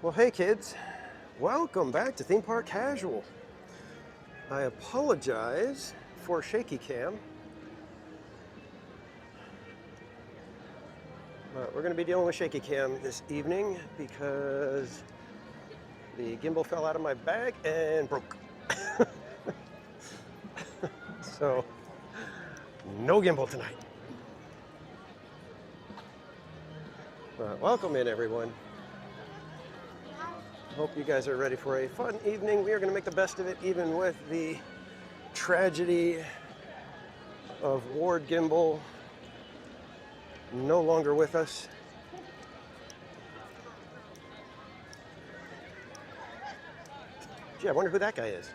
Well, hey kids, welcome back to Theme Park Casual. I apologize for shaky cam, but we're going to be dealing with shaky cam this evening because the gimbal fell out of my bag and broke. So, no gimbal tonight. But welcome in, everyone. Hope you guys are ready for a fun evening. We are going to make the best of it, even with the tragedy of Ward Gimbal no longer with us. Gee, I wonder who that guy is.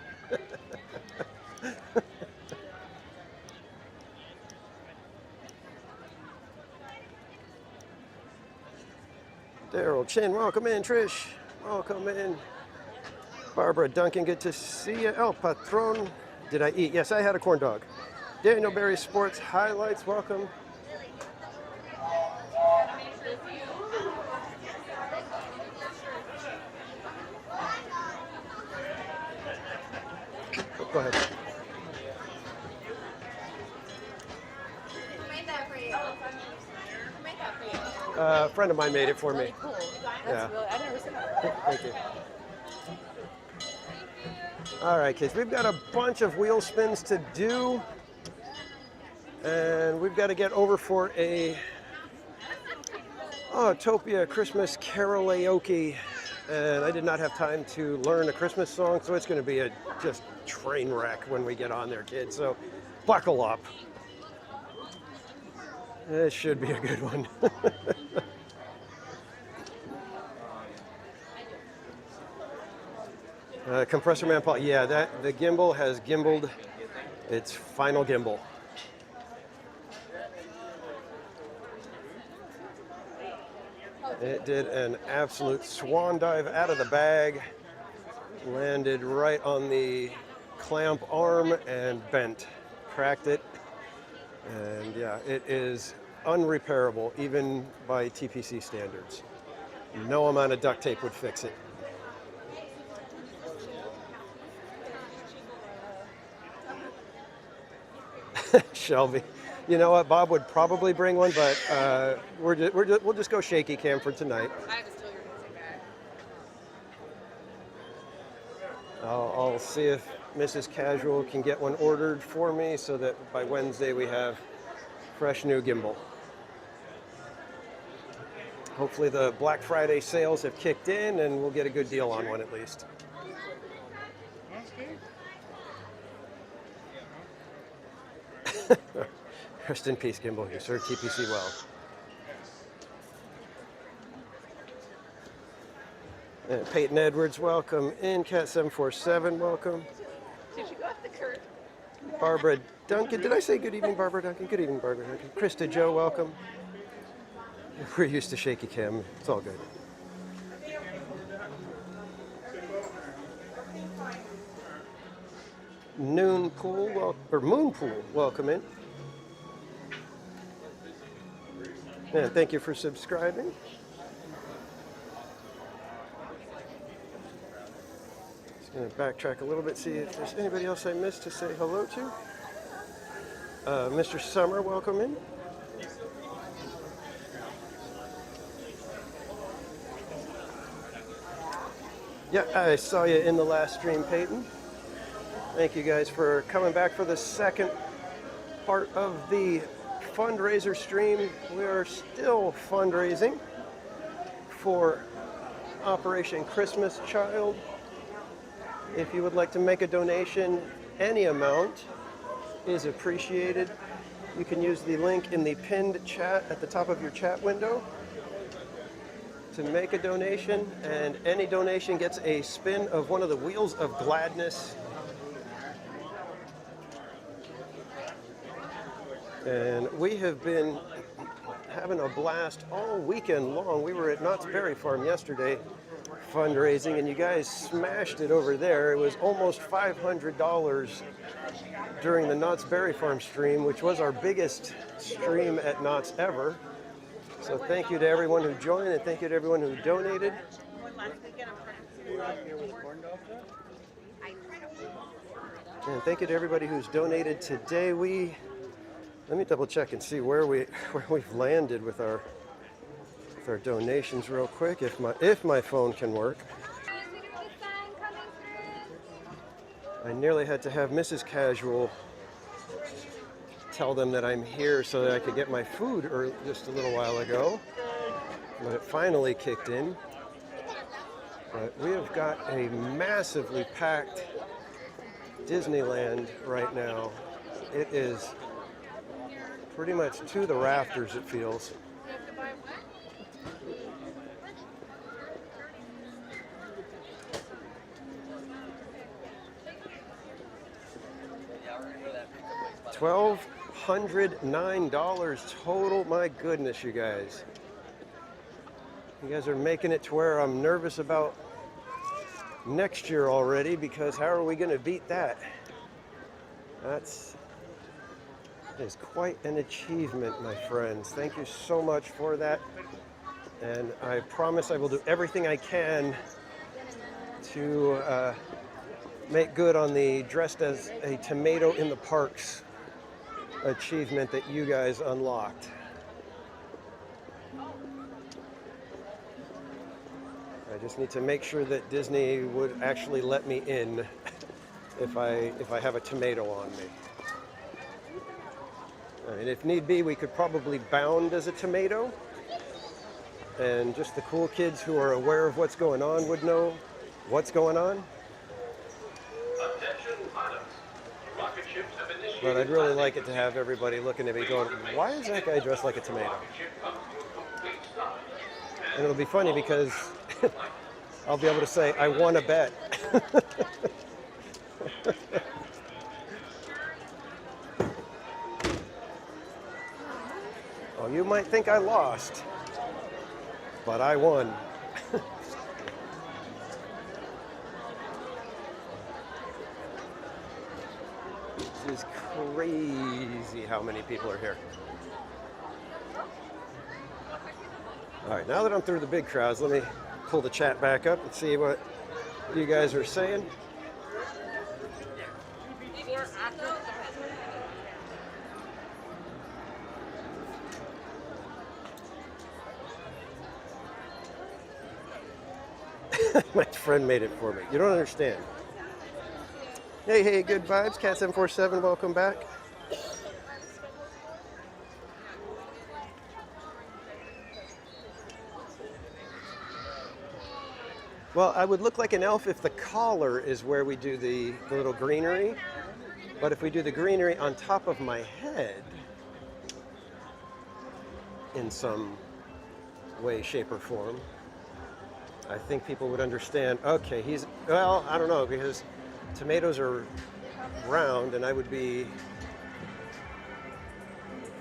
Daryl Chin, welcome in. Trish, welcome in. Barbara Duncan, good to see you. El Patron, did I eat? Yes, I had a corn dog. Daniel Berry Sports Highlights, welcome. Go ahead. Who made that for you? Who made that for you? A friend of mine made it for Really me. cool. Yeah. Really, I've never seen that. Thank you. All right, kids, we've got a bunch of wheel spins to do, and we've got to get over for a Autopia Christmas karaoke, and I did not have time to learn a Christmas song, so it's going to be a just train wreck when we get on there, kids. So buckle up. It should be a good one. Compressor Man Paul, yeah, the gimbal has gimbaled its final gimbal. It did an absolute swan dive out of the bag, landed right on the clamp arm and bent, cracked it, and yeah, it is unrepairable even by TPC standards. No amount of duct tape would fix it. Shelby, you know what? Bob would probably bring one, but we'll just go shaky cam for tonight. I had to steal your music bag. I'll see if Mrs. Casual can get one ordered for me so that by Wednesday we have fresh new gimbal. Hopefully the Black Friday sales have kicked in and we'll get a good deal on one at least. Rest in peace, gimbal. You served TPC well. And Peyton Edwards, welcome in. Cat 747, welcome. Did you go off the curtain? Barbara Duncan, did I say good evening, Barbara Duncan? Good evening, Barbara Duncan. Krista Joe, welcome. We're used to shaky cam. It's all good. Moon Pool, welcome in. And thank you for subscribing. Just going to backtrack a little bit, see if there's anybody else I missed to say hello to. Mr. Summer, welcome in. Yeah, I saw you in the last stream, Peyton. Thank you guys for coming back for the second part of the fundraiser stream. We are still fundraising for Operation Christmas Child. If you would like to make a donation, any amount is appreciated. You can use the link in the pinned chat at the top of your chat window to make a donation, and any donation gets a spin of one of the Wheels of Gladness. And we have been having a blast all weekend long. We were at Knott's Berry Farm yesterday fundraising, and you guys smashed it over there. It was almost $500 during the Knott's Berry Farm stream, which was our biggest stream at Knott's ever. So thank you to everyone who joined, and thank you to everyone who donated. And thank you to everybody who's donated today. Let me double check and see where we've landed with our donations real quick, if my phone can work. I nearly had to have Mrs. Casual tell them that I'm here so that I could get my food just a little while ago, but it finally kicked in. But we have got a massively packed Disneyland right now. It is pretty much to the rafters, it feels. $1,209 total. My goodness, you guys. You guys are making it to where I'm nervous about next year already, because how are we going to beat that? That is quite an achievement, my friends. Thank you so much for that. And I promise I will do everything I can to make good on the dressed as a tomato in the parks achievement that you guys unlocked. I just need to make sure that Disney would actually let me in if I have a tomato on me. And if need be, we could probably bound as a tomato, and just the cool kids who are aware of what's going on would know what's going on. But I'd really like it to have everybody looking at me going, why is that guy dressed like a tomato? And it'll be funny because I'll be able to say, I won a bet. Oh, you might think I lost, but I won. It is crazy how many people are here. All right, now that I'm through the big crowds, let me pull the chat back up and see what you guys are saying. My friend made it for me. You don't understand. Hey, good vibes. Cat 747, welcome back. Well, I would look like an elf if the collar is where we do the little greenery. But if we do the greenery on top of my head, in some way, shape, or form, I think people would understand, okay, well, I don't know, because tomatoes are round and I would be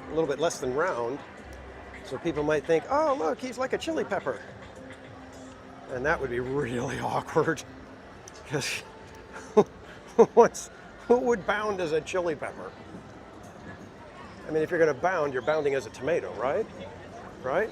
a little bit less than round. So people might think, oh, look, he's like a chili pepper. And that would be really awkward, because who would bound as a chili pepper? I mean, if you're going to bound, you're bounding as a tomato, right? Right?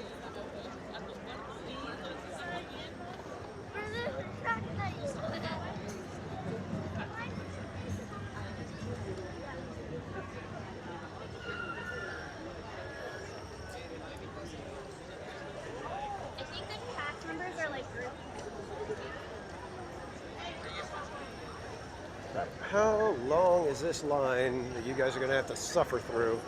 How long is this line that you guys are going to have to suffer through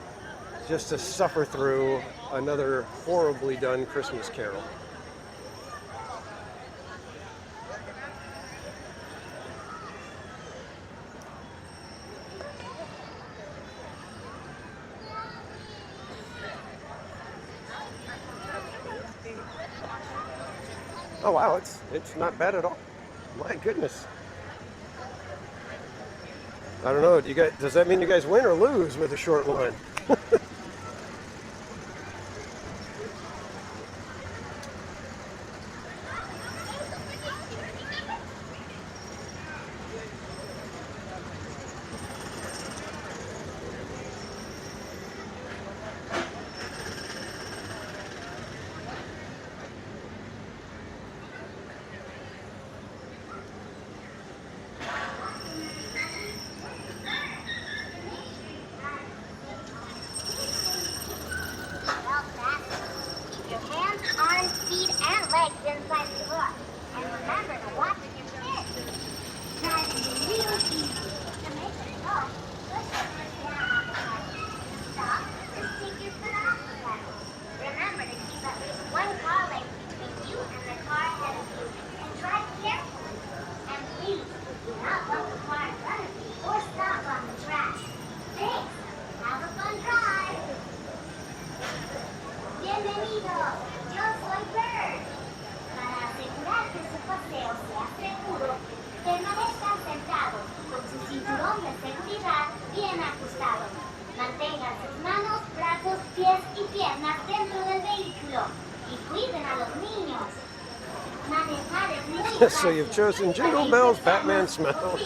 just to suffer through another horribly done Christmas Carol? Oh wow, it's not bad at all. My goodness. I don't know. Does that mean you guys win or lose with a short line? So you've chosen Jingle Bells, Batman Smells.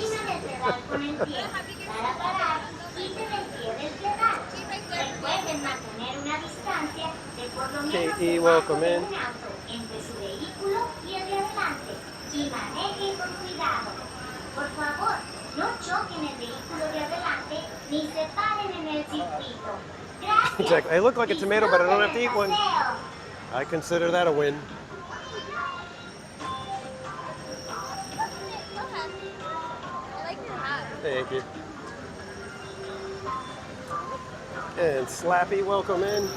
KE, welcome in. Exactly. I look like a tomato, but I don't have to eat one. I consider that a win. Thank you. And Slappy, welcome in.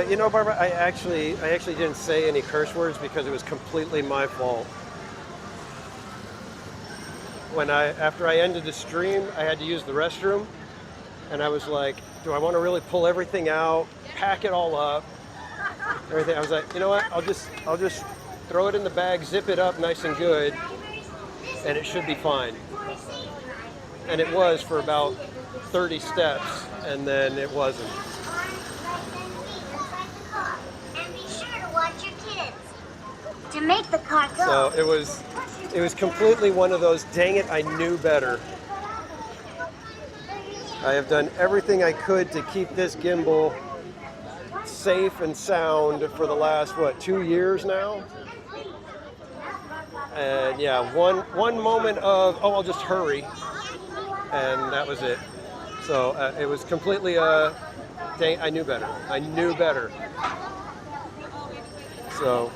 You know, Barbara, I actually didn't say any curse words because it was completely my fault. After I ended the stream, I had to use the restroom, and I was like, do I want to really pull everything out, pack it all up, everything? I was like, you know what? I'll just throw it in the bag, zip it up nice and good, and it should be fine. And it was for about 30 steps, and then it wasn't. To make the car go. So it was completely one of those, dang it, I knew better. I have done everything I could to keep this gimbal safe and sound for the last, 2 years now? And yeah, one moment of, I'll just hurry, and that was it. So it was completely, dang, I knew better. I knew better. So.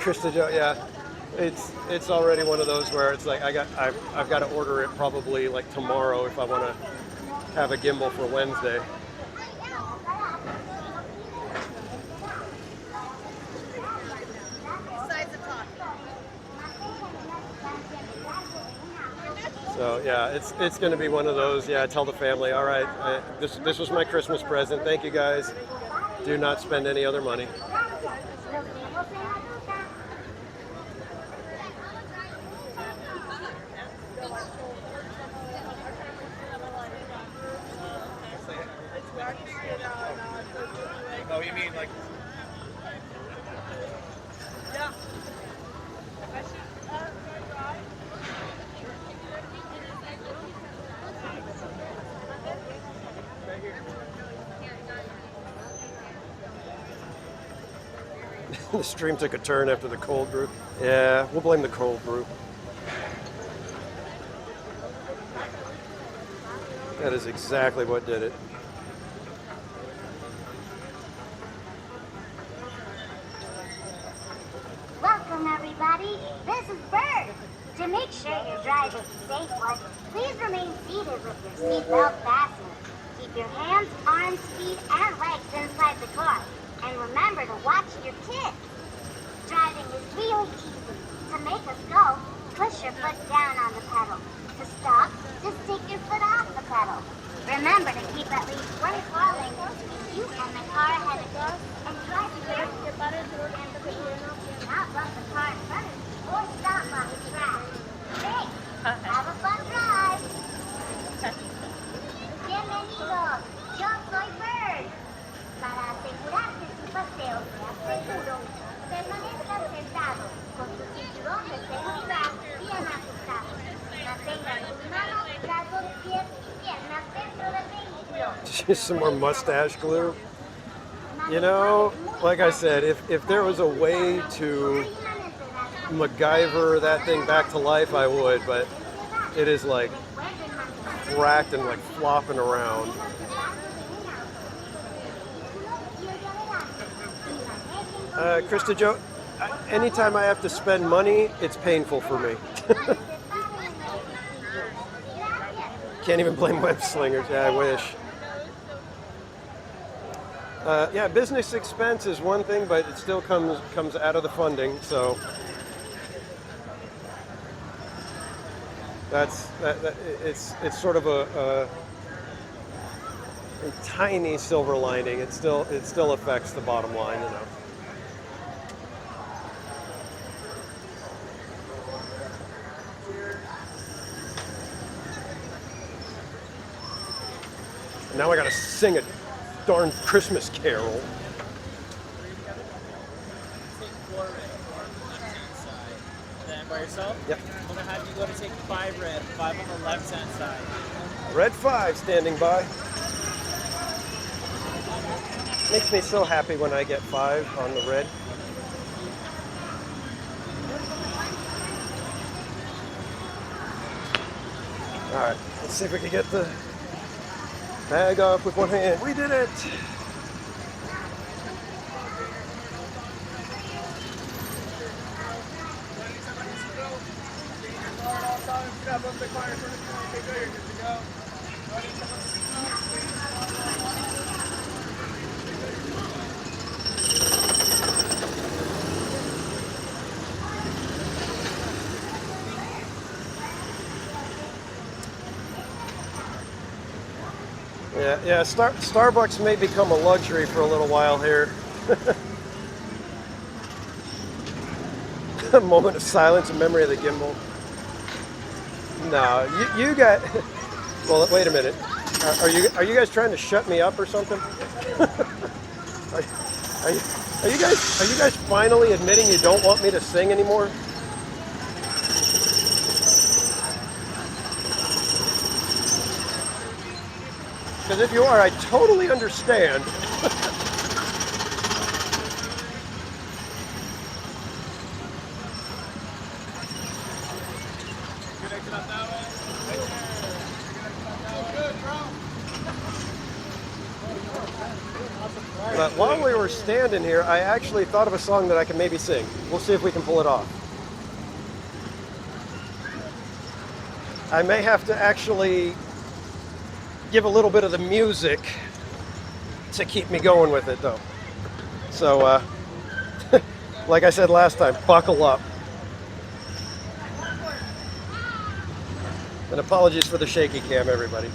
Krista Joe, yeah, it's already one of those where it's like I've got to order it probably like tomorrow if I want to have a gimbal for Wednesday. So yeah, it's going to be one of those. Yeah, tell the family, all right, this was my Christmas present. Thank you guys. Do not spend any other money. Oh, you mean like? Yeah. The stream took a turn after the cold brew. Yeah, we'll blame the cold brew. That is exactly what did it. Welcome, everybody. This is Bird. To make sure your drive is a safe one, please remain seated with your seatbelt fastened. Keep your hands, arms, feet, and legs inside the car. And remember to watch your kids. Driving is really easy. To make us go, push your foot down on the pedal. To stop, just take your foot off the pedal. Remember to keep at least one car length between you and the car ahead of you. And drive carefully and please do not bump the car in front of you or stop on the track. Thanks. Have a fun drive. Bienvenidos. Yo soy Bird. Para asegurar que su paseo sea seguro, permanezca sentado con su cinturón de seguridad bien ajustado. Mantenga sus manos, brazos, pies y piernas dentro del vehículo. Just some more mustache glue. You know, like I said, if there was a way to MacGyver that thing back to life, I would, but it is like cracked and like flopping around. Krista Joe, anytime I have to spend money, it's painful for me. Can't even blame web slingers. Yeah, I wish. Yeah, business expense is one thing, but it still comes out of the funding. So it's sort of a tiny silver lining. It still affects the bottom line, you know. Now I gotta sing a darn Christmas carol. Take 4 red, 4 on the left-hand side. And then by yourself? Yep. I'm going to have you go to take 5 red, 5 on the left-hand side. Red 5 standing by. Makes me so happy when I get 5 on the red. All right, let's see if we can get the bag off with one hand. We did it! Yeah. Starbucks may become a luxury for a little while here. A moment of silence in memory of the gimbal. No, you got. Well, wait a minute. Are you guys trying to shut me up or something? Are you guys finally admitting you don't want me to sing anymore? Because if you are, I totally understand. But while we were standing here, I actually thought of a song that I can maybe sing. We'll see if we can pull it off. I may have to actually give a little bit of the music to keep me going with it, though. So, like I said last time, buckle up. And apologies for the shaky cam, everybody.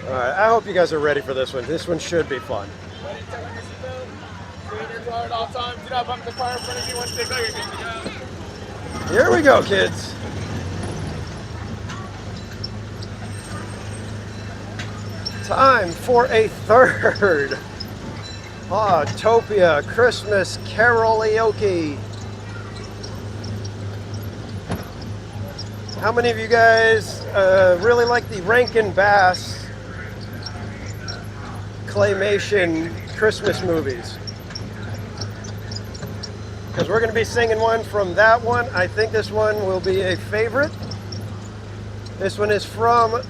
All right, I hope you guys are ready for this one. This one should be fun. Ready to take on your seatbelt? Clean your car at all times. Do not bump the car in front of you. Once they go, you're good to go. Here we go, kids. Time for a third Autopia Christmas Karaoke. How many of you guys really like the Rankin Bass claymation Christmas movies? Because we're going to be singing one from that one. I think this one will be a favorite. This one is from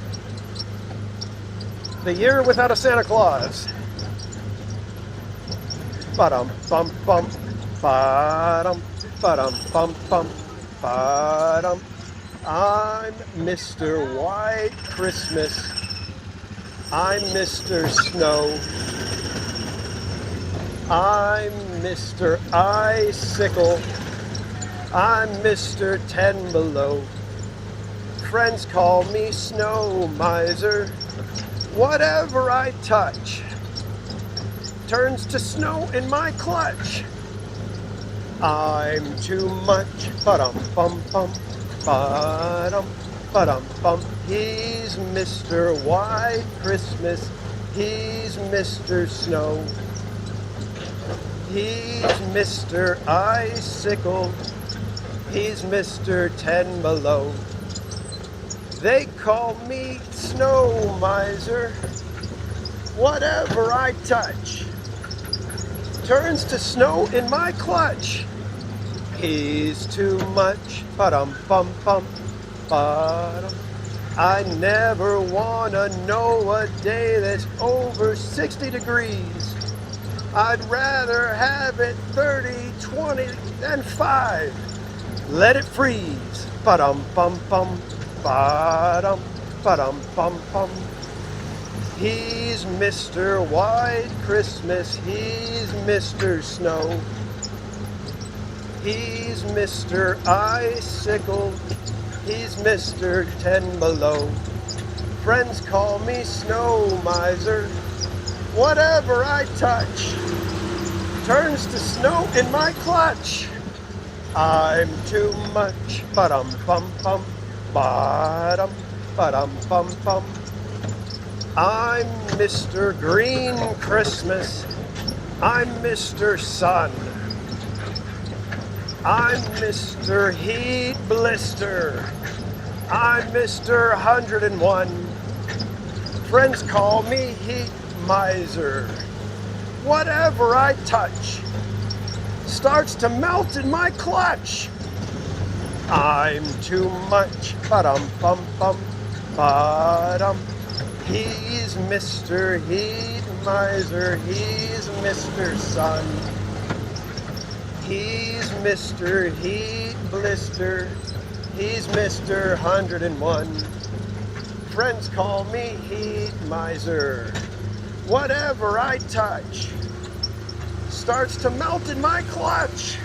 The Year Without a Santa Claus. Ba-dum bum bum ba-dum ba-dum bum bum ba-dum. I'm Mr. White Christmas. I'm Mr. Snow. I'm Mr. Icicle. I'm Mr. 10 Below. Friends call me Snow Miser. Whatever I touch turns to snow in my clutch. I'm too much. Ba-dum bum bum. Ba-dum ba-dum bum. He's Mr. White Christmas. He's Mr. Snow. He's Mr. Icicle. He's Mr. 10 Below. They call me Snow Miser. Whatever I touch turns to snow in my clutch. He's too much. Ba-dum bum bum. Ba-dum. I never wanna know a day that's over 60 degrees. I'd rather have it 30, 20, and 5. Let it freeze. Ba-dum bum bum. Ba-dum ba-dum bum bum. He's Mr. White Christmas. He's Mr. Snow. He's Mr. Icicle. He's Mr. 10 Below. Friends call me snow miser. Whatever I touch turns to snow in my clutch. I'm too much. Ba-dum bum bum. Ba-dum ba-dum bum bum. I'm Mr. Green Christmas. I'm Mr. Sun. I'm Mr. Heat Blister. I'm Mr. 101. Friends call me Heat Miser. Whatever I touch starts to melt in my clutch. I'm too much. Ba-dum bum bum. Ba-dum. He's Mr. Heat Miser. He's Mr. Sun. He's Mr. Heat Blister. He's Mr. 101. Friends call me Heat Miser. Whatever I touch starts to melt in my clutch.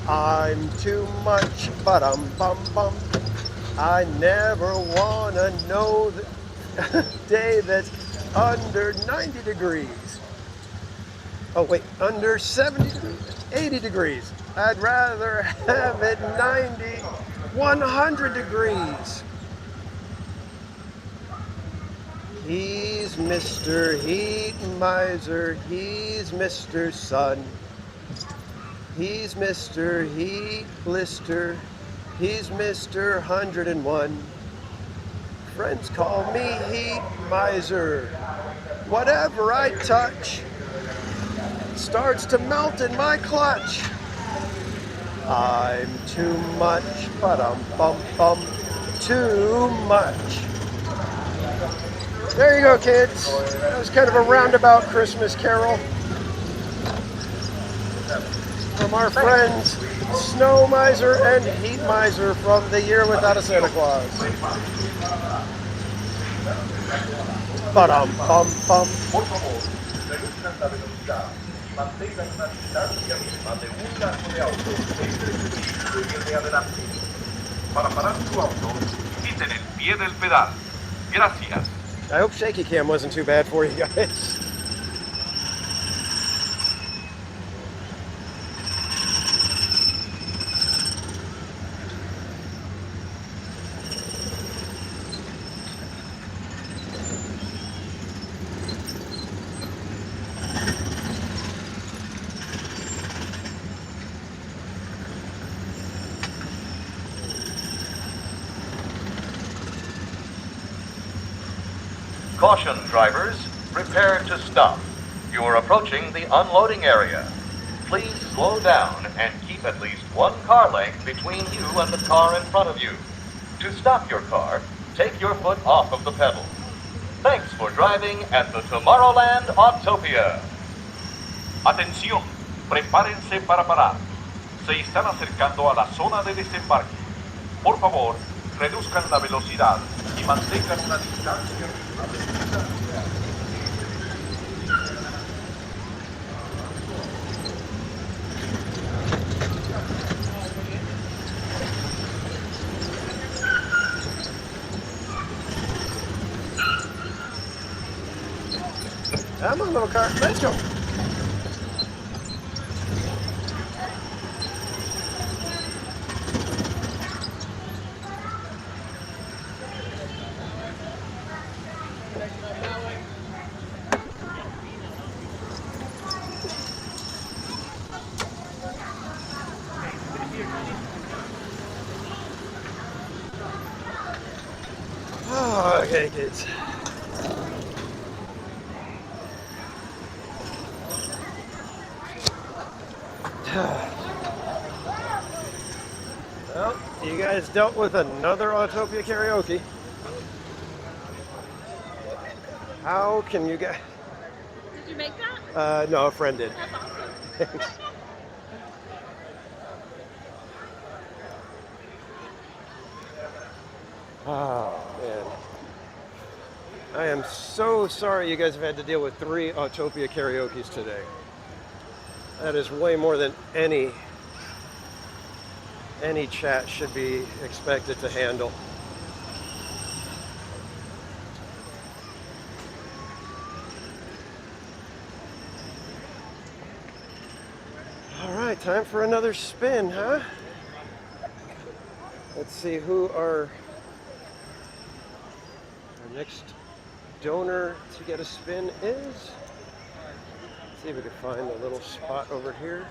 I'm too much. Ba-dum bum bum. I never wanna know the day that's under 90 degrees. Oh wait, under 70 degrees, 80 degrees. I'd rather have it 90, 100 degrees. He's Mr. Heat Miser. He's Mr. Sun. He's Mr. Heat Blister. He's Mr. 101. Friends call me Heat Miser. Whatever I touch starts to melt in my clutch. I'm too much. Ba-dum bum bum. Too much. There you go, kids. That was kind of a roundabout Christmas carol from our friends Snow Miser and Heat Miser from The Year Without a Santa Claus. Ba-dum bum bum. Por favor, reduzcan la velocidad y mantengan una distancia mínima de un largo de auto entre su vehículo y el de adelante. Para parar su auto, quiten el pie del pedal. Gracias. I hope shaky cam wasn't too bad for you guys. Caution, drivers. Prepare to stop. You are approaching the unloading area. Please slow down and keep at least one car length between you and the car in front of you. To stop your car, take your foot off of the pedal. Thanks for driving at the Tomorrowland Autopia. Atención, prepárense para parar. Se están acercando a la zona de desembarque. Por favor, reduzcan la velocidad y mantengan una distancia mínima de un largo de auto. Come on, little car. Let's go. Oh, okay, kids. Well, you guys dealt with another Autopia karaoke. How can you guys? Did you make that? No, a friend did. That's awesome. Oh, man. I am so sorry you guys have had to deal with 3 Autopia karaokes today. That is way more than any chat should be expected to handle. right, time for another spin, huh? Let's see who our next donor to get a spin is. Let's see if we can find a little spot over here.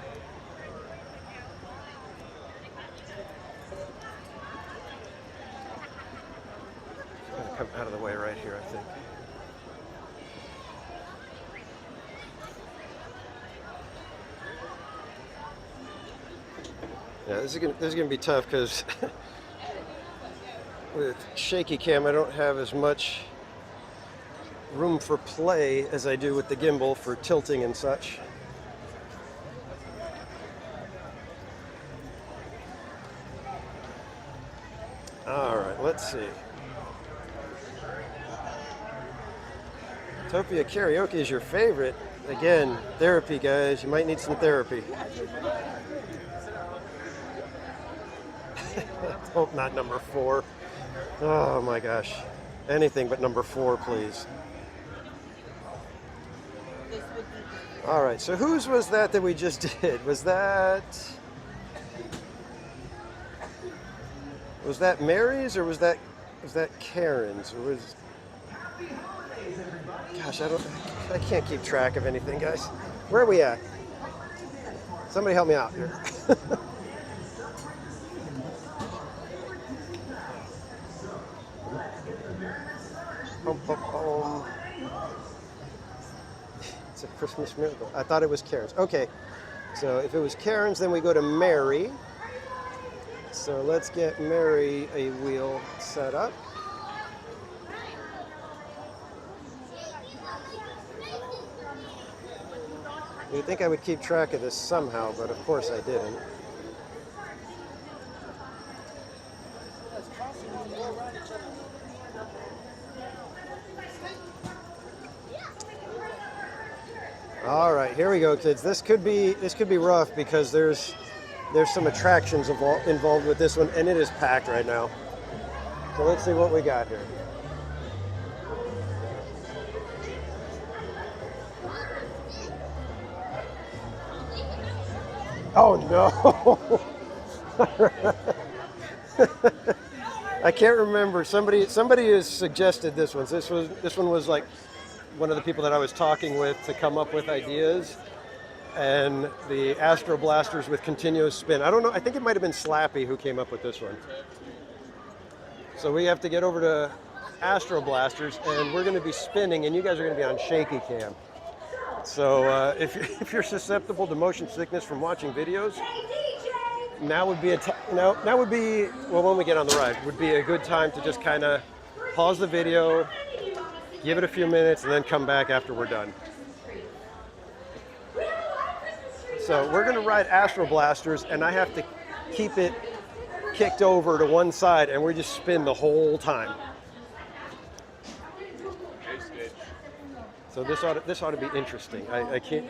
It's gonna come out of the way right here, I think. Yeah, this is gonna be tough because with shaky cam I don't have as much room for play as I do with the gimbal for tilting and such. All right, let's see. Topia Karaoke is your favorite. Again, therapy, guys. You might need some therapy. Hope not number 4. Oh my gosh. Anything but number 4, please. All right, so whose was that we just did? Was that Mary's or was that Karen's? Or was, gosh, I can't keep track of anything, guys. Where are we at? Somebody help me out here. It's a Christmas miracle. I thought it was Karen's. Okay, so if it was Karen's, then we go to Mary. So let's get Mary a wheel set up. You'd think I would keep track of this somehow, but of course I didn't. All right, here we go, kids. This could be rough because there's some attractions involved with this one, and it is packed right now. So let's see what we got here. Oh no! I can't remember. Somebody has suggested this one. This one was like one of the people that I was talking with to come up with ideas, and the Astro Blasters with continuous spin. I don't know. I think it might have been Slappy who came up with this one. So we have to get over to Astro Blasters, and we're going to be spinning, and you guys are going to be on shaky cam. So if you're susceptible to motion sickness from watching videos, now would be when we get on the ride, would be a good time to just kind of pause the video, give it a few minutes, and then come back after we're done. So we're going to ride Astro Blasters, and I have to keep it kicked over to one side, and we just spin the whole time. So this ought to be interesting. I can't.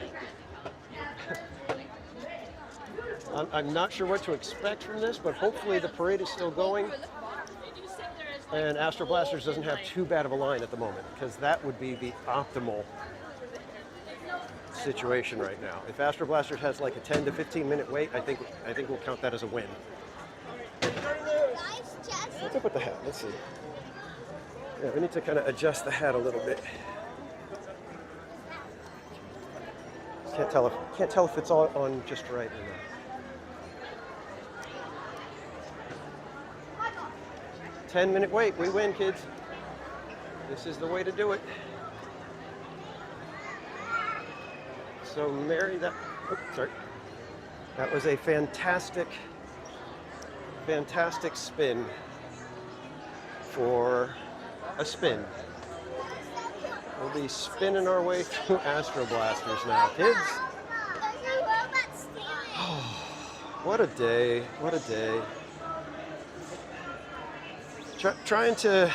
I'm not sure what to expect from this, but hopefully the parade is still going, and Astro Blasters doesn't have too bad of a line at the moment, because that would be the optimal situation right now. If Astro Blasters has like a 10 to 15 minute wait, I think we'll count that as a win. What's up with the hat? Let's see. Yeah, we need to kind of adjust the hat a little bit. Can't tell if it's all on just right or not. 10-minute wait, we win, kids. This is the way to do it. So Mary, that was a fantastic spin for a spin. We'll be spinning our way through Astro Blasters now, kids. Oh, what a day, what a day. Trying to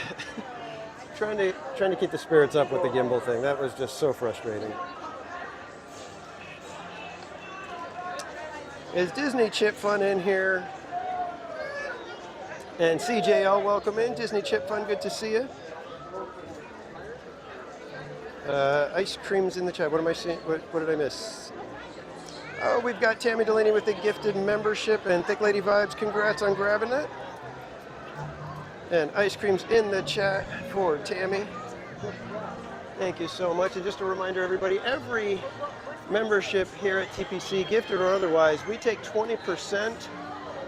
keep the spirits up with the gimbal thing. That was just so frustrating. Is Disney Chip Fun in here? And CJL, welcome in. Disney Chip Fun, good to see you. Ice cream's in the chat. What am I seeing? What did I miss? Oh, we've got Tammy Delaney with the gifted membership and Thick Lady Vibes. Congrats on grabbing it. And ice cream's in the chat for Tammy. Thank you so much. And just a reminder, everybody, every membership here at TPC, gifted or otherwise, we take 20%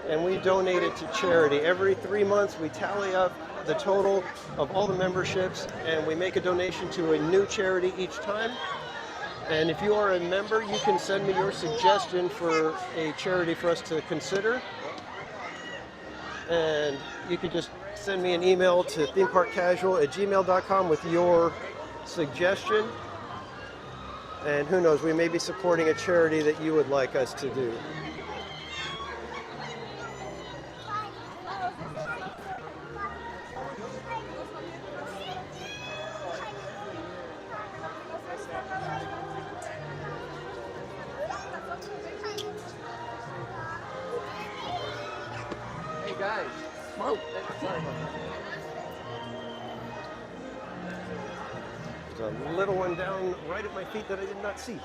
and we donate it to charity. Every 3 months, we tally up the total of all the memberships and we make a donation to a new charity each time. And if you are a member, you can send me your suggestion for a charity for us to consider. And you can just send me an email to themeparkcasual@gmail.com with your suggestion. And who knows, we may be supporting a charity that you would like us to do. Hey guys. Whoa. Sorry about that. There's a little one down right at my feet that I did not see.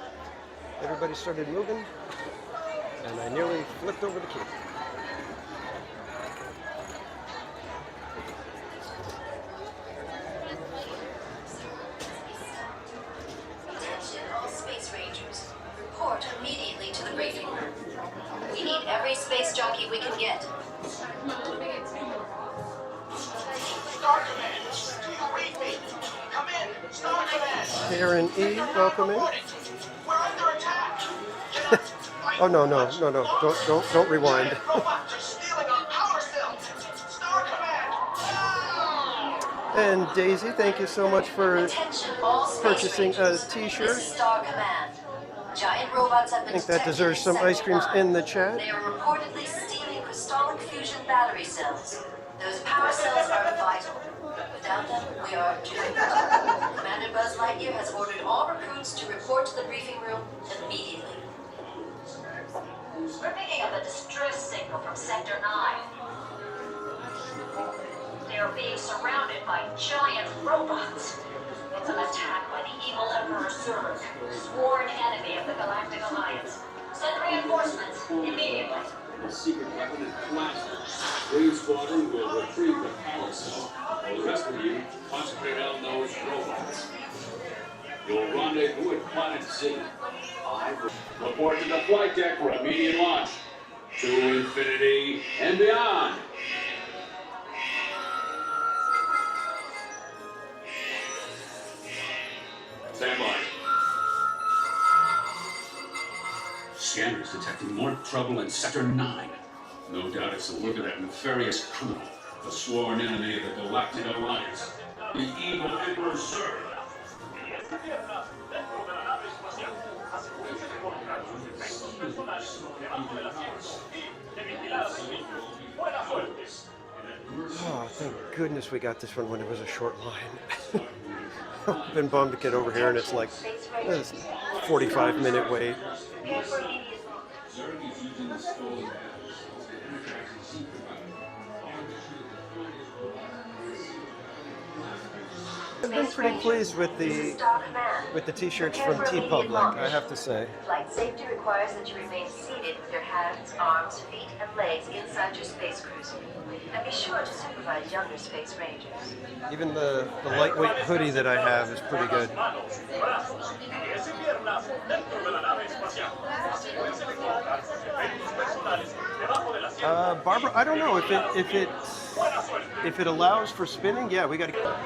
Everybody started moving, and I nearly flipped over the kid. Attention all Space Rangers. Report immediately to the briefing room. We need every space jockey we can get. Star Command, do you read me? Come in, Star Command. Karen E, welcome in. We're under attack. Get up. Oh no. Don't rewind. Robots are stealing our power cells. Star Command. And Daisy, thank you so much for Attention all Space purchasing a Rangers. t-shirt. This is Star Command. Giant robots have I been think that detected deserves in some Sector ice creams 9. in the chat. They are reportedly stealing crystalline fusion battery cells. Those power cells are vital. Without them, we are doomed. Commander Buzz Lightyear has ordered all recruits to report to the briefing room immediately. We're picking up a distress signal from Sector 9. They are being surrounded by giant robots. It's an attack by the evil Emperor Zurg, sworn enemy of the Galactic Alliance. Send reinforcements immediately. A secret weapon and plasma. Green Squadron will retrieve the power cell. While the rest of you concentrate on those robots. You'll rendezvous at Planet Z. Report to the flight deck for immediate launch. To infinity and beyond. Stand by. Scanners detecting more trouble in Sector 9. No doubt it's the work of that nefarious criminal, the sworn enemy of the Galactic Alliance, the evil Emperor Zurg. Oh, thank goodness we got this one when it was a short line. I've been bummed to get over here and it's like a 45-minute wait. Zurg is using the stolen batteries. I've been pretty pleased with the t-shirts from TeePublic, I have to say. Flight safety requires that you remain seated with your hands, arms, feet, and legs inside your space cruiser. And be sure to supervise younger space rangers. Even the lightweight hoodie that I have is pretty good. Barbara, I don't know if it allows for spinning. Yeah, we got to.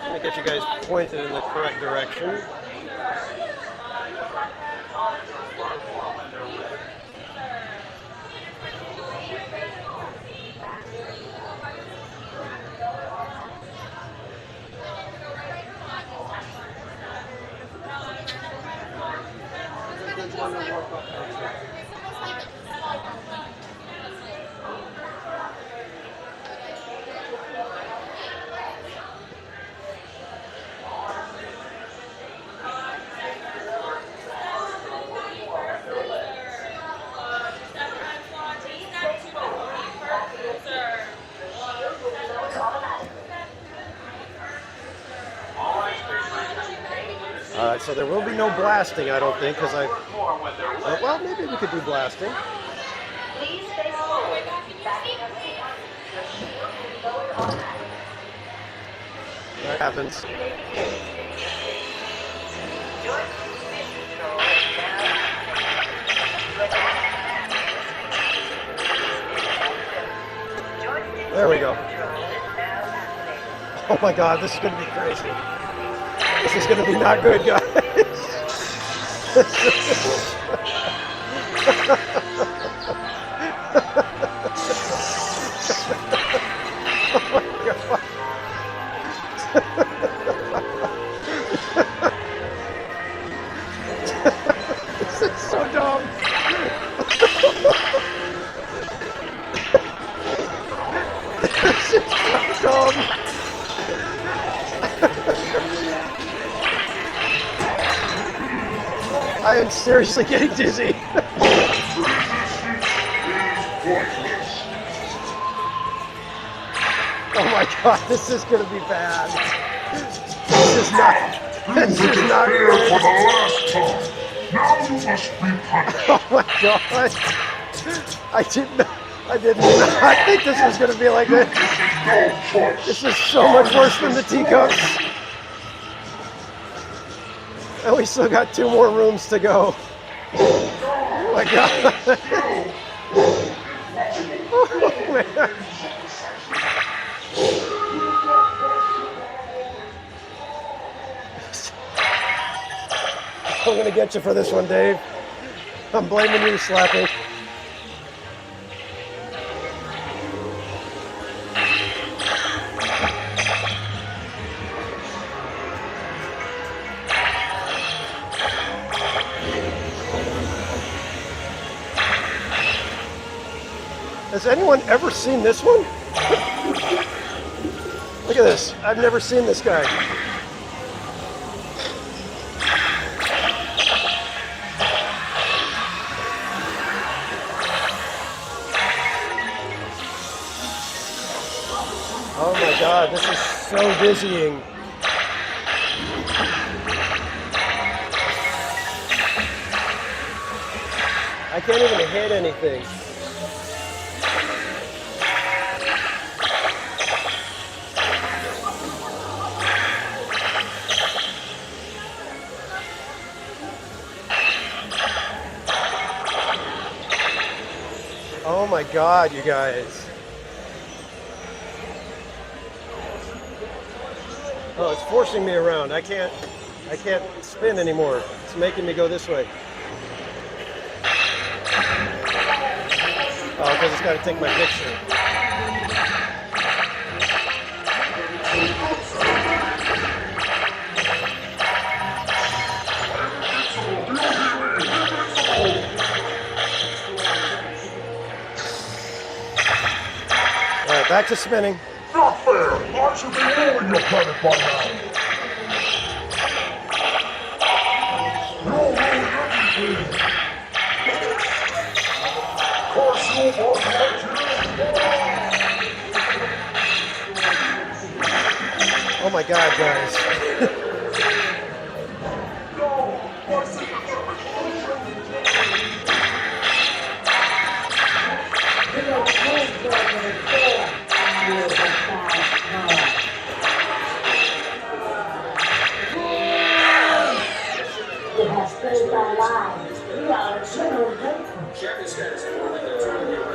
Let me get you guys pointed in the correct direction. All right, so there will be no blasting, I don't think, because well, maybe we could do blasting. Please face forward. That happens. There we go. Oh my God, this is going to be crazy. This is going to be not good, guys. Oh my God. This is so dumb. This is so dumb. I am seriously getting dizzy. Oh my God, this is going to be bad. This is not good. For the last time. Now you must be punished. Oh my God. I did not think this was going to be like this. This is so much worse than the teacups. And we still got 2 more rooms to go. Oh my God. Oh man. I'm gonna get you for this one, Dave. I'm blaming you, Slappy. Has anyone ever seen this one? Look at this. I've never seen this guy. Oh my God, this is so dizzying. I can't even hit anything. Oh my God, you guys. Oh, it's forcing me around. I can't spin anymore. It's making me go this way. Oh, because it's got to take my picture. All right, back to spinning. Not fair. I should be ruling your planet by now. You're ruling everything. Course you must let Oh my God, guys.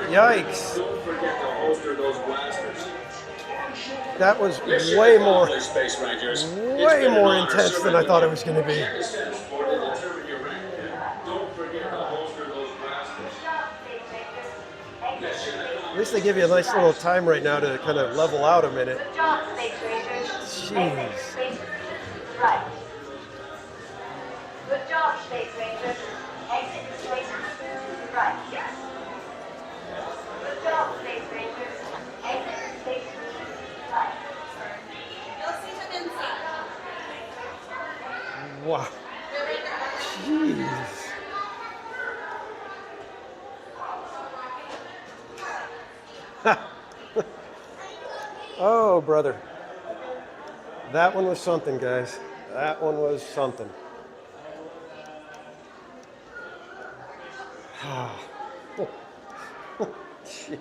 Yikes. Don't forget to holster those blasters. That was way more intense than I thought it was going to be. At least they give you a nice little time right now to kind of level out a minute. Good job, Space Rangers. Jeez. Right. Good job, Space Rangers. Exit the space right. Good job, Space Rangers. Exit station right. You'll see them inside. Wow. Jeez. Oh, brother. That one was something, guys. That one was something. Jeez.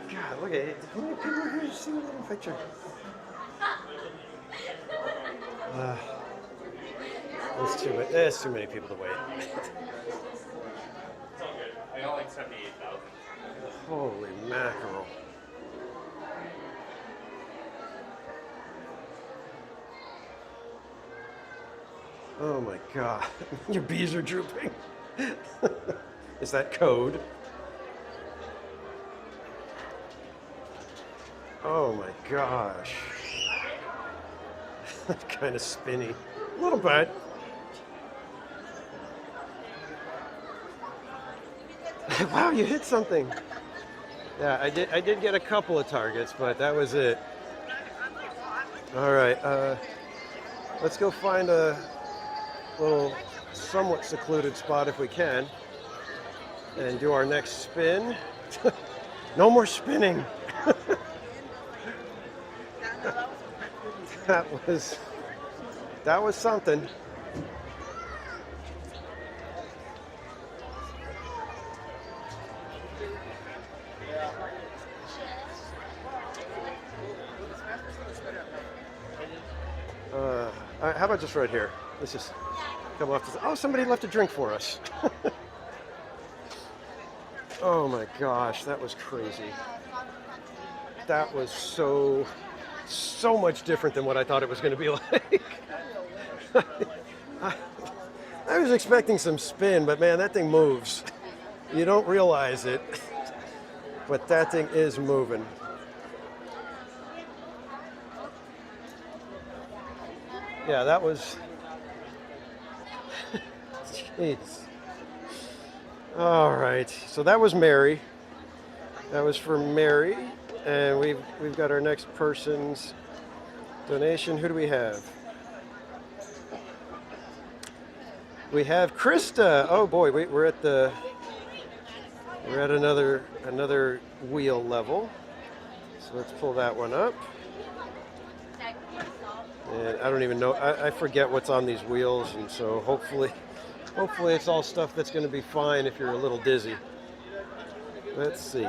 God, look at it. How many people are here to see the little picture? There's too many people to wait. I got like 78,000. Holy mackerel. Oh my God. Your bees are drooping. Is that code? Oh my gosh. Kind of spinny. A little bit. Wow, you hit something. Yeah, I did get a couple of targets, but that was it. All right, let's go find a little somewhat secluded spot if we can and do our next spin. No more spinning. That was something. How about just right here? Let's just come off this. Oh, somebody left a drink for us. Oh my gosh, that was crazy. That was so much different than what I thought it was going to be like. I was expecting some spin, but man, that thing moves. You don't realize it, but that thing is moving. Yeah, that was... Jeez. All right, so that was Mary. That was for Mary, and we've got our next person's donation. Who do we have? We have Krista. Oh boy, we're at another wheel level. So let's pull that one up. And I don't even know. I forget what's on these wheels, and so hopefully it's all stuff that's going to be fine if you're a little dizzy. Let's see.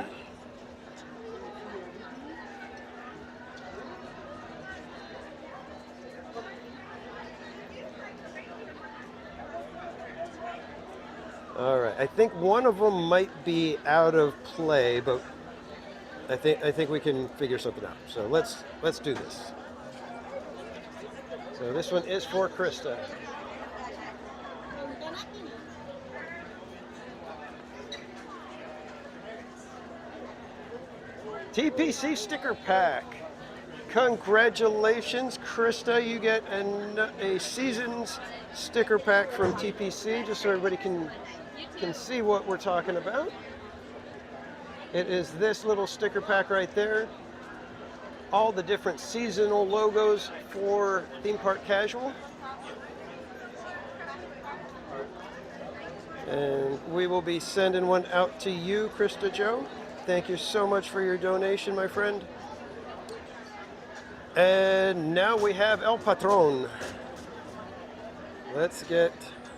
All right. I think one of them might be out of play, but I think we can figure something out. So let's do this. So this one is for Krista. TPC sticker pack. Congratulations, Krista. You get a season's sticker pack from TPC, just so everybody can see what we're talking about. It is this little sticker pack right there. All the different seasonal logos for Theme Park Casual. And we will be sending one out to you, Krista Joe. Thank you so much for your donation, my friend. And now we have El Patron. Let's get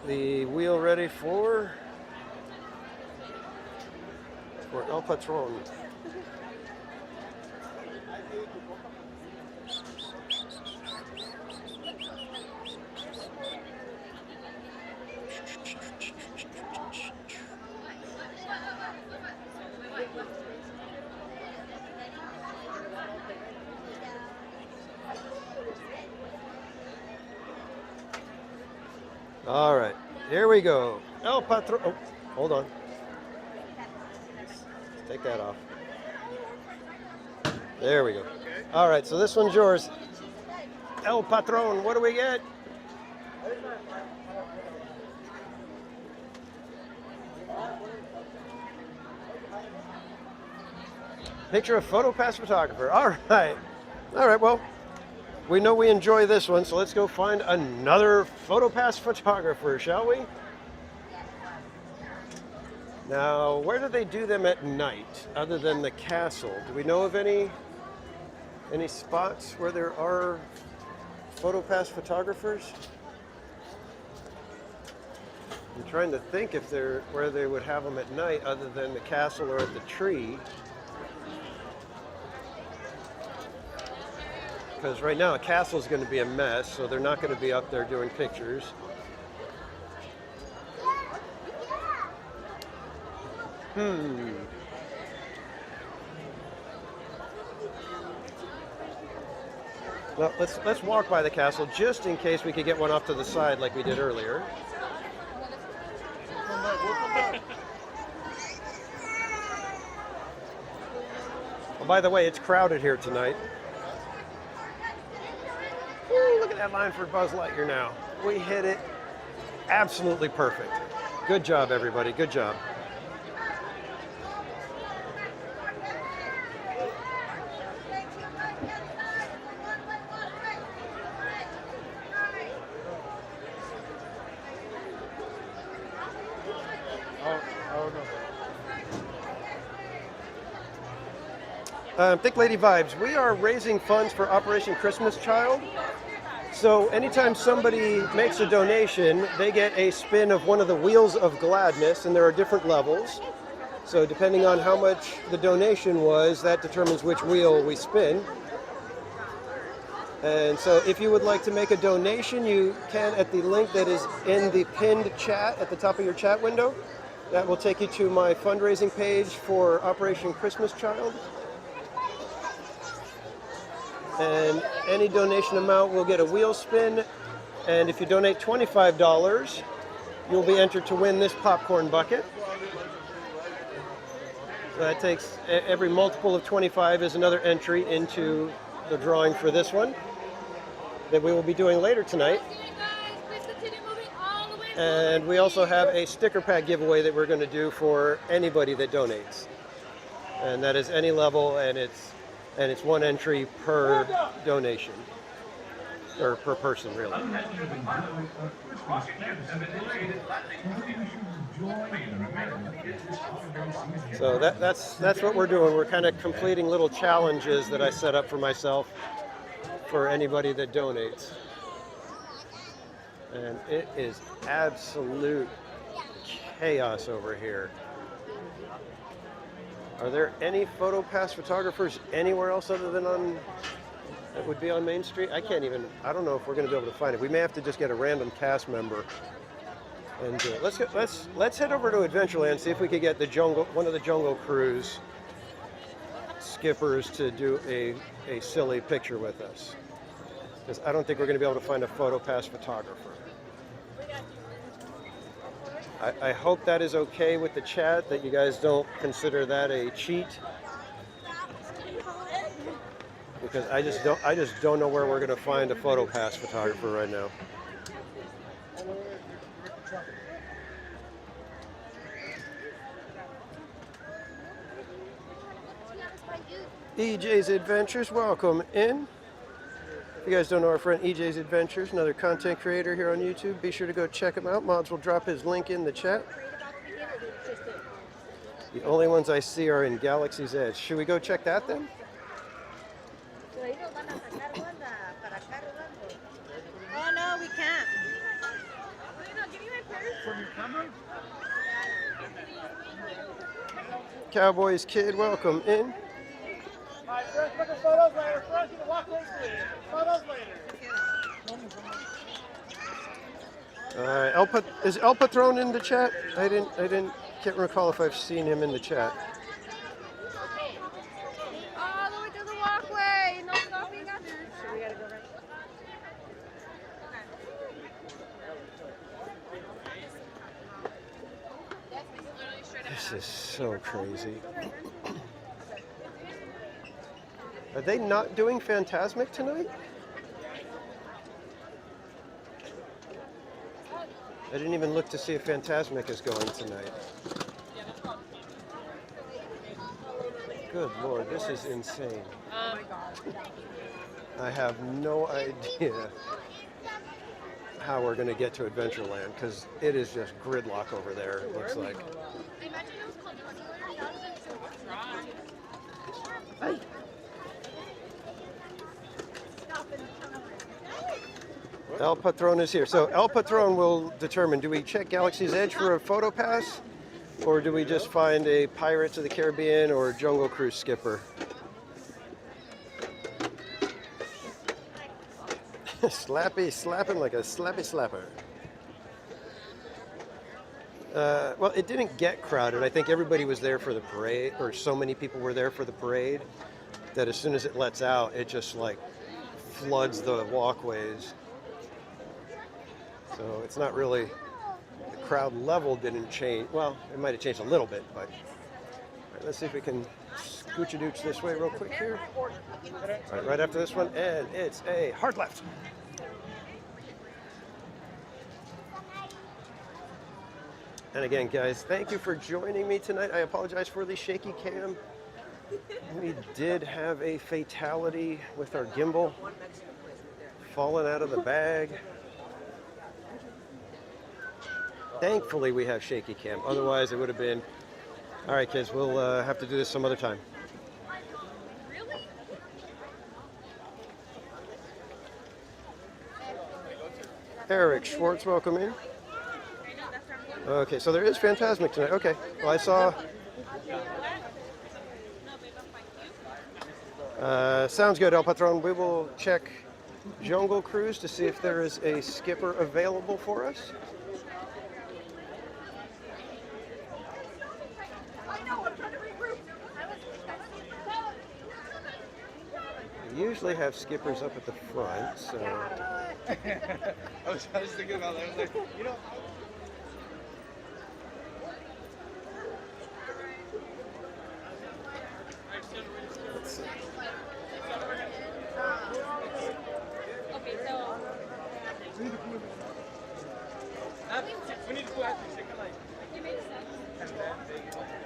the wheel ready for El Patron. All right, here we go. El Patron. Oh, hold on. Let's take that off. There we go. All right, so this one's yours. El Patron, what do we get? Picture of PhotoPass photographer. All right. All right, well, we know we enjoy this one, so let's go find another PhotoPass photographer, shall we? Now, where do they do them at night, other than the castle? Do we know of any spots where there are PhotoPass photographers? I'm trying to think if they're where they would have them at night, other than the castle or at the tree. Because right now a castle is going to be a mess, so they're not going to be up there doing pictures. Well, let's walk by the castle just in case we could get one off to the side like we did earlier. Oh, by the way, it's crowded here tonight. Ooh, look at that line for Buzz Lightyear now. We hit it absolutely perfect. Good job, everybody. Good job. Thick Lady Vibes, we are raising funds for Operation Christmas Child. So anytime somebody makes a donation, they get a spin of one of the Wheels of Gladness, and there are different levels. So depending on how much the donation was, that determines which wheel we spin. And so if you would like to make a donation, you can at the link that is in the pinned chat at the top of your chat window. That will take you to my fundraising page for Operation Christmas Child. And any donation amount will get a wheel spin. And if you donate $25, you'll be entered to win this popcorn bucket. So that takes every multiple of 25 is another entry into the drawing for this one that we will be doing later tonight. And we also have a sticker pack giveaway that we're going to do for anybody that donates. And that is any level, and it's one entry per donation, or per person, really. So that's what we're doing. We're kind of completing little challenges that I set up for myself for anybody that donates. And it is absolute chaos over here. Are there any PhotoPass photographers anywhere else other than that would be on Main Street? I don't know if we're going to be able to find it. We may have to just get a random cast member and do it. Let's head over to Adventureland, see if we could get one of the Jungle Cruise skippers to do a silly picture with us. Because I don't think we're going to be able to find a PhotoPass photographer. I hope that is okay with the chat, that you guys don't consider that a cheat. Because I just don't know where we're going to find a PhotoPass photographer right now. EJ's Adventures, welcome in. If you guys don't know our friend EJ's Adventures, another content creator here on YouTube, be sure to go check him out. Mods will drop his link in the chat. The only ones I see are in Galaxy's Edge. Should we go check that then? Oh no, we can't. From your camera? Cowboys Kid, welcome in. Alright, first look at photos later. First, you can walk away, please. Photos later. All right, is El Patron in the chat? Can't recall if I've seen him in the chat. All the way to the walkway. No stopping us. We gotta go right. This is so crazy. Are they not doing Phantasmic tonight? I didn't even look to see if Fantasmic is going tonight. Good Lord, this is insane. I have no idea how we're going to get to Adventureland because it is just gridlock over there, it looks like. Hey. El Patron is here. So El Patron will determine, do we check Galaxy's Edge for a photo pass? Or do we just find a Pirates of the Caribbean or Jungle Cruise skipper? Slapping like a slappy slapper. Well, it didn't get crowded. I think everybody was there for the parade, or so many people were there for the parade, that as soon as it lets out, it just like floods the walkways. So it's not really, the crowd level didn't change. Well, it might have changed a little bit, but all right, let's see if we can scooch-a-dooch this way real quick here. All right, right after this one, and it's a hard left. And again, guys, thank you for joining me tonight. I apologize for the shaky cam. We did have a fatality with our gimbal falling out of the bag. Thankfully, we have shaky cam. Otherwise, it would have been, all right, kids, we'll have to do this some other time. Eric Schwartz, welcome in. Okay, so there is Fantasmic tonight. Okay, well, I saw. Sounds good, El Patron. We will check Jungle Cruise to see if there is a skipper available for us. We usually have skippers up at the front, so. I was thinking about that. I was like, you know.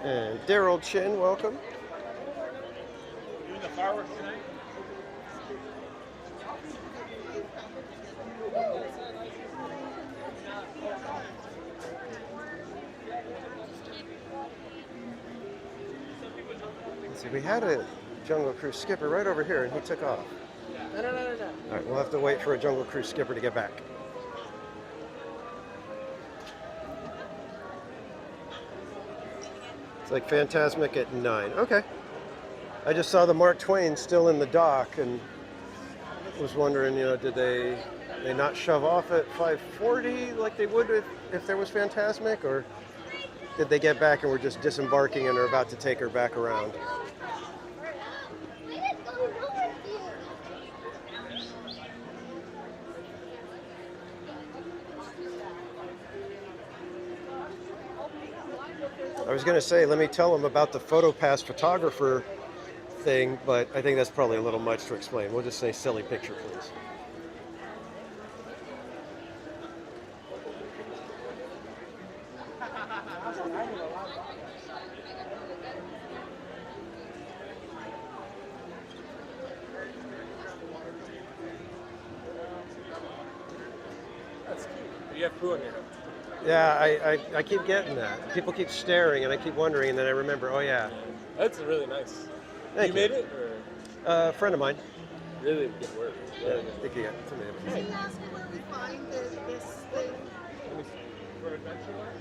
And Daryl Chin, welcome. Doing the fireworks tonight? Let's see, we had a Jungle Cruise skipper right over here, and he took off. No. All right, we'll have to wait for a Jungle Cruise skipper to get back. It's like Fantasmic at 9. Okay. I just saw the Mark Twain still in the dock and was wondering, you know, did they not shove off at 5:40 like they would if there was Fantasmic, or did they get back and were just disembarking and are about to take her back around? I was going to say, let me tell them about the PhotoPass photographer thing, but I think that's probably a little much to explain. We'll just say silly picture, please. That's cute. You have poo on your head. Yeah, I keep getting that. People keep staring, and I keep wondering, and then I remember, oh yeah. That's really nice. Thank you. Made it? Or? A friend of mine. Really good work. Yeah, I think you got some of Can you ask me where we find this thing? For Adventureland?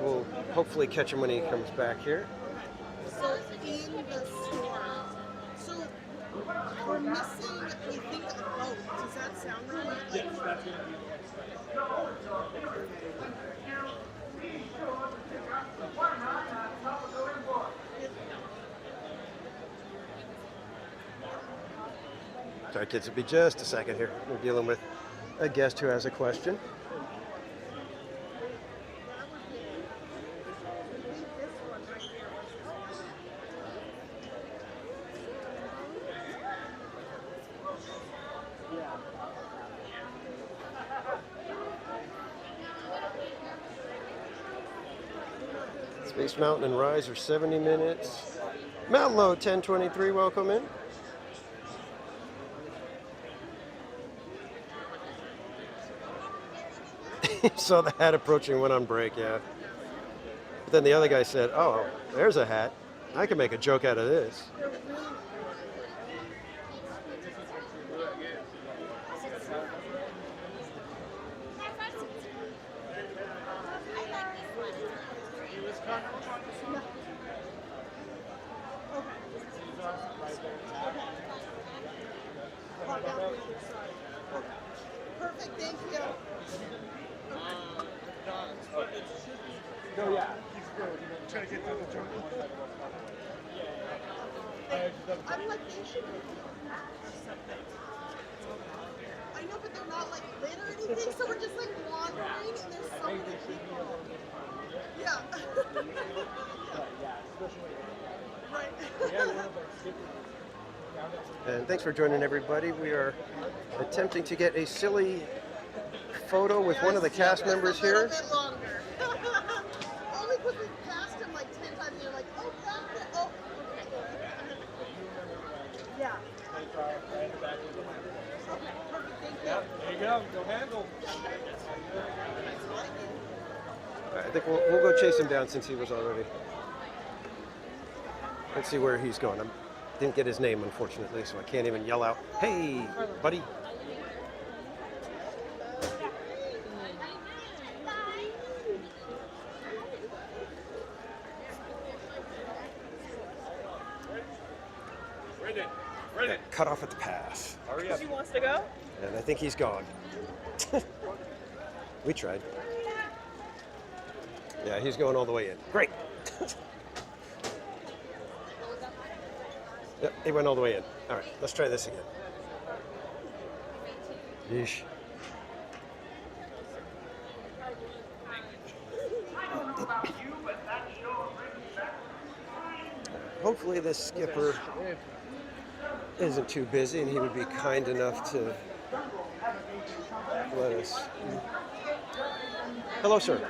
We'll hopefully catch him when he comes back here. So in the store. So we're missing, we think, a boat. Does that sound right? Yes, that's going to be Sorry, kids, it'll be just a second here. We're dealing with a guest who has a question. Space Mountain and Rise are 70 minutes. Mallow 1023, welcome in. Saw the hat approaching, went on break, yeah. But then the other guy said, oh, there's a hat. I can make a joke out of this. Perfect, thank you. No, yeah. He's good. I'm trying to get through the jungle. I'm like, they should be. I know, but they're not like lit or anything, so we're just like wandering and there's so many people. Yeah. Right. And thanks for joining, everybody. We are attempting to get a silly photo with one of the cast members here. A little bit longer. Only because we passed him like 10 times and you're like, oh, that's it. Oh, okay. Yeah. Okay, perfect, thank you. There you go. Go handle. I think we'll go chase him down since he was already. Let's see where he's going. I didn't get his name, unfortunately, so I can't even yell out, hey, buddy. Got cut off at the pass. Hurry up. He wants to go? And I think he's gone. We tried. Yeah, he's going all the way in. Great. Yep, he went all the way in. All right, let's try this again. Yeesh. Hopefully this skipper isn't too busy and he would be kind enough to let us. Hello, sir.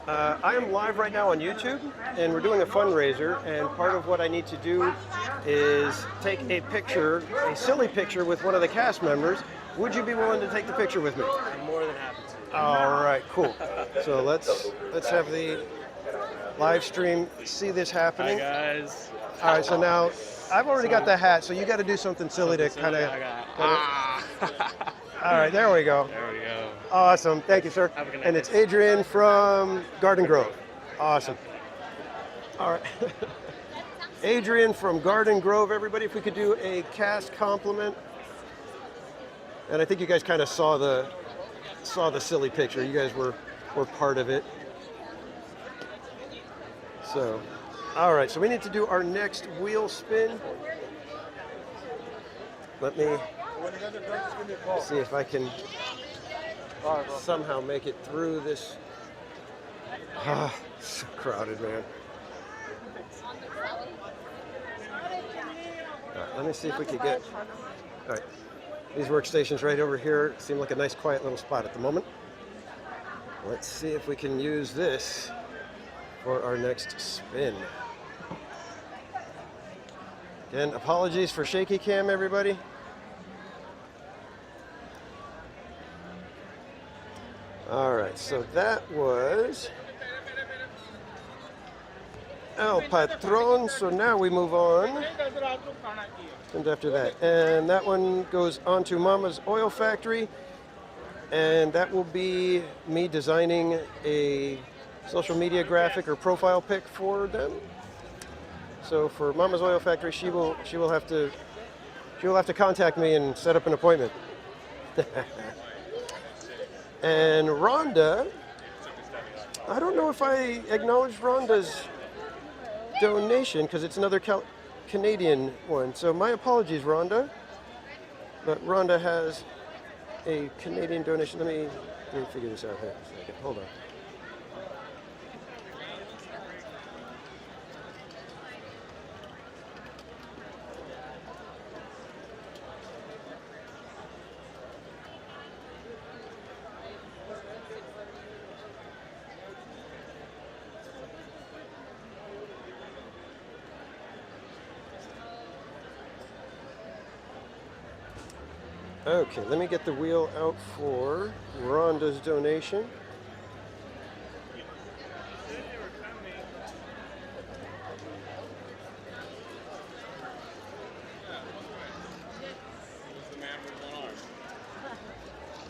I am live right now on YouTube, and we're doing a fundraiser, and part of what I need to do is take a picture, a silly picture with one of the cast members. Would you be willing to take the picture with me? I'm more than happy to. All right, cool. So let's have the live stream see this happening. Hi, guys. All right, so now I've already got the hat, so you got to do something silly to kind of. All right, there we go. There we go. Awesome. Thank you, sir. Have a good night. And it's Adrian from Garden Grove. Awesome. All right. Adrian from Garden Grove, everybody, if we could do a cast compliment. And I think you guys kind of saw the silly picture. You guys were part of it. So, all right, so we need to do our next wheel spin. Let me see if I can somehow make it through this. Ah, so crowded, man. All right, let me see if we can get. All right, these workstations right over here seem like a nice, quiet little spot at the moment. Let's see if we can use this for our next spin. Again, apologies for shaky cam, everybody. All right, so that was El Patron. So now we move on. And after that, and that one goes on to Mama's Oil Factory, and that will be me designing a social media graphic or profile pic for them. So for Mama's Oil Factory, she will have to contact me and set up an appointment. And Rhonda, I don't know if I acknowledged Rhonda's donation because it's another Canadian one. So my apologies, Rhonda. But Rhonda has a Canadian donation. Let me figure this out here a second. Hold on. Okay, let me get the wheel out for Rhonda's donation.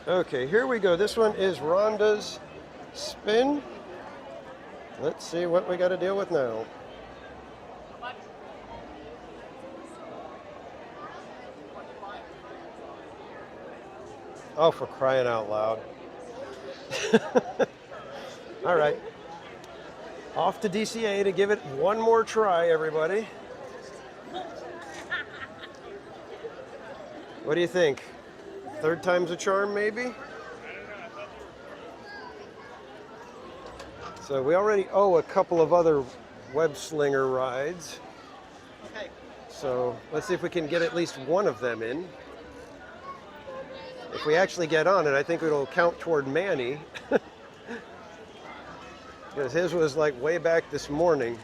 Okay, here we go. This one is Rhonda's spin. Let's see what we got to deal with now. Oh, for crying out loud. All right. Off to DCA to give it one more try, everybody. What do you think? Third time's a charm, maybe? So we already owe a couple of other web slinger rides. So let's see if we can get at least one of them in. If we actually get on it, I think it'll count toward Manny. Because his was like way back this morning.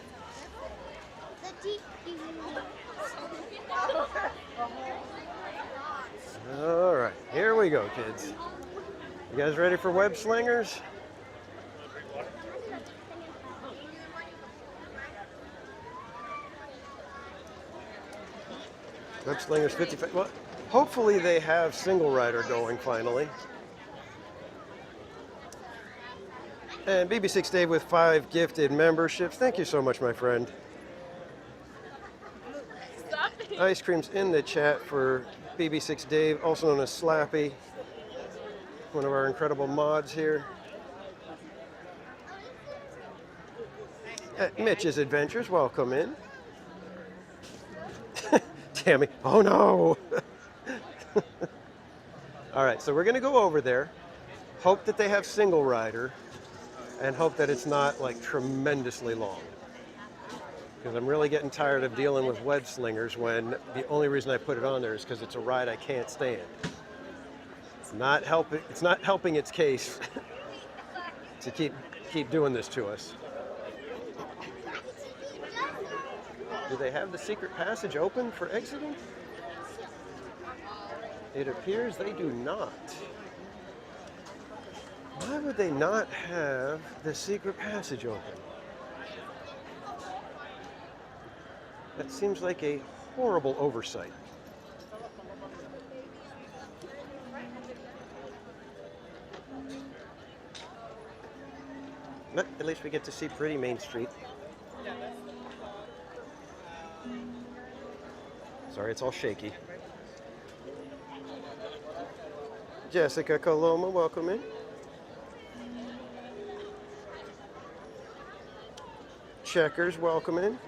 All right, here we go, kids. You guys ready for web slingers? Web slingers 55. Well, hopefully they have single rider going finally. And BB6 Dave with 5 gifted memberships. Thank you so much, my friend. Ice cream's in the chat for BB6 Dave, also known as Slappy, one of our incredible mods here. At Mitch's Adventures, welcome in. Tammy, oh no! All right, so we're gonna go over there, hope that they have single rider, and hope that it's not like tremendously long. Because I'm really getting tired of dealing with web slingers when the only reason I put it on there is because it's a ride I can't stand. It's not helping its case to keep doing this to us. Do they have the secret passage open for exiting? It appears they do not. Why would they not have the secret passage open? That seems like a horrible oversight. But at least we get to see pretty Main Street. Sorry, it's all shaky. Jessica Coloma, welcome in. Checkers, welcome in.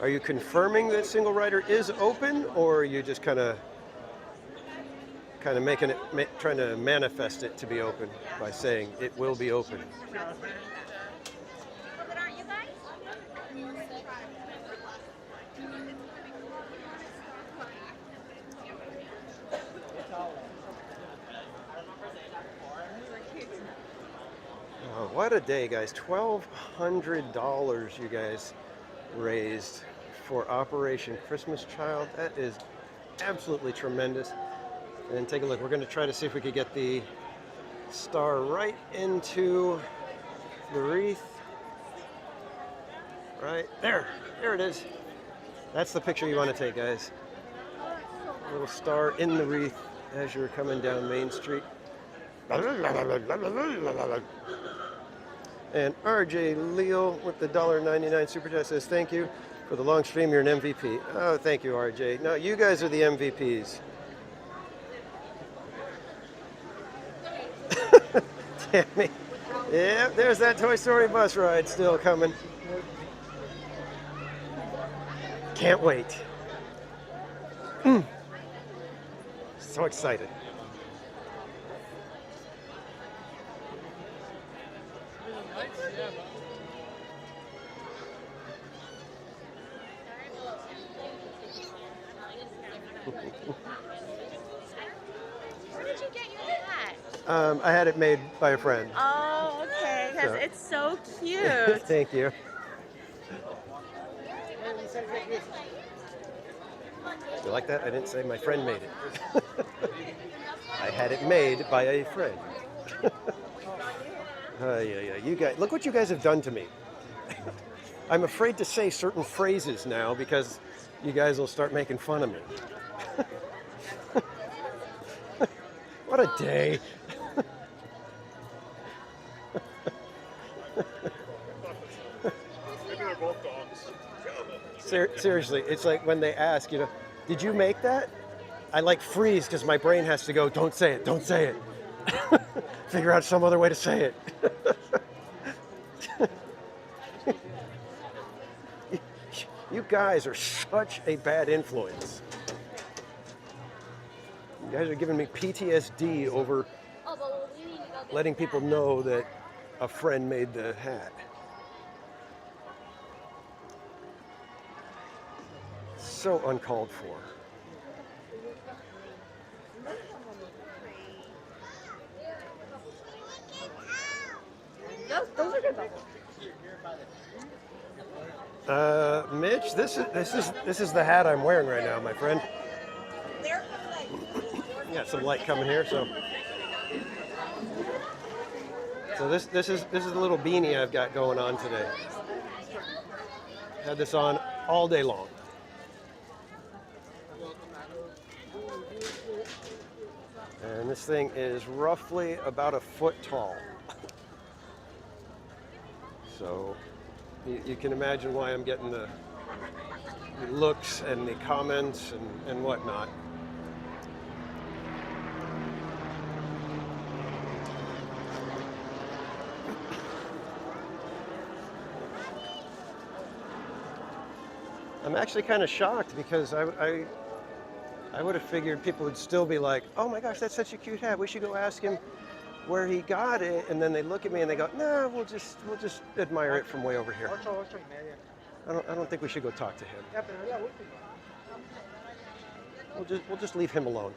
Are you confirming that single rider is open, or are you just kind of making it, trying to manifest it to be open by saying it will be open? Oh, what a day, guys. $1,200 you guys raised for Operation Christmas Child. That is absolutely tremendous. And take a look. We're going to try to see if we could get the star right into the wreath. Right there. There it is. That's the picture you want to take, guys. A little star in the wreath as you're coming down Main Street. And RJ Leal with the $1.99 super chat says, thank you for the long stream. You're an MVP. Oh, thank you, RJ. No, you guys are the MVPs. Tammy. Yeah, there's that Toy Story bus ride still coming. Can't wait. So excited. Where did you get your hat? I had it made by a friend. Oh, okay, because So- it's so cute. Thank you. You like that? I didn't say my friend made it. I had it made by a friend. Yeah. You guys, look what you guys have done to me. I'm afraid to say certain phrases now because you guys will start making fun of me. What a day. Maybe they're both dogs. Seriously, it's like when they ask, did you make that? I like freeze because my brain has to go, don't say it, don't say it. Figure out some other way to say it. You guys are such a bad influence. You guys are giving me PTSD over letting people know that a friend made the hat. So uncalled for. Those are good. Mitch, this is the hat I'm wearing right now, my friend. Got some light coming here, so this is the little beanie I've got going on today. Had this on all day long. And this thing is roughly about a foot tall. So you can imagine why I'm getting the looks and the comments and whatnot. I'm actually kind of shocked because I would have figured people would still be like, oh my gosh, that's such a cute hat. We should go ask him where he got it. And then they look at me and they go, no, we'll just admire it from way over here. I don't think we should go talk to him. We'll just leave him alone.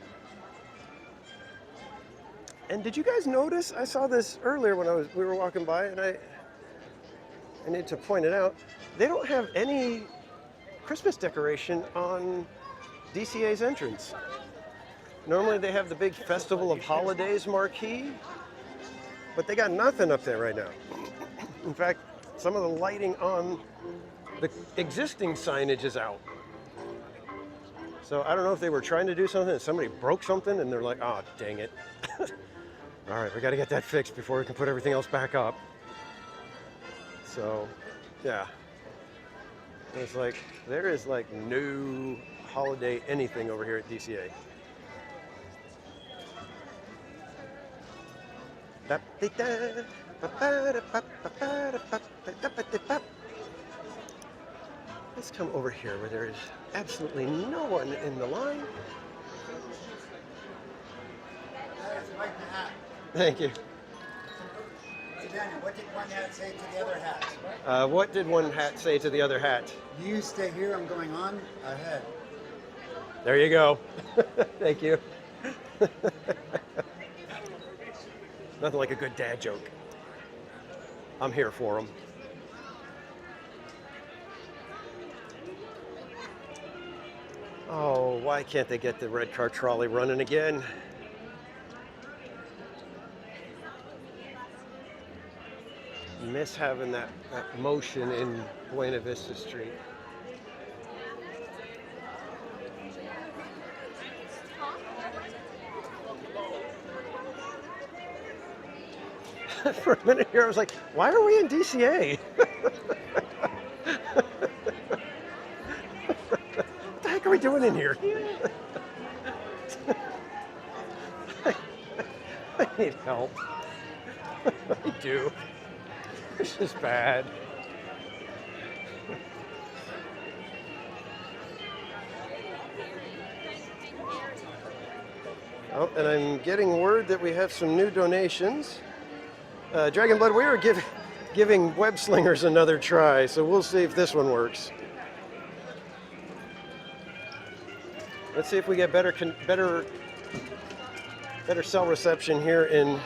And did you guys notice? I saw this earlier when we were walking by, and I need to point it out. They don't have any Christmas decoration on DCA's entrance. Normally they have the big Festival of Holidays marquee, but they got nothing up there right now. In fact, some of the lighting on the existing signage is out. So I don't know if they were trying to do something and somebody broke something and they're like, oh, dang it. All right, we got to get that fixed before we can put everything else back up. So, yeah. It's like, there is like no holiday anything over here at DCA. Let's come over here where there is absolutely no one in the line. Thank you. Daniel, what did one hat say to the other hat? What did one hat say to the other hat? You stay here, I'm going on ahead. There you go. Thank you. Nothing like a good dad joke. I'm here for them. Oh, why can't they get the red car trolley running again? Miss having that motion in Buena Vista Street. For a minute here, I was like, why are we in DCA? What the heck are we doing in here? I need help. I do. This is bad. Oh, and I'm getting word that we have some new donations. Dragon Blood, we are giving web slingers another try, so we'll see if this one works. Let's see if we get better cell reception here in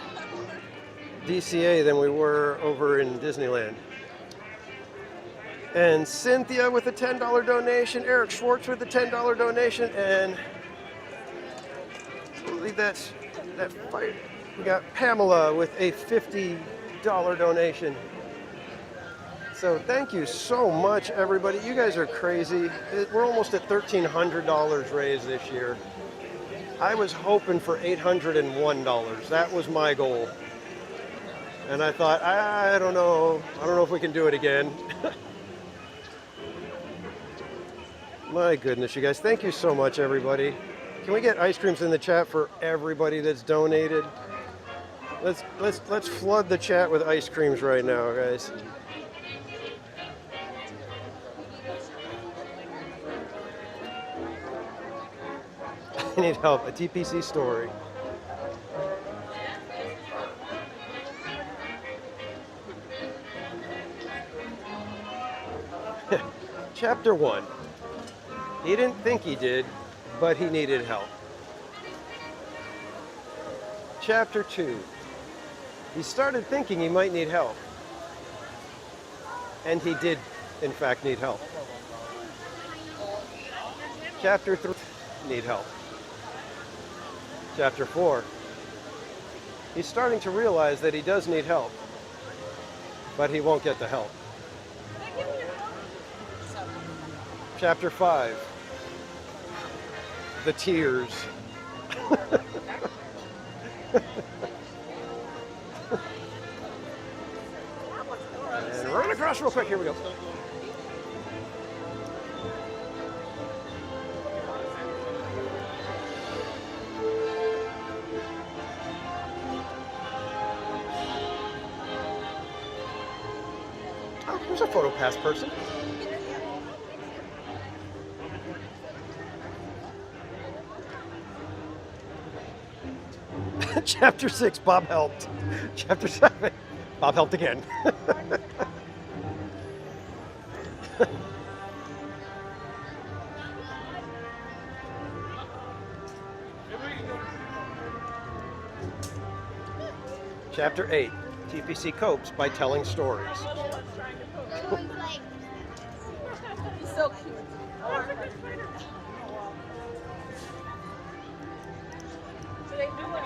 DCA than we were over in Disneyland. And Cynthia with a $10 donation. Eric Schwartz with a $10 donation. And I believe that's that fight. We got Pamela with a $50 donation. So thank you so much, everybody. You guys are crazy. We're almost at $1,300 raised this year. I was hoping for $801. That was my goal. And I thought, I don't know if we can do it again. My goodness, you guys. Thank you so much, everybody. Can we get ice creams in the chat for everybody that's donated? Let's flood the chat with ice creams right now, guys. I need help. A TPC story. Chapter 1. He didn't think he did, but he needed help. Chapter 2. He started thinking he might need help. And he did, in fact, need help. Chapter 3. Need help. Chapter 4. He's starting to realize that he does need help, but he won't get the help. Chapter 5. The tears. And run across real quick. Here we go. Oh, there's a photo pass person. Chapter 6, Bob helped. Chapter 7, Bob helped again. Chapter 8, TPC copes by telling stories. He's so cute. So they do it.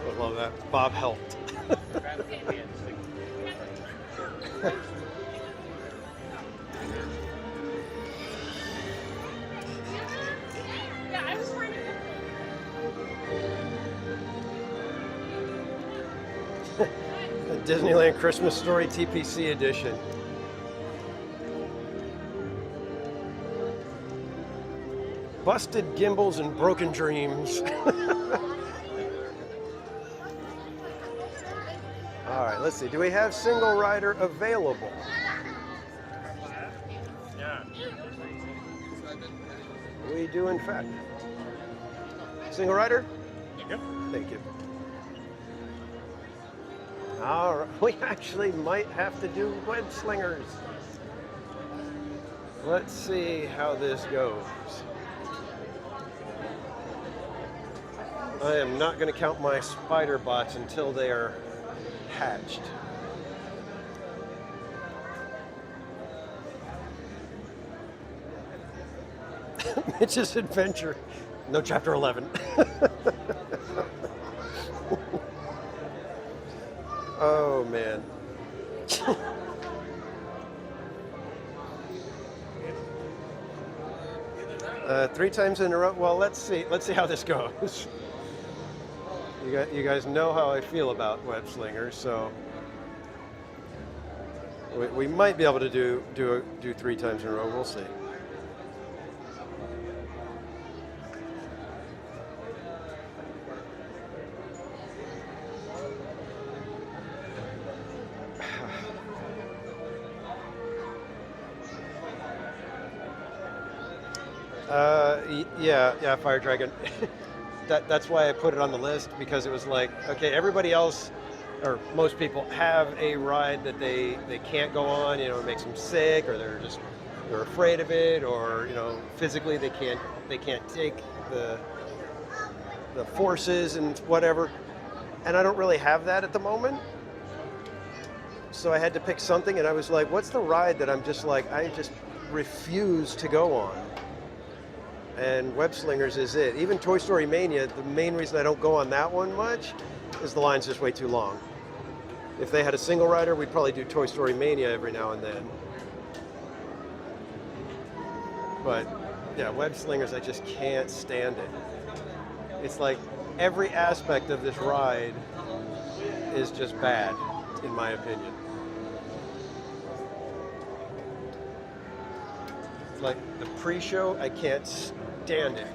I love that. Bob helped. Yeah, I was trying to. The Disneyland Christmas Story TPC edition. Busted gimbals and broken dreams. All right, let's see. Do we have single rider available? Yeah. We do, in fact. Single rider? Yep. Thank you. All right. We actually might have to do web slingers. Let's see how this goes. I am not going to count my spider bots until they are hatched. Mitch's adventure. No chapter 11. Oh man. 3 times in a row. Well, let's see how this goes. You guys know how I feel about web slingers, so we might be able to do 3 times in a row. We'll see. Yeah, Fire Dragon. That's why I put it on the list, because it was like, okay, everybody else, or most people, have a ride that they can't go on. You know, it makes them sick, or they're afraid of it, or physically they can't take the forces and whatever. And I don't really have that at the moment. So I had to pick something, and I was like, what's the ride that I'm just like, I just refuse to go on? And Web Slingers is it. Even Toy Story Mania, the main reason I don't go on that one much is the line's just way too long. If they had a single rider, we'd probably do Toy Story Mania every now and then. But yeah, Web Slingers, I just can't stand it. It's like every aspect of this ride is just bad, in my opinion. It's like the pre-show, I can't stand it.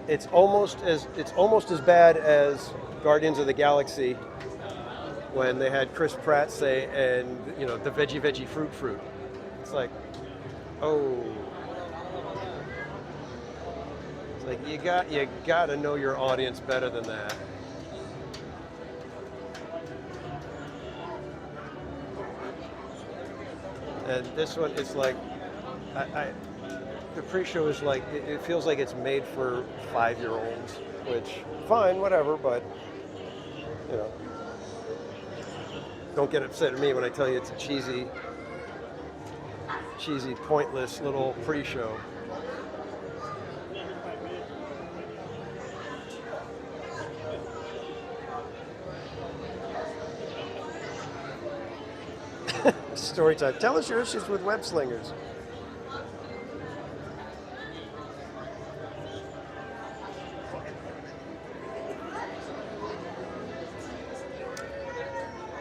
It's almost as bad as Guardians of the Galaxy when they had Chris Pratt say, and you know, the veggie fruit. It's like, oh. It's like you got to know your audience better than that. And this one, it's like, the pre-show is like, it feels like it's made for 5-year-olds, which, fine, whatever, but, you know, don't get upset at me when I tell you it's a cheesy, pointless little pre-show. Story time. Tell us your issues with Web Slingers.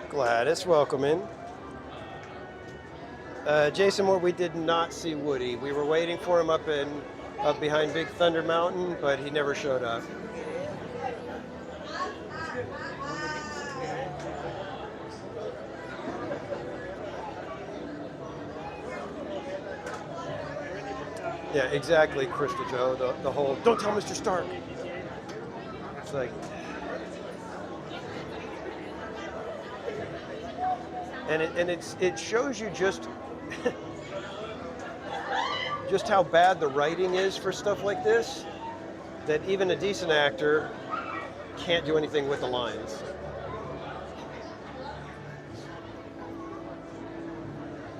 Gladys, welcome in. Jason Moore, we did not see Woody. We were waiting for him up behind Big Thunder Mountain, but he never showed up. Yeah, exactly, Krista Joe. The whole, don't tell Mr. Stark. It's like, and it shows you just just how bad the writing is for stuff like this, that even a decent actor can't do anything with the lines.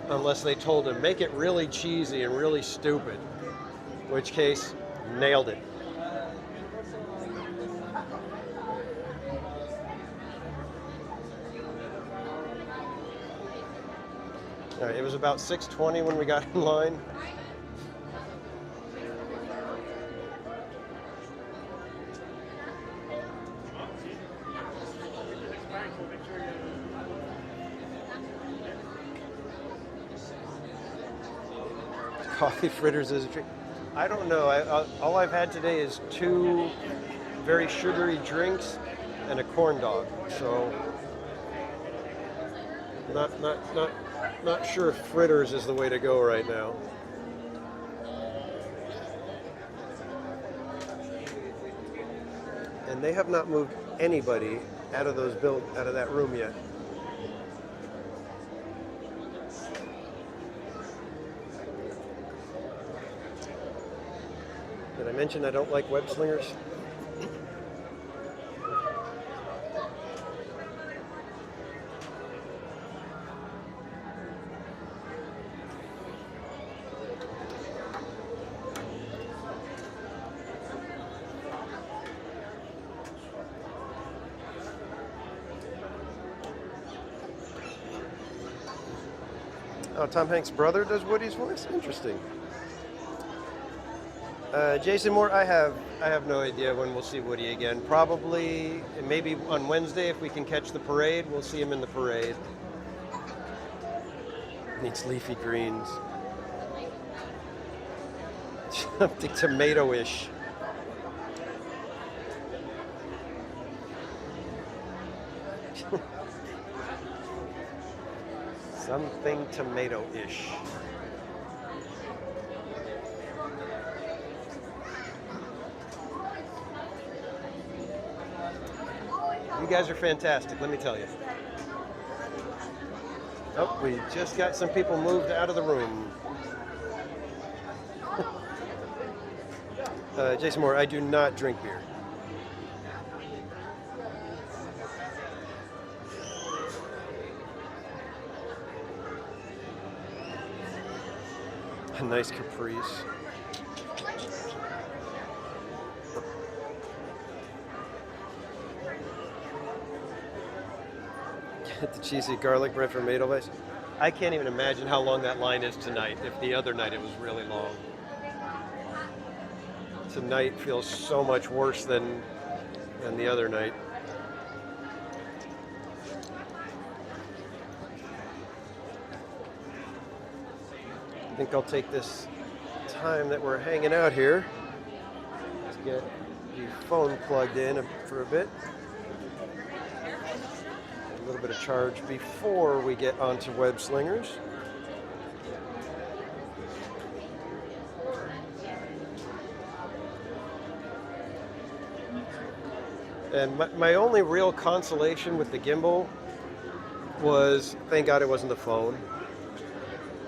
Unless they told him, make it really cheesy and really stupid. In which case, nailed it. All right, it was about 6:20 when we got in line. Coffee fritters is a treat. I don't know. All I've had today is 2 very sugary drinks and a corn dog. So not sure if fritters is the way to go right now. And they have not moved anybody out of that room yet. Did I mention I don't like web slingers? Oh, Tom Hanks' brother does Woody's voice? Interesting. Jason Moore, I have no idea when we'll see Woody again. Probably, maybe on Wednesday if we can catch the parade. We'll see him in the parade. Needs leafy greens. Something tomato-ish. Something tomato-ish. You guys are fantastic, let me tell you. Oh, we just got some people moved out of the room. Jason Moore, I do not drink beer. A nice Caprice. Get the cheesy garlic bread from Edelweiss. I can't even imagine how long that line is tonight. If the other night it was really long. Tonight feels so much worse than the other night. I think I'll take this time that we're hanging out here to get the phone plugged in for a bit. A little bit of charge before we get onto Web Slingers. And my only real consolation with the gimbal was, thank God it wasn't the phone.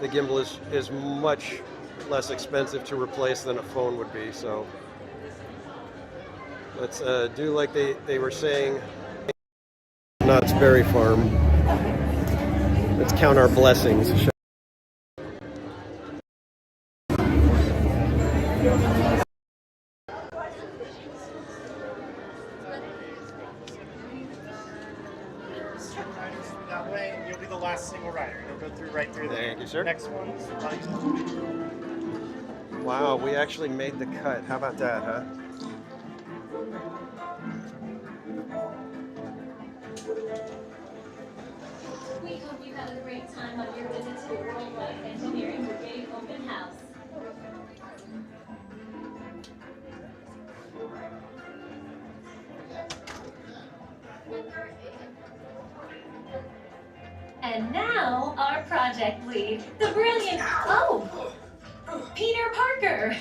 The gimbal is much less expensive to replace than a phone would be, so let's do like they were saying. Knott's Berry Farm. Let's count our blessings. That way, you'll be the last single rider. You'll go through right through there. Thank you, sir. Next one's Wow, we actually made the cut. How about that, huh? We hope you had a great time on your visit to the Worldwide Engineering Brigade Open House. And now, our project lead, the brilliant, Peter Parker.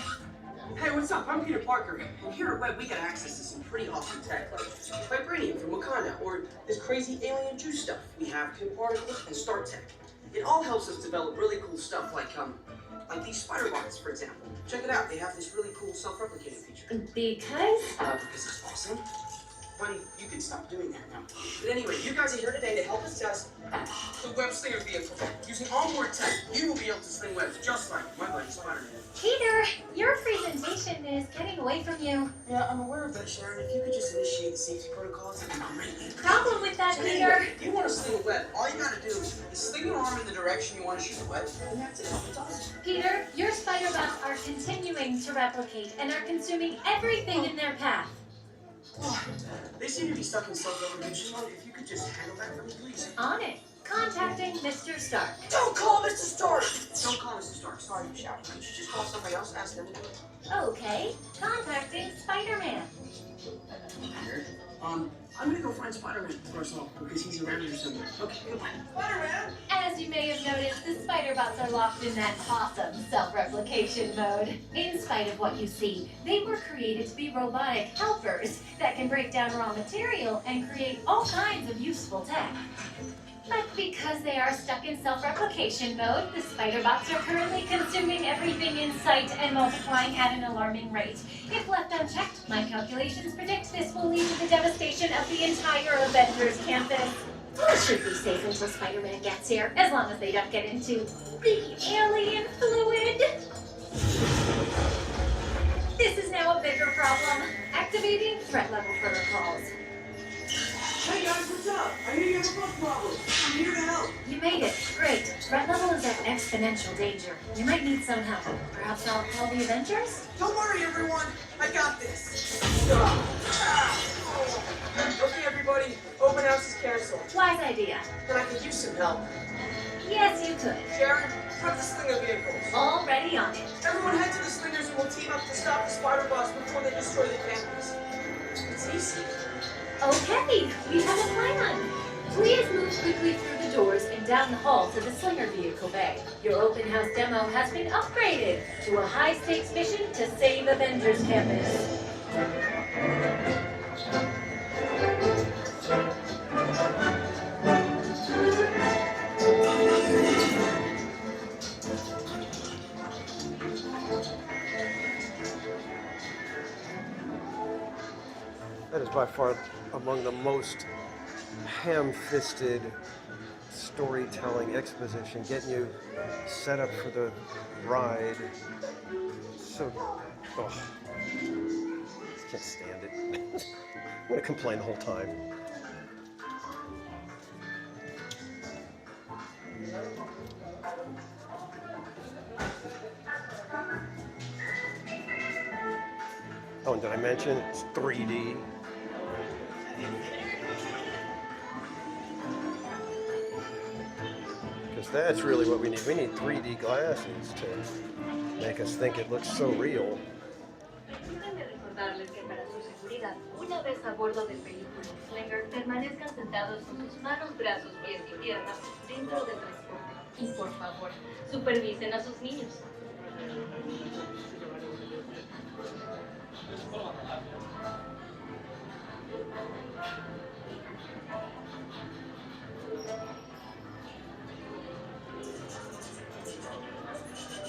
Hey, what's up? I'm Peter Parker, and here at Web we got access to some pretty awesome tech, like vibranium from Wakanda, or this crazy alien juice stuff. We have Kim particles and Star Tech. It all helps us develop really cool stuff like these spider bots, for example. Check it out. They have this really cool self-replicating feature. Because it's awesome. Funny, you could stop doing that now. But anyway, you guys are here today to help us test the web slinger vehicle. Using onboard tech, you will be able to sling webs just like my buddy Spider-Man. Peter, your presentation is getting away from you. Yeah, I'm aware of that, Sharon. If you could just initiate the safety protocols, that'd be great. Problem with that, But Peter. anyway, if you want to sling a web, all you gotta do is sling your arm in the direction you want to shoot the web, and that's it. It's awesome. Peter, your spider bots are continuing to replicate and are consuming everything in their path. They seem to be stuck in self-replication mode. If you could just handle that for me, please. On it. Contacting Mr. Stark. Don't call Mr. Stark! Don't call Mr. Stark. Sorry for shouting. Could you just call somebody else? Ask them to do it. Okay. Contacting Spider-Man. I'm gonna go find Spider-Man first off, because he's around here somewhere. Okay, goodbye. Spider-Man! As you may have noticed, the spider bots are locked in that awesome self-replication mode. In spite of what you see, they were created to be robotic helpers that can break down raw material and create all kinds of useful tech. But because they are stuck in self-replication mode, the spider bots are currently consuming everything in sight and multiplying at an alarming rate. If left unchecked, my calculations predict this will lead to the devastation of the entire Avengers campus. It should be safe until Spider-Man gets here, as long as they don't get into the alien fluid. This is now a bigger problem. Activating threat level protocols. Hey guys, what's up? I hear you have a bug problem. I'm here to help. You made it. Great. Threat level is at exponential danger. You might need some help. Perhaps I'll call the Avengers? Don't worry, everyone. I got this. Okay, everybody. Open house is canceled. Wise idea. But I could use some help. Yes, you could. Sharon, prep the slinger vehicles. Already on it. Everyone head to the slingers and we'll team up to stop the spider bots before they destroy the campus. It's easy. Okay, we have a plan. Please move quickly through the doors and down the hall to the Slinger Vehicle Bay. Your open house demo has been upgraded to a high-stakes mission to save Avengers Campus. is by far among the most ham-fisted storytelling exposition, getting you set up for the ride. So, oh, I can't stand it. I'm gonna complain the whole time. Oh, and did I mention it's 3D? Because that's really what we need. We need 3D glasses to make us think it looks so real. Déjenme recordarles que para su seguridad, una vez a bordo del vehículo Slinger, permanezcan sentados con sus manos, brazos, pies y piernas dentro del transporte. Y por favor, supervisen a sus niños.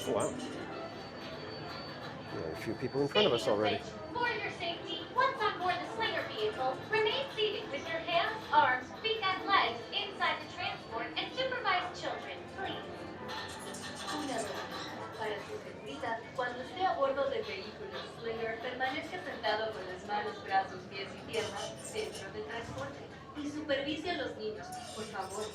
Oh, wow. We have a few people in front of us already. For your safety, once on board the Slinger vehicle, remain seated with your hands, arms, feet, and legs inside the transport and supervise children, please. Una vez más, para su seguridad, cuando esté a bordo del vehículo Slinger, permanezca sentado con las manos, brazos, pies y piernas dentro del transporte y supervise a los niños, por favor.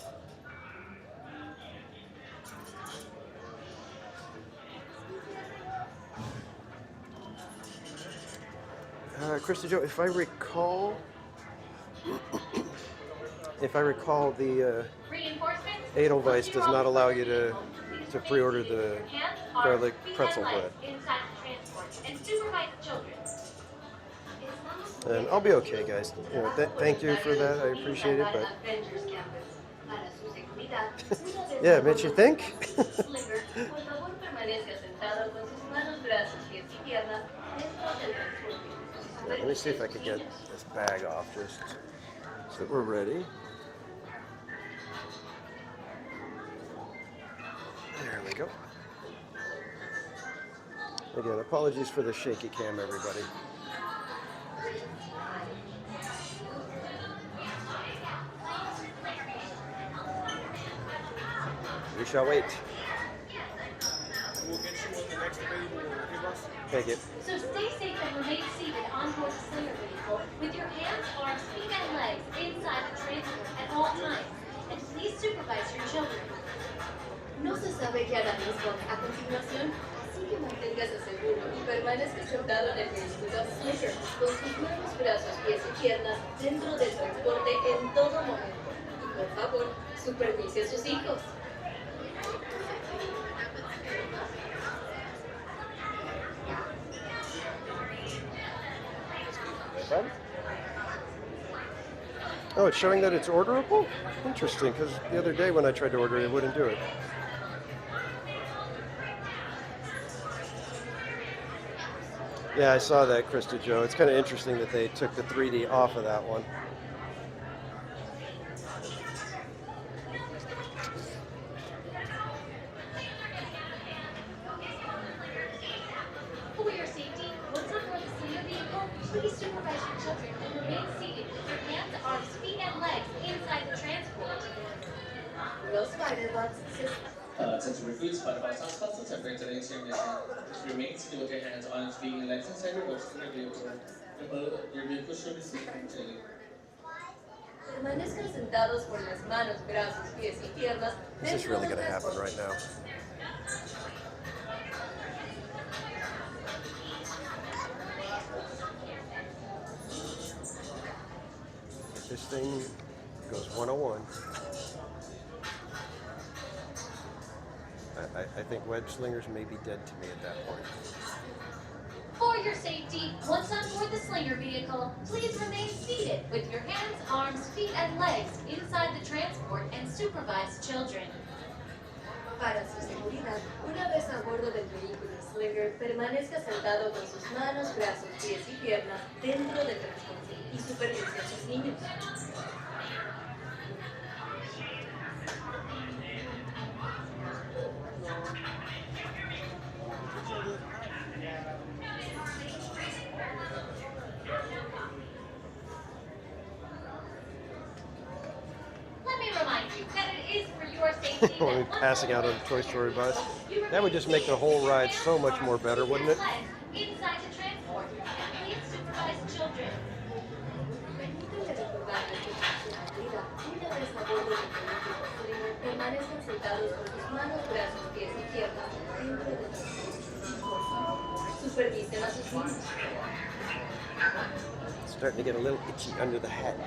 Krista Joe, if I recall, the Edelweiss does not allow you to pre-order the garlic pretzel bread. And I'll be okay, guys. You know, thank you for that. I appreciate it, but yeah, it makes you think. Let me see if I can get this bag off just so that we're ready. There we go. Again, apologies for the shaky cam, everybody. We shall wait. We'll get you on the next available order. Okay, boss? Thank you. So stay safe and remain seated on board the Slinger vehicle with your hands, arms, feet, and legs inside the transport at all times. And please supervise your children. No se sabe qué hará mismo a continuación, así que manténgase seguro y permanezca sentado en el vehículo Slinger con sus manos, brazos, pies y piernas dentro del transporte en todo momento. Y por favor, supervise a sus hijos. Oh, it's showing that it's orderable? Interesting, because the other day when I tried to order it, it wouldn't do it. Yeah, I saw that, Krista Joe. It's kind of interesting that they took the 3D off of that one. For your safety, once on board the Slinger vehicle, please supervise your children and remain seated with your hands, arms, feet, and legs inside the transport. Real Spider-Bugs Since we refuse Spider-Box hotspots, temporary delays here remain seated with your hands, arms, feet, and legs inside your box in your vehicle. Your vehicle should be safe from chilling. Permanezcan sentados con las manos, brazos, pies y piernas. Is this really going to happen right now? This thing goes 101. I think web slingers may be dead to me at that point. For your safety, once on board the Slinger vehicle, please remain seated with your hands, arms, feet, and legs inside the transport and supervise children. Para su seguridad, una vez a bordo del vehículo Slinger, permanezca sentado con sus manos, brazos, pies y piernas dentro del transporte y supervise a sus niños. We'll be passing out on the Toy Story bus. That would just make the whole ride so much more better, wouldn't it? Inside the transport. Please supervise children. Permanezcan sentados con sus manos, brazos, pies y piernas dentro del transporte. Supervisen a sus niños. Starting to get a little itchy under the hat.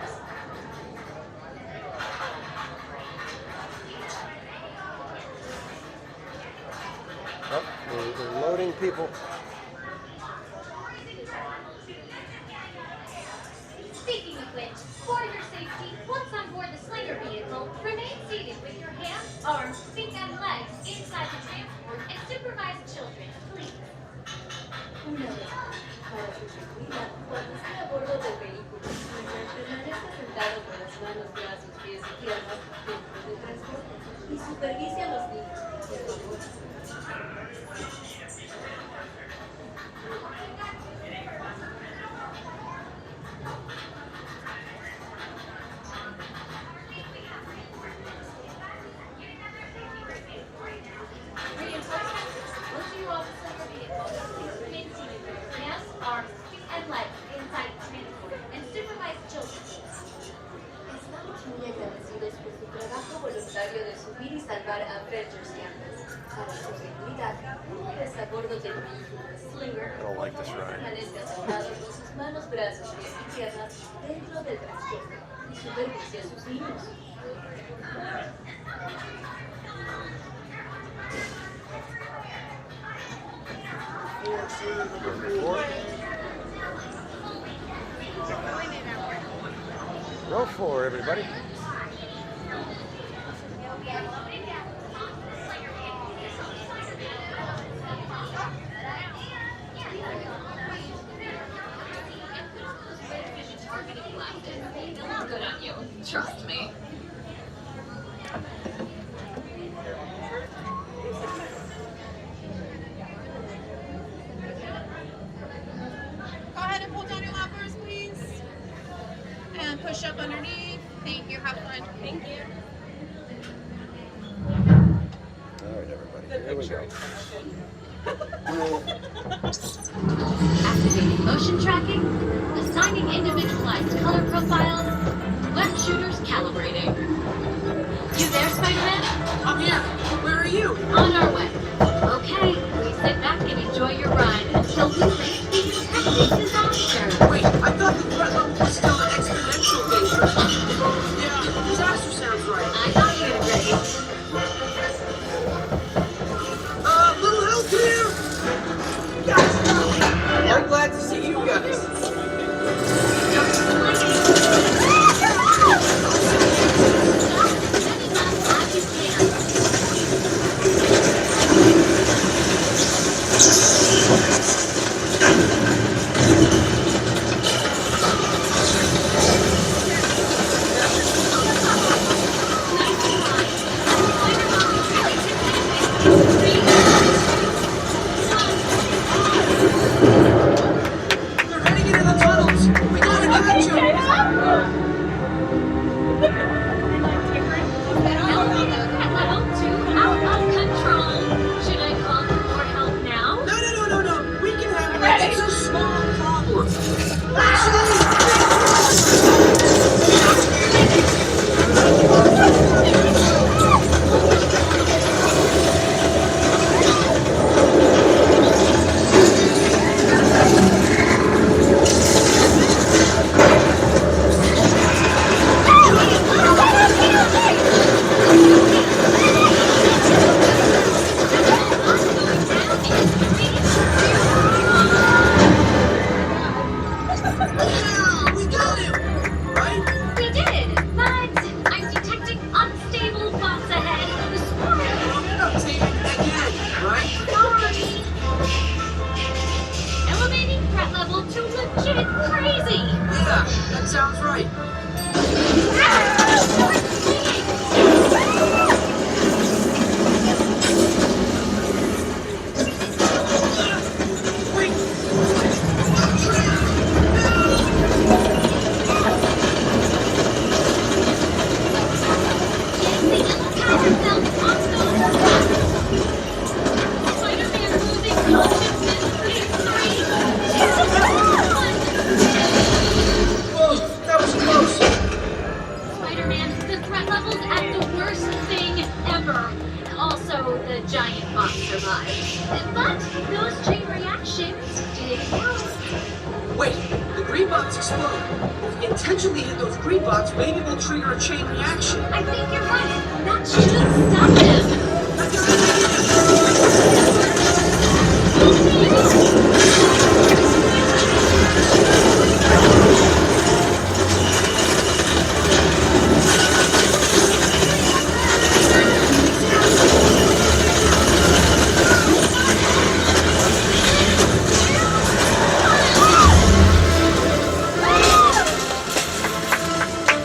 Oh, they're loading people. Speaking of which, for your safety, once on board the Slinger vehicle, remain seated with your hands, arms, feet, and legs inside the transport and supervise children, please. Una vez más, para su seguridad, cuando esté a bordo del vehículo, permanezca sentado con las manos, brazos, pies y piernas dentro del transporte y supervise a los niños, por favor. De subir y salvar a Avengers campus. Para su seguridad, una vez a bordo del vehículo Slinger, permanezca sentado con sus manos, brazos, pies y piernas dentro del transporte y supervise a sus niños. Row 4, everybody. Good on you. Trust me. Go ahead and pull down your lockers, please. And push up underneath. Thank you. Have fun. Thank you. All right, everybody. Here we go. Activating motion tracking, assigning individualized color profiles, web shooters calibrating. You there, Spider-Man? I'm here. Where are you? On our way. Okay, please sit back and enjoy your ride until we reach the intended disaster. Wait, I thought the threat level was still an exponential nature. Yeah, disaster sounds right. I got you ready. Little help here! Guys, I'm glad to see you guys. giant bots survived. But those chain reactions did help. Wait, the green bots explode. If we intentionally hit those green bots, maybe we'll trigger a chain reaction. I think you're right. That should stop them.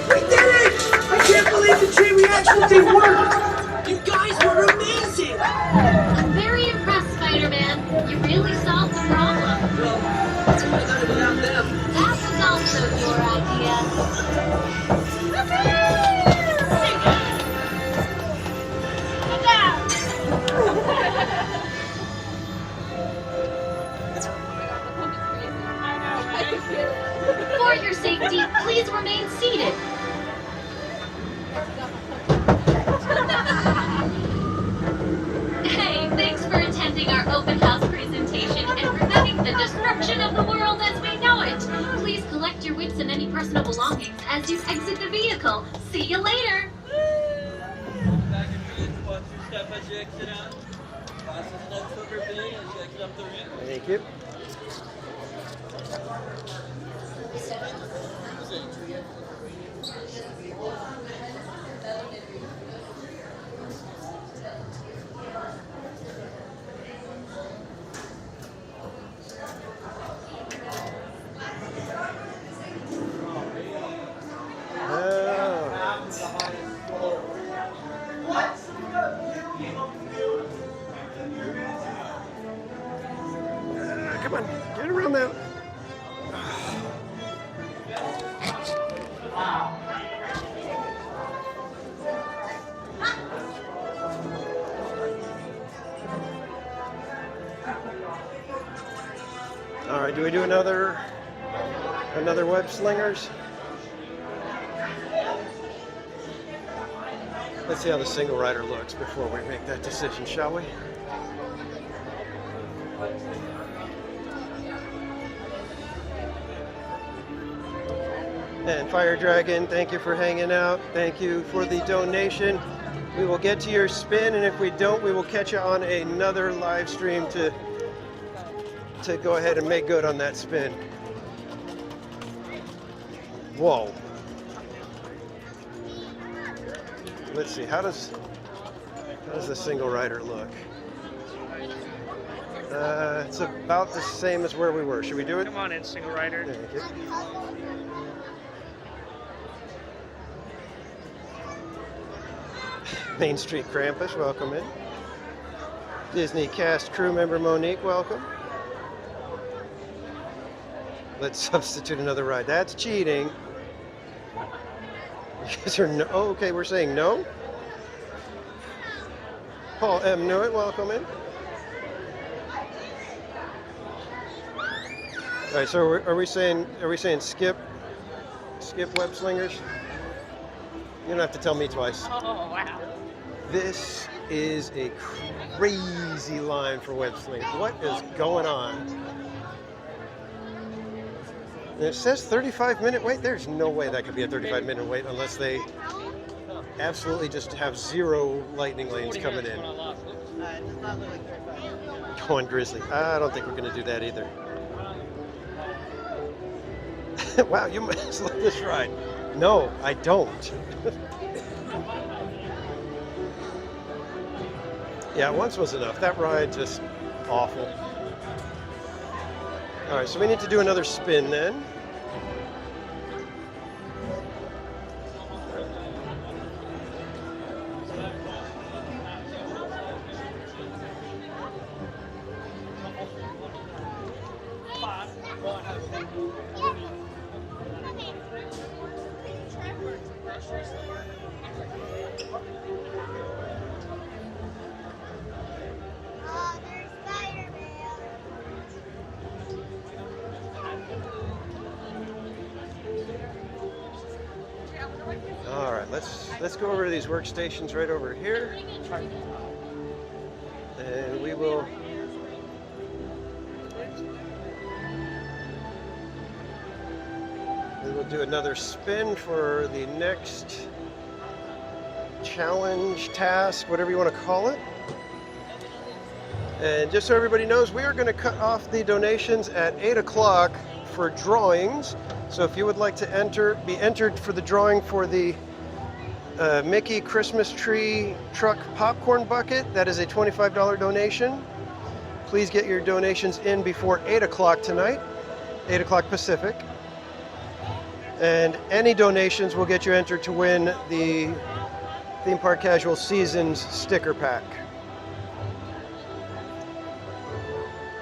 We did it! I can't believe the chain reaction did work! You guys were amazing! I'm very impressed, Spider-Man. You really solved the problem. Well, I could have done it without them. That was also your idea. For your safety, please remain seated. Hey, thanks for attending our open house presentation and preventing the destruction of the world as we know it. Please collect your wits and any personal belongings as you exit the vehicle. See you later. Thank you. Come on, get around that. All right, do we do another web slingers? Let's see how the single rider looks before we make that decision, shall we? And Fire Dragon, thank you for hanging out. Thank you for the donation. We will get to your spin, and if we don't, we will catch you on another live stream to go ahead and make good on that spin. Whoa. Let's see, how does the single rider look? It's about the same as where we were. Should we do it? Come on in, single rider. Thank you. Main Street Krampus, welcome in. Disney cast crew member Monique, welcome. Let's substitute another ride. That's cheating. You guys are no. Oh, okay, we're saying no. Paul M. Newitt, welcome in. All right, so are we saying skip web slingers? You don't have to tell me twice. Oh, wow. This is a crazy line for web slingers. What is going on? And it says 35-minute wait. There's no way that could be a 35-minute wait unless they absolutely just have zero lightning lanes coming in. Going Grizzly. I don't think we're going to do that either. Wow, you must love this ride. No, I don't. Yeah, once was enough. That ride just awful. All right, so we need to do another spin then. All right, let's go over to these workstations right over here. And we will do another spin for the next challenge, task, whatever you want to call it. And just so everybody knows, we are going to cut off the donations at 8 o'clock for drawings. So if you would like to be entered for the drawing for the Mickey Christmas Tree Truck Popcorn Bucket, that is a $25 donation. Please get your donations in before 8 o'clock tonight, 8 o'clock Pacific. And any donations will get you entered to win the Theme Park Casual Seasons sticker pack.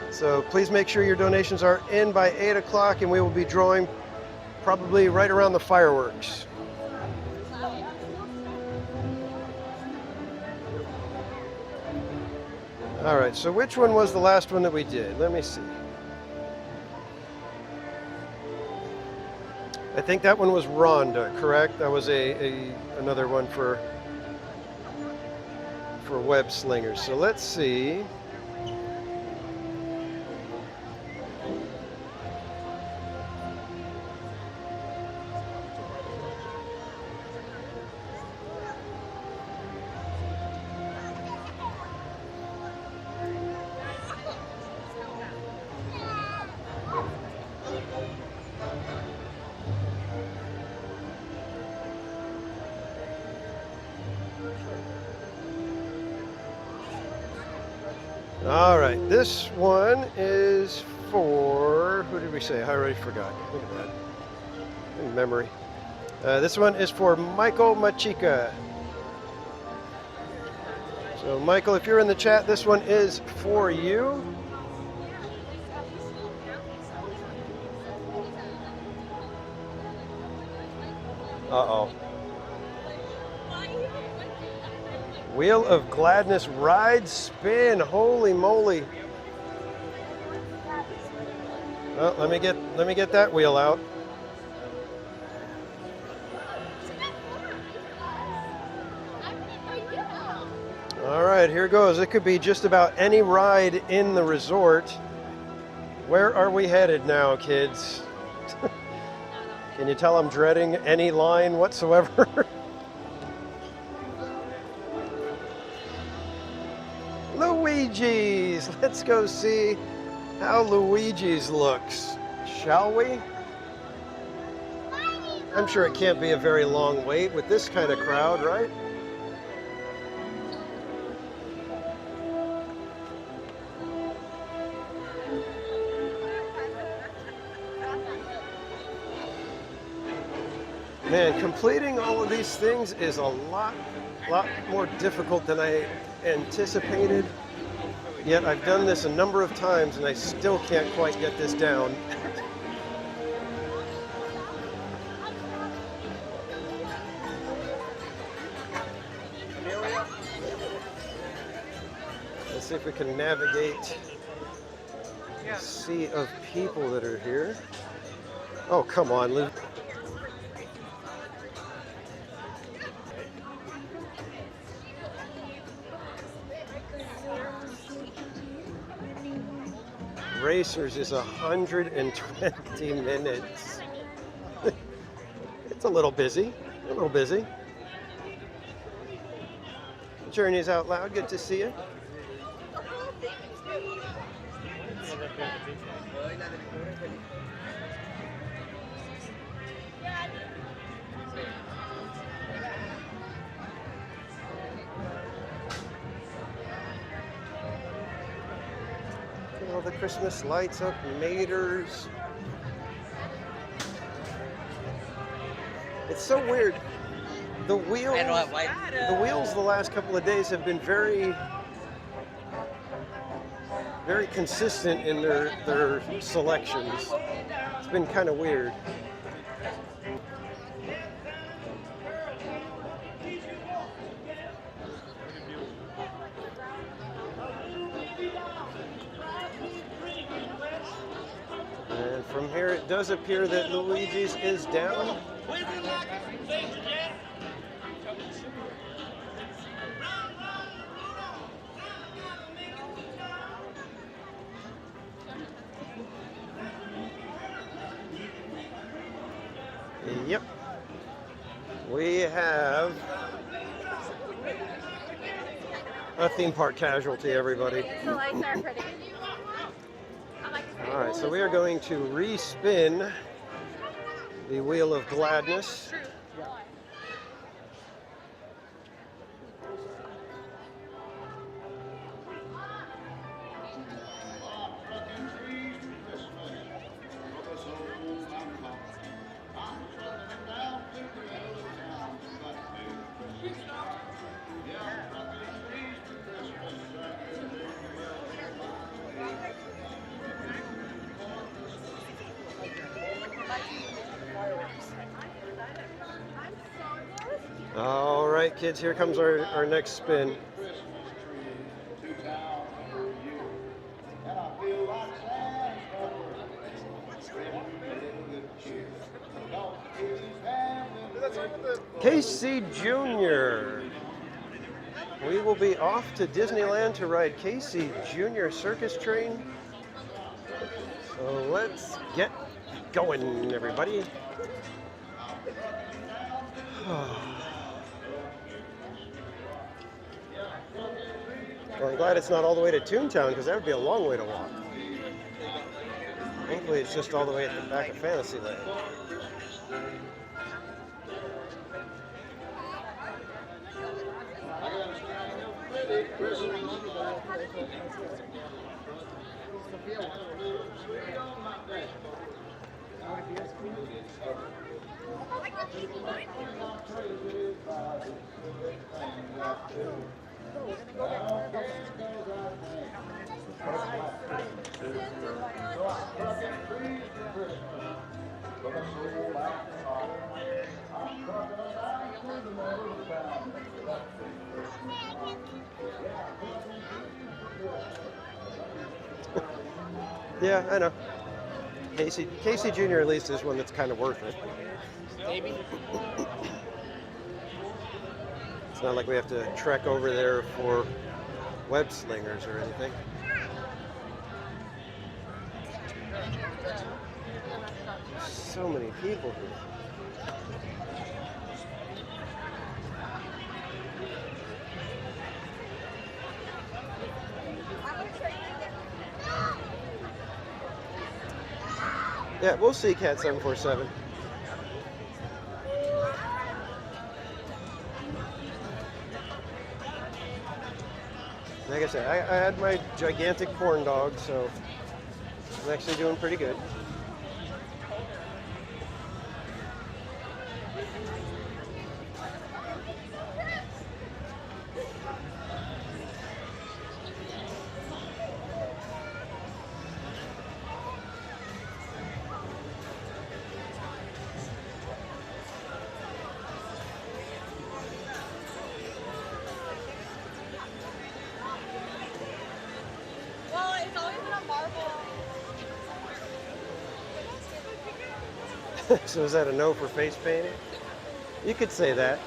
So please make sure your donations are in by 8 o'clock, and we will be drawing probably right around the fireworks. All right, so which one was the last one that we did? Let me see. I think that one was Rhonda, correct? That was another one for web slingers. So let's see. All right, this one is for, who did we say? I already forgot. Look at that. In memory. This one is for Michael Machika. So Michael, if you're in the chat, this one is for you. Uh-oh. Wheel of Gladness ride spin. Holy moly. Well, let me get that wheel out. All right, here goes. It could be just about any ride in the resort. Where are we headed now, kids? Can you tell I'm dreading any line whatsoever? Luigi's! Let's go see how Luigi's looks, shall we? I'm sure it can't be a very long wait with this kind of crowd, right? Man, completing all of these things is a lot more difficult than I anticipated. Yet I've done this a number of times and I still can't quite get this down. Let's see if we can navigate the sea of people that are here. Oh, come on, Luke. Racers is 120 minutes. It's a little busy, Journeys Out Loud, good to see you. All the Christmas lights up, Maters. It's so weird. The wheels the last couple of days have been very consistent in their selections. It's been kind of weird. And from here it does appear that Luigi's is down. Yep. We have a theme park casualty, everybody. The lights are pretty. All right, so we are going to respin the Wheel of Gladness. All right, kids, here comes our next spin. Casey Jr. We will be off to Disneyland to ride Casey Jr. Circus Train. So let's get going, everybody. Well, I'm glad it's not all the way to Toontown, because that would be a long way to walk. Thankfully, it's just all the way at the back of Fantasyland. Yeah, I know. Casey Jr. at least is one that's kind of worth it. Maybe. It's not like we have to trek over there for web slingers or anything. So many people here. Yeah, we'll see Cat 747. Like I said, I had my gigantic corn dog, so I'm actually doing pretty good. Well, it's always been a marble. So is that a no for face painting? You could say that.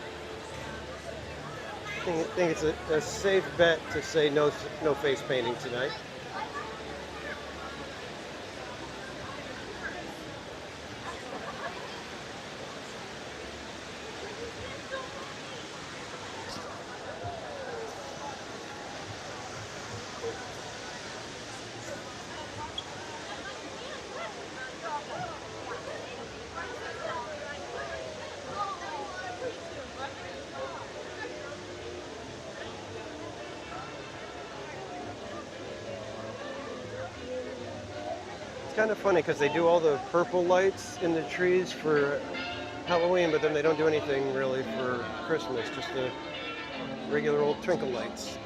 I think it's a safe bet to say no face painting tonight. It's kind of funny because they do all the purple lights in the trees for Halloween, but then they don't do anything really for Christmas, just the regular old twinkle lights.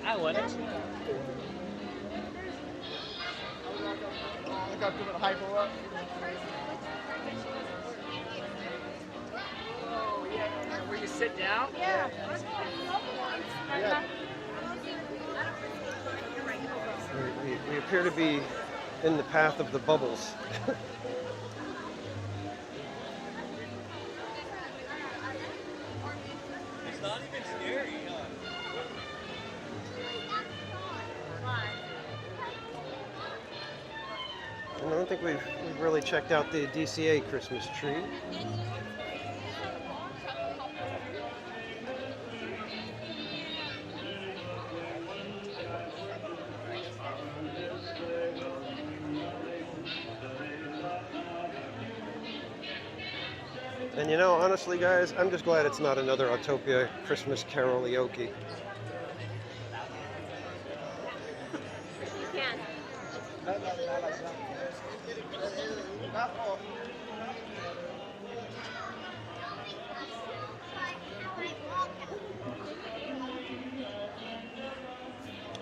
I want it. Look up to the hyper up. Oh, yeah. Where you sit down? Yeah. Yeah. We appear to be in the path of the bubbles. It's not even scary, huh? I don't think we've really checked out the DCA Christmas tree. And you know, honestly, guys, I'm just glad it's not another Autopia Christmas karaoke.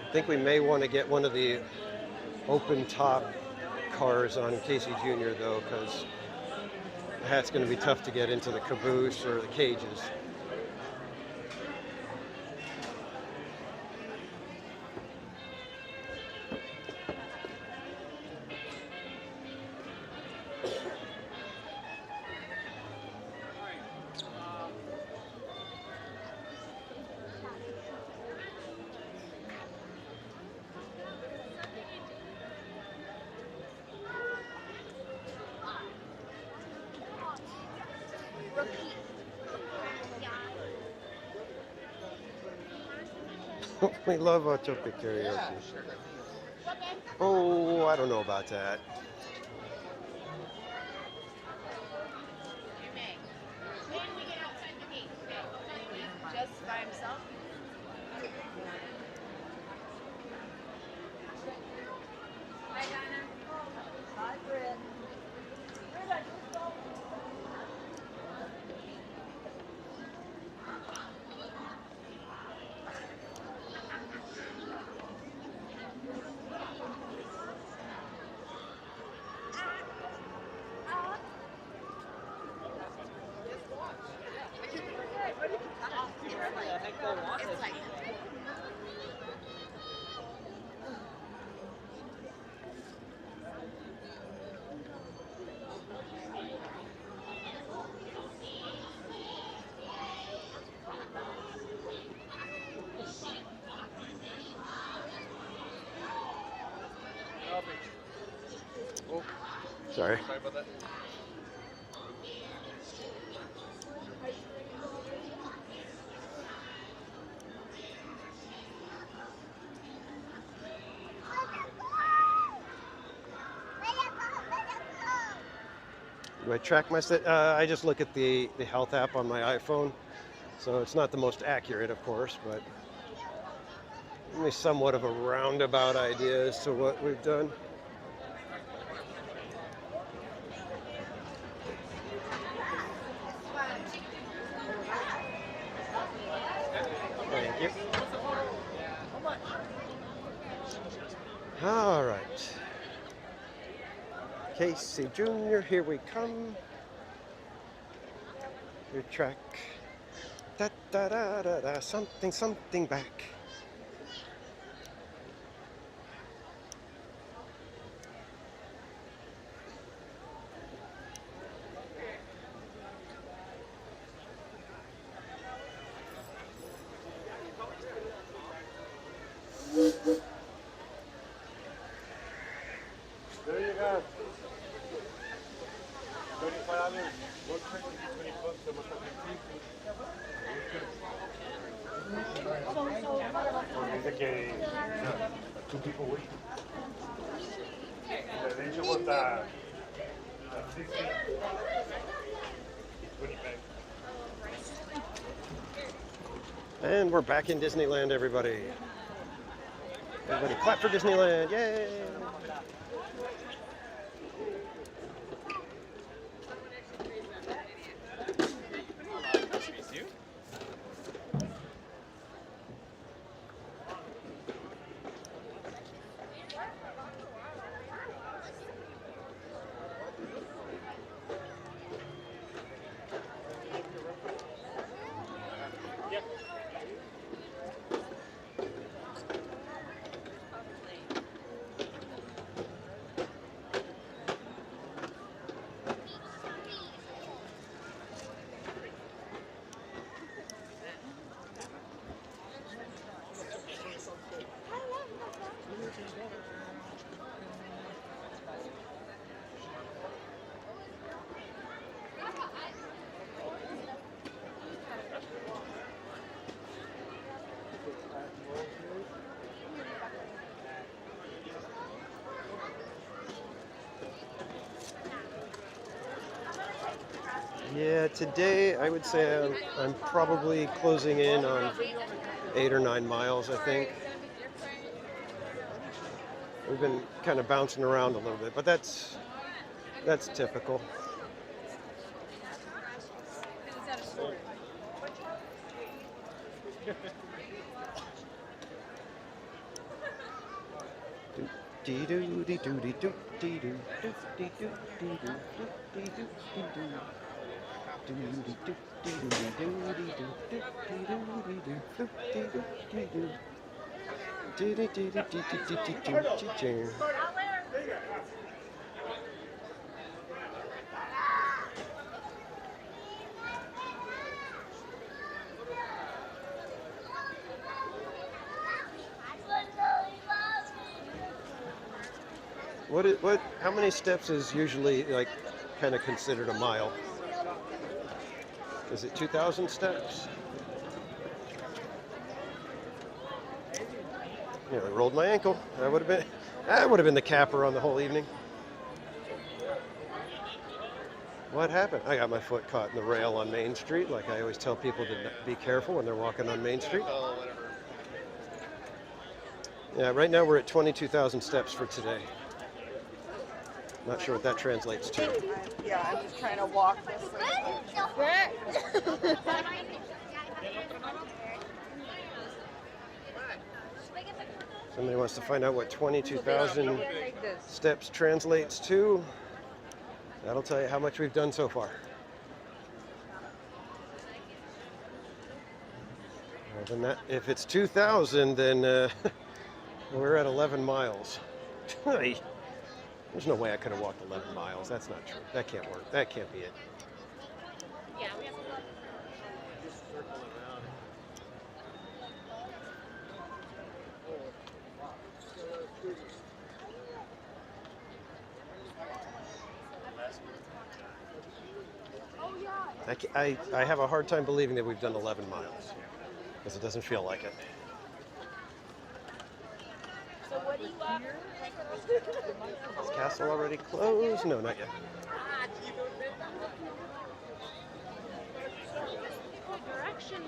I think we may want to get one of the open top cars on Casey Jr. though, because that's going to be tough to get into the caboose or the cages. We love Autopia karaoke. Oh, I don't know about that. Just by himself? Hi, Dinah. Hi, Britt. Oh, sorry. Sorry about that. Do I track my set? I just look at the health app on my iPhone, so it's not the most accurate, of course, but give me somewhat of a roundabout idea as to what we've done. Thank you. All right. Casey Jr., here we come. Your track. Da da da da da, something, something back. There you go. 25 hours, one trip, 20 bucks, so much dice que two people wait. De hecho, cuesta 60, 25. And we're back in Disneyland, everybody. Everybody clap for Disneyland, yay! Yeah, today I would say I'm probably closing in on 8 or 9 miles, I think. We've been kind of bouncing around a little bit, but that's typical. How many steps is usually like kind of considered a mile? Is it 2,000 steps? Yeah, I rolled my ankle. That would have been the capper on the whole evening. What happened? I got my foot caught in the rail on Main Street, like I always tell people to be careful when they're walking on Main Street. Yeah, right now we're at 22,000 steps for today. Not sure what that translates to. Yeah, I'm just trying to walk this way. Somebody wants to find out what 22,000 steps translates to. That'll tell you how much we've done so far. Well, then if it's 2,000, then we're at 11 miles. There's no way I could have walked 11 miles. That's not true. That can't work. That can't be it. Yeah, we have to look. I have a hard time believing that we've done 11 miles because it doesn't feel like it. So what do you want? Is Castle already closed? No, not yet. Directions.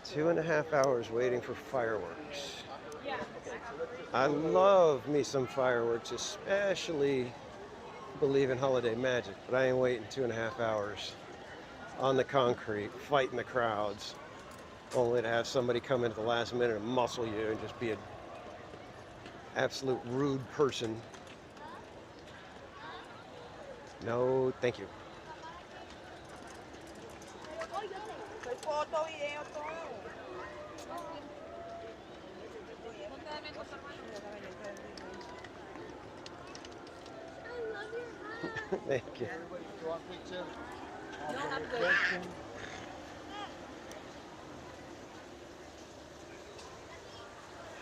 2.5 hours waiting for fireworks. I love me some fireworks, especially believe in holiday magic, but I ain't waiting 2.5 hours on the concrete, fighting the crowds, only to have somebody come in at the last minute and muscle you and just be an absolute rude person. No, thank you. Thank you.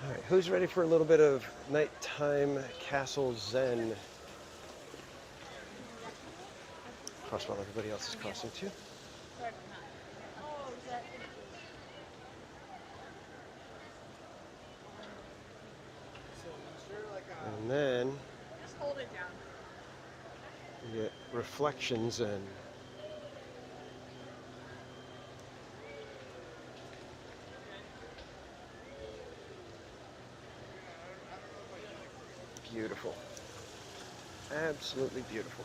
All right, who's ready for a little bit of nighttime castle zen? Cross while everybody else is crossing too. And then Just hold it down. you get reflections and beautiful. Absolutely beautiful.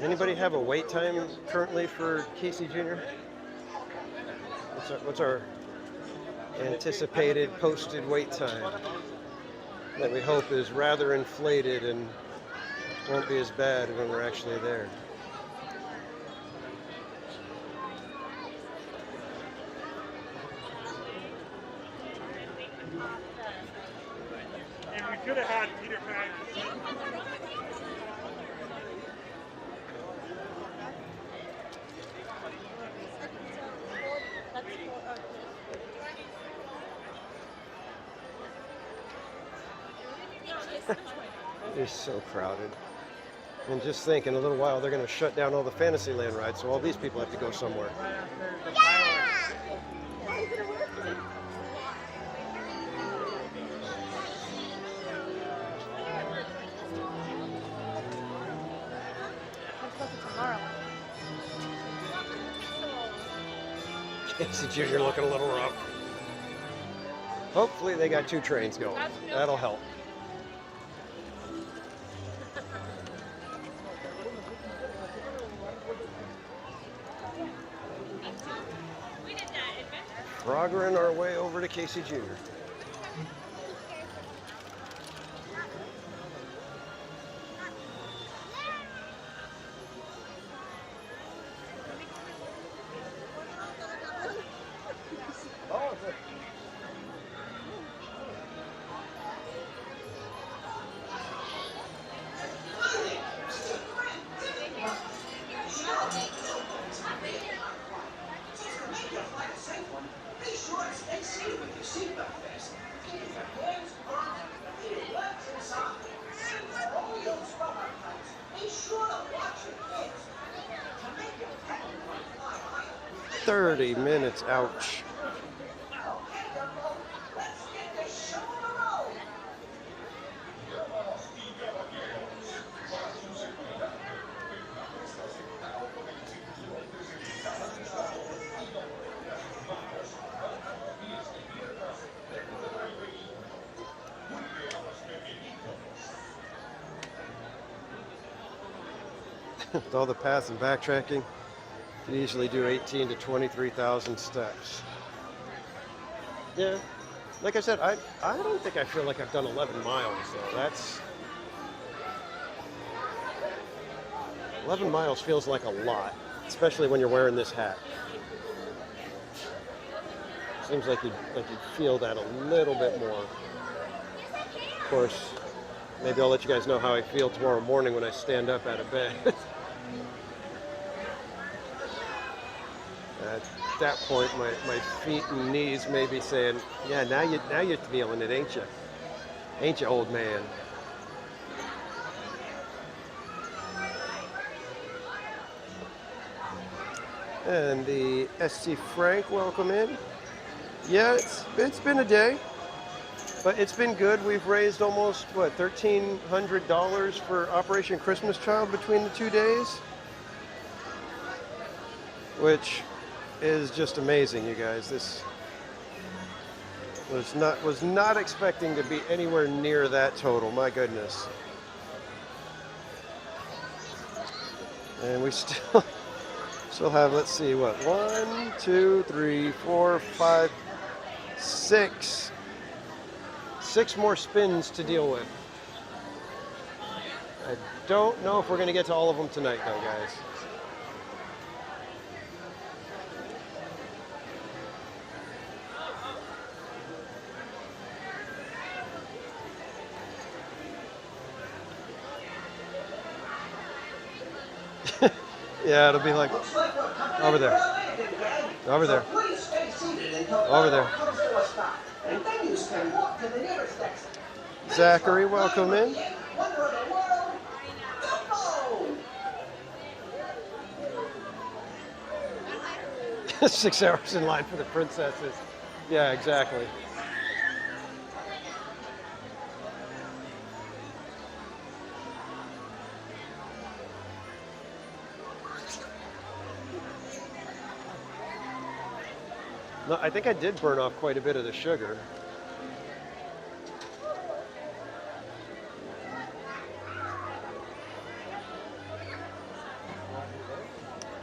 Anybody have a wait time currently for Casey Jr.? What's our anticipated posted wait time that we hope is rather inflated and won't be as bad when we're actually there? And we could have had Peter Pan. It's so crowded. And just think, in a little while, they're going to shut down all the Fantasyland rides, so all these people have to go somewhere. Casey Jr. looking a little rough. Hopefully they got 2 trains going. That'll help. Froggering our way over to Casey Jr. Minutes, ouch. With all the paths and backtracking, you usually do 18 to 23,000 steps. Yeah, like I said, I don't think I feel like I've done 11 miles though. That's 11 miles feels like a lot, especially when you're wearing this hat. Seems like you'd feel that a little bit more. Of course, maybe I'll let you guys know how I feel tomorrow morning when I stand up out of bed. At that point, my feet and knees may be saying, "Yeah, now you're feeling it, ain't you? Ain't you, old man?" And the SC Frank, welcome in. Yeah, it's been a day, but it's been good. We've raised almost what, $1,300 for Operation Christmas Child between the 2 days, which is just amazing, you guys. This was not expecting to be anywhere near that total. My goodness. And we still have, let's see, what, 1, 2, 3, 4, 5, 6 more spins to deal with. I don't know if we're going to get to all of them tonight, though, guys. Yeah, it'll be like over there, over there, over there. Zachary, welcome in. 6 hours in line for the princesses. Yeah, exactly. No, I think I did burn off quite a bit of the sugar.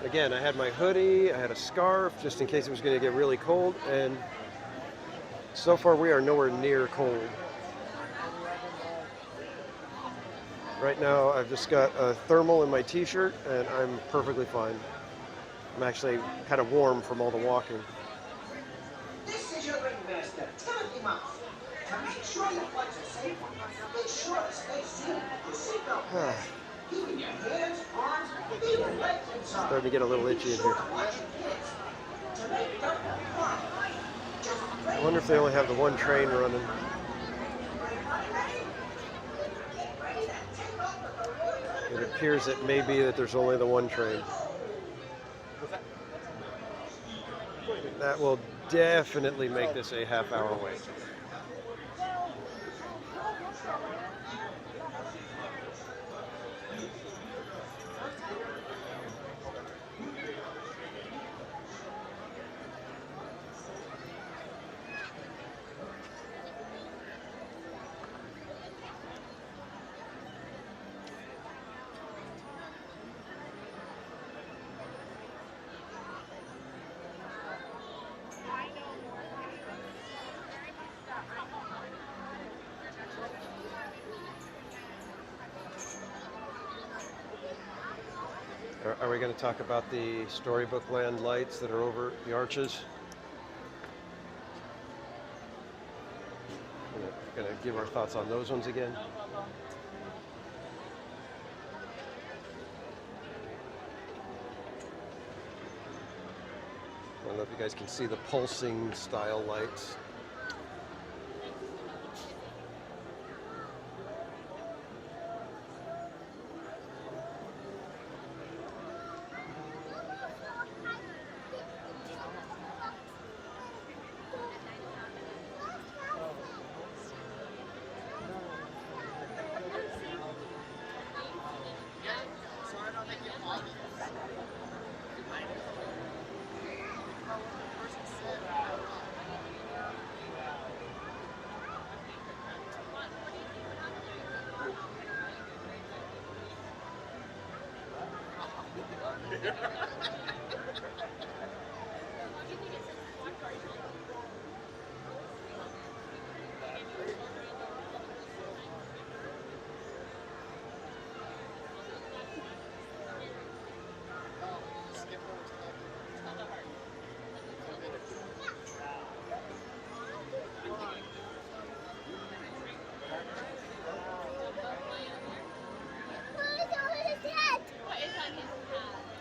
Again, I had my hoodie, I had a scarf, just in case it was going to get really cold, and so far we are nowhere near cold. Right now, I've just got a thermal in my t-shirt, and I'm perfectly fine. I'm actually kind of warm from all the walking. This is your ringmaster, Timothy Mouse. To make sure your flight's a safe one, be sure to stay seated with your seatbelt fastened. Keeping your hands, arms, even legs inside. Starting to get a little itchy in here. I wonder if they only have the one train running. It appears it may be that there's only the one train. That will definitely make this a half-hour wait. Are we going to talk about the Storybook Land lights that are over the arches? We're going to give our thoughts on those ones again. I don't know if you guys can see the pulsing style lights.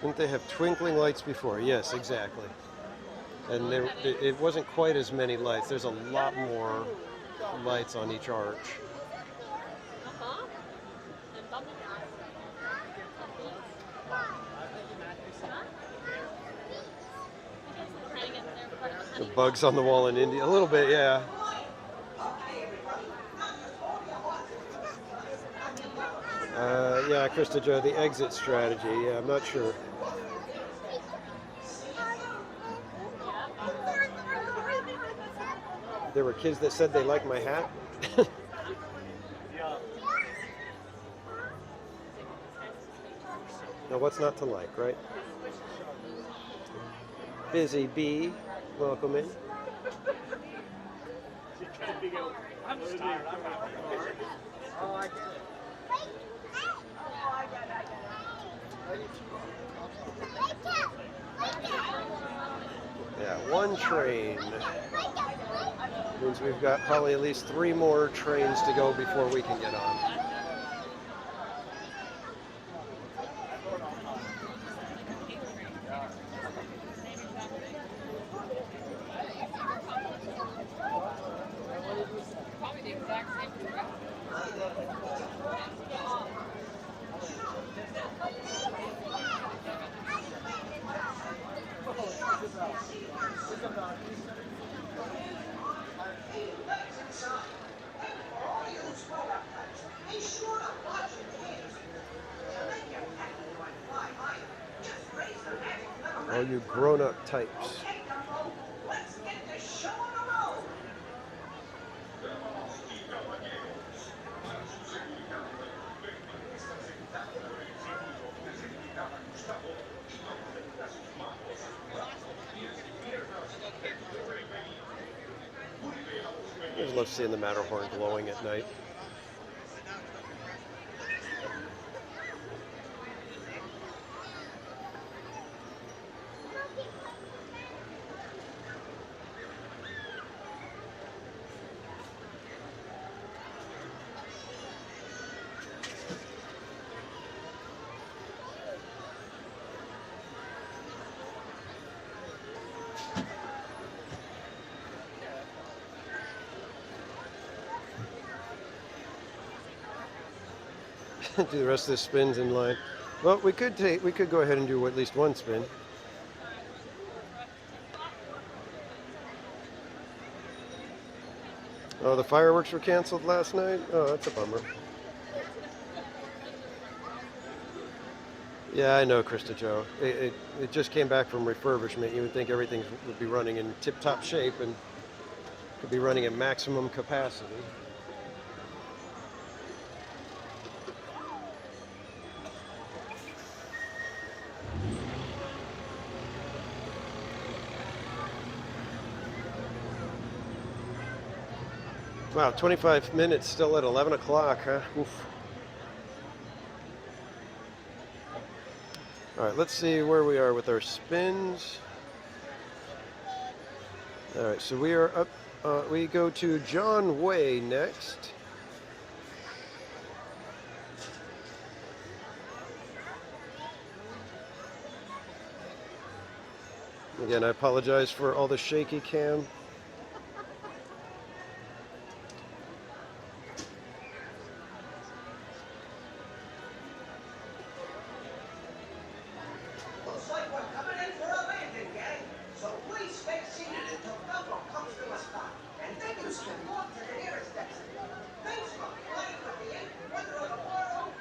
Didn't they have twinkling lights before? Yes, exactly. And it wasn't quite as many lights. There's a lot more lights on each arch. The bugs on the wall in India. A little bit, yeah. Yeah, Krista Joe, the exit strategy. Yeah, I'm not sure. There were kids that said they liked my hat. Now, what's not to like, right? Busy Bee, welcome in. I'm just tired. I'm not. Oh, I get it. Yeah, one train means we've got probably at least 3 more trains to go before we can get on. All you grown-up types. I just love seeing the Matterhorn glowing at night. Do the rest of the spins in line. Well, we could go ahead and do at least one spin. Oh, the fireworks were canceled last night? Oh, that's a bummer. Yeah, I know, Krista Joe. It just came back from refurbishment. You would think everything would be running in tip-top shape and could be running at maximum capacity. Wow, 25 minutes still at 11 o'clock, huh? Oof. All right, let's see where we are with our spins. All right, so we are up. We go to John Way next. Again, I apologize for all the shaky cam. Looks like we're coming in for a landing, gang. So please stay seated until Dumbo comes to a stop. And then you can walk to the nearest exit. Thanks for playing with the ink, whether of the world.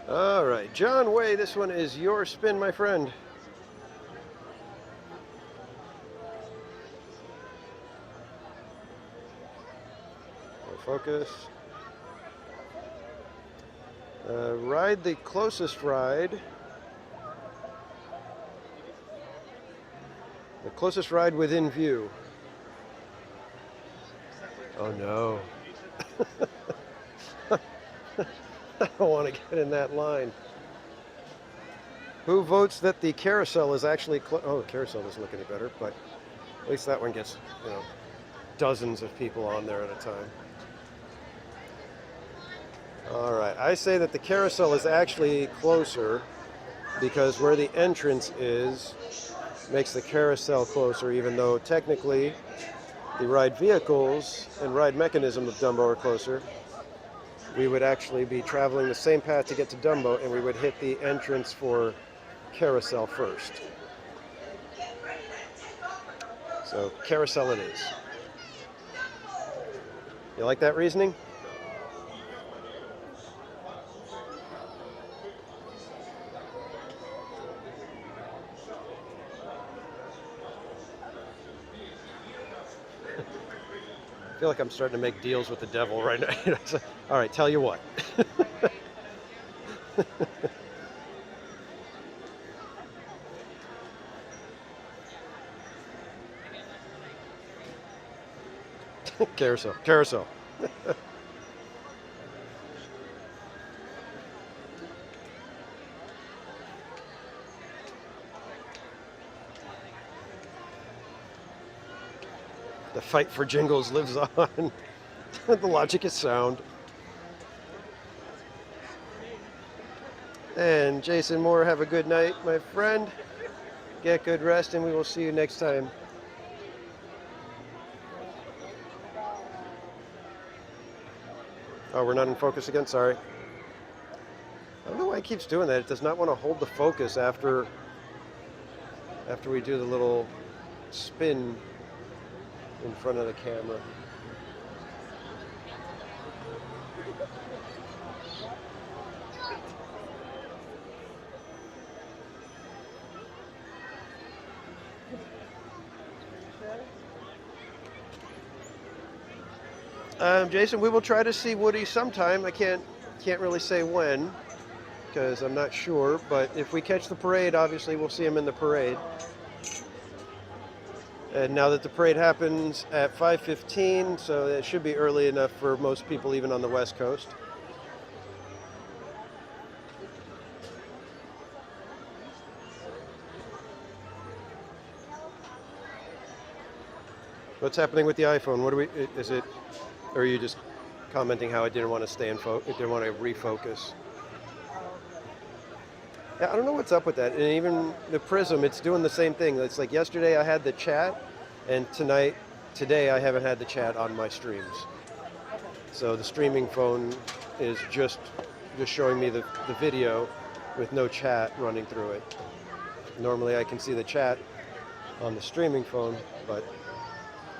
Go! All right, John Way, this one is your spin, my friend. Focus. Ride the closest ride. The closest ride within view. Oh no. I don't want to get in that line. Who votes that the carousel is actually oh, the carousel doesn't look any better, but at least that one gets, you know, dozens of people on there at a time. All right, I say that the carousel is actually closer because where the entrance is makes the carousel closer, even though technically the ride vehicles and ride mechanism of Dumbo are closer. We would actually be traveling the same path to get to Dumbo, and we would hit the entrance for carousel first. So carousel it is. You like that reasoning? I feel like I'm starting to make deals with the devil right now. All right, tell you what. Carousel, carousel. The fight for jingles lives on. The logic is sound. And Jason Moore, have a good night, my friend. Get good rest, and we will see you next time. Oh, we're not in focus again? Sorry. I don't know why it keeps doing that. It does not want to hold the focus after we do the little spin in front of the camera. Jason, we will try to see Woody sometime. I can't really say when because I'm not sure, but if we catch the parade, obviously we'll see him in the parade. And now that the parade happens at 5:15, so it should be early enough for most people, even on the West Coast. What's happening with the iPhone? What do we? Is it? Or are you just commenting how it didn't want to stay in focus? It didn't want to refocus. Yeah, I don't know what's up with that. And even the Prism, it's doing the same thing. It's like yesterday I had the chat, And today I haven't had the chat on my streams. So the streaming phone is just showing me the video with no chat running through it. Normally I can see the chat on the streaming phone, but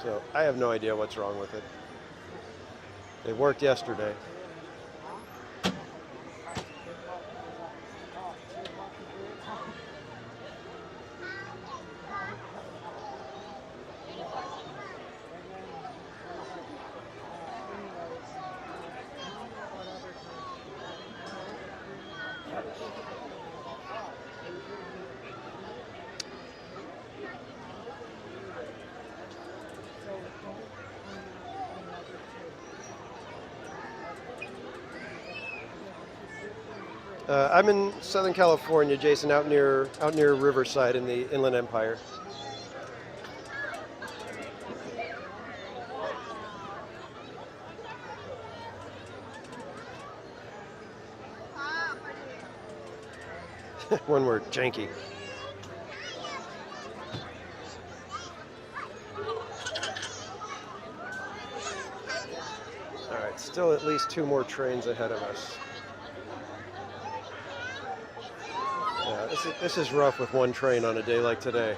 so I have no idea what's wrong with it. It worked yesterday. I'm in Southern California, Jason, out near Riverside in the Inland Empire. One word, janky. All right, still at least 2 more trains ahead of us. Yeah, this is rough with 1 train on a day like today.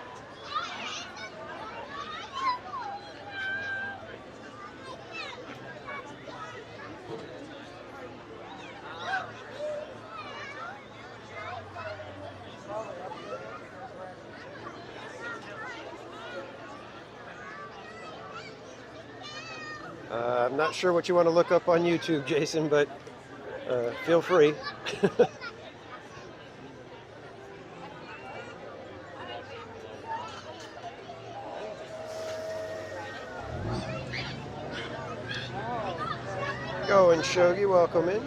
I'm not sure what you want to look up on YouTube, Jason, but feel free. Go and Shogi, welcome in.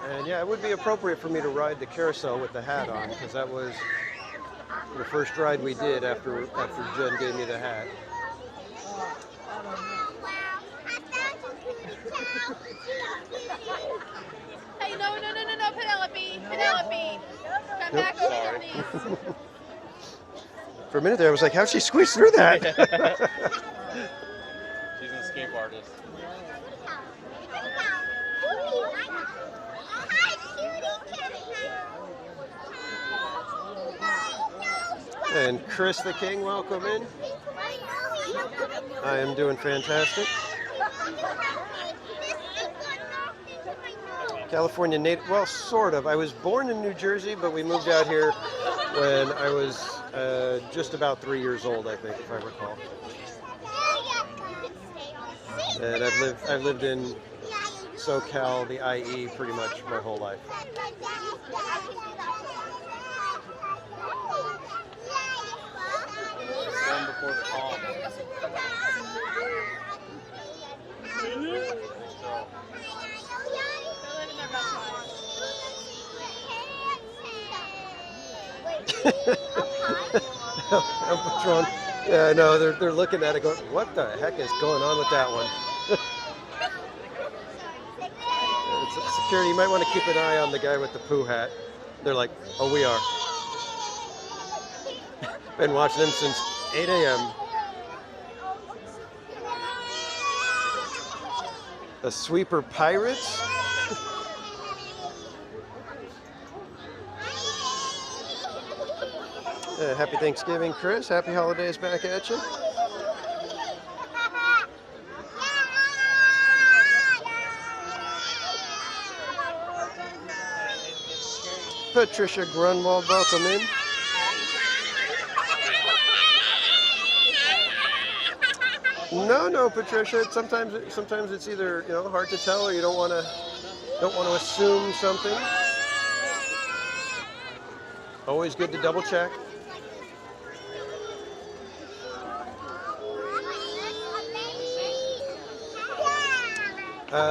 And yeah, it would be appropriate for me to ride the carousel with the hat on, because that was the first ride we did after Jen gave me the hat. Hey, no, Penelope. Come back over here, please. For a minute there, I was like, how'd she squeeze through that? She's an escape artist. And Chris the King, welcome in. I am doing fantastic. California native, well, sort of. I was born in New Jersey, but we moved out here when I was just about 3 years old, I think, if I recall. And I've lived in SoCal, the IE, pretty much my whole life. One before the call. Yeah, I know. They're looking at it going, what the heck is going on with that one? Security, you might want to keep an eye on the guy with the poo hat. They're like, oh, we are. Been watching them since 8 a.m. The Sweeper Pirates? Happy Thanksgiving, Chris. Happy holidays back at you. Patricia Grunwald, welcome in. No, Patricia. Sometimes it's either hard to tell, or you don't want to assume something. Always good to double check.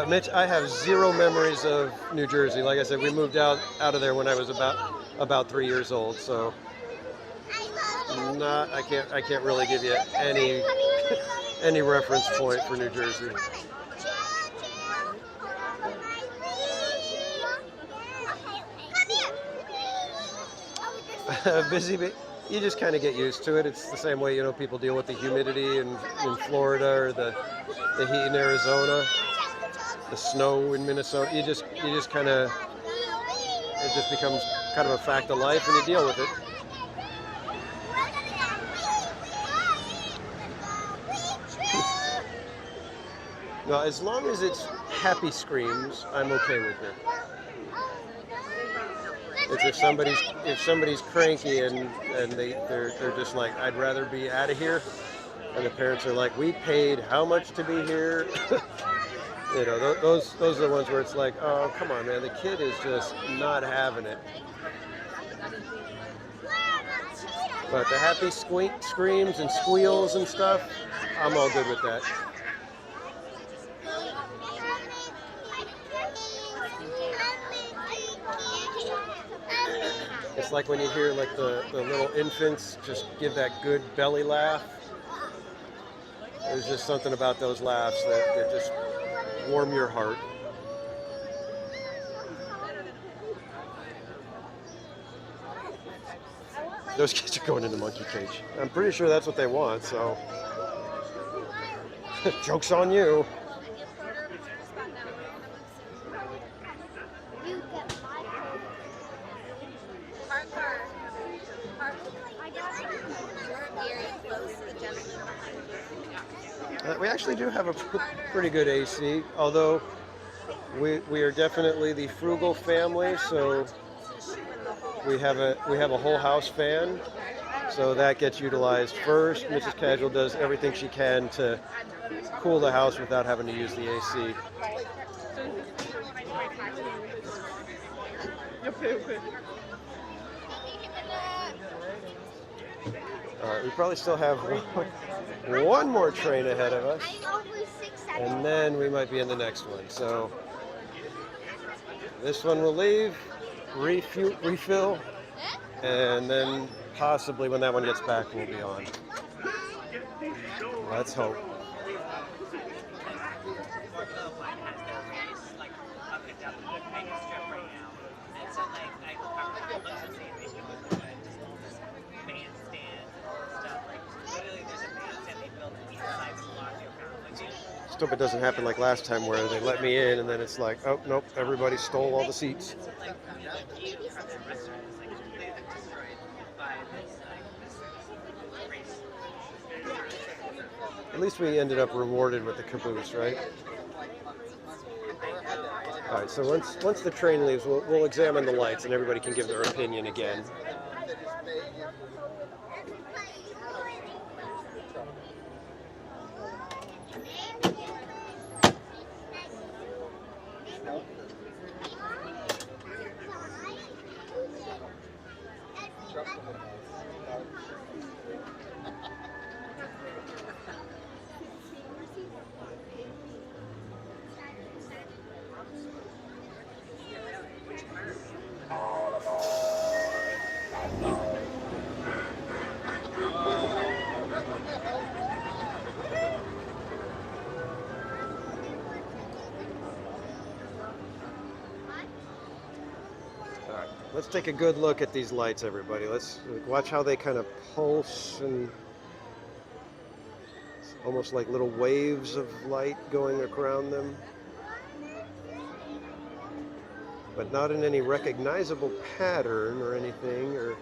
Mitch, I have zero memories of New Jersey. Like I said, we moved out of there when I was about about 3 years old, so I can't really give you any any reference point for New Jersey. Busy, you just kind of get used to it. It's the same way, you know, people deal with the humidity in Florida, or the heat in Arizona, the snow in Minnesota. You just kind of, it just becomes kind of a fact of life, and you deal with it. Now, as long as it's happy screams, I'm okay with it. It's if somebody's cranky and they're just like, I'd rather be out of here, and the parents are like, we paid how much to be here? You know, those are the ones where it's like, oh, come on, man, the kid is just not having it. But the happy screams and squeals and stuff, I'm all good with that. It's like when you hear like the little infants just give that good belly laugh. There's just something about those laughs that just warm your heart. Those kids are going in the monkey cage. I'm pretty sure that's what they want, so joke's on you. We actually do have a pretty good AC, although we are definitely the frugal family, so we have a whole house fan, so that gets utilized first. Mrs. Casual does everything she can to cool the house without having to use the AC. All right, we probably still have one more train ahead of us, and then we might be in the next one. So this one will leave, refill, and then possibly when that one gets back, we'll be on. Let's hope. Hope it doesn't happen like last time where they let me in and then it's like, oh nope, everybody stole all the seats. At least we ended up rewarded with the caboose, right? All right, so once the train leaves, we'll examine the lights and everybody can give their opinion again. Let's take a good look at these lights, everybody. Let's watch how they kind of pulse, and it's almost like little waves of light going around them. But not in any recognizable pattern or anything, or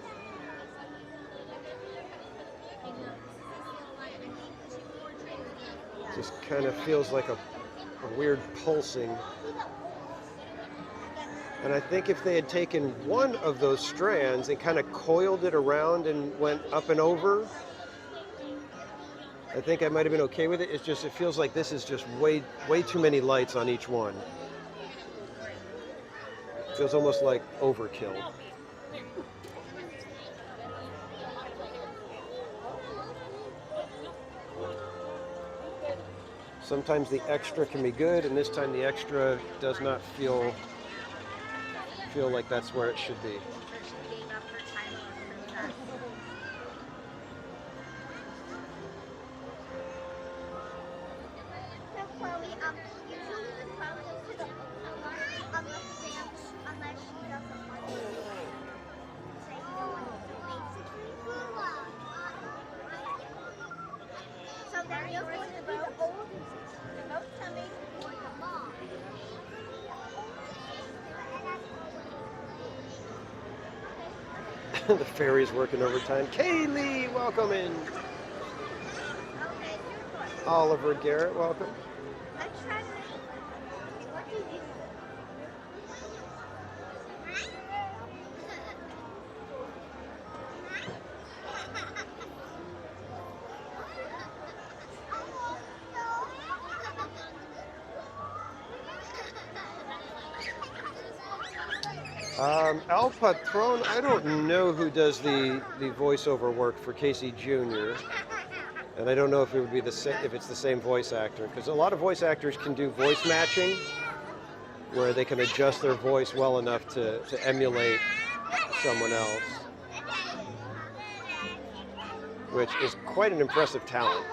just kind of feels like a weird pulsing. And I think if they had taken one of those strands and kind of coiled it around and went up and over, I think I might have been okay with it. It's just, it feels like this is just way too many lights on each one. It feels almost like overkill. Sometimes the extra can be good, and this time the extra does not feel like that's where it should be. The ferry's working overtime. Kaylee, welcome in. Oliver Garrett, welcome. Al Patron, I don't know who does the voiceover work for Casey Jr. And I don't know if it would be if it's the same voice actor, because a lot of voice actors can do voice matching, where they can adjust their voice well enough to emulate someone else, which is quite an impressive talent.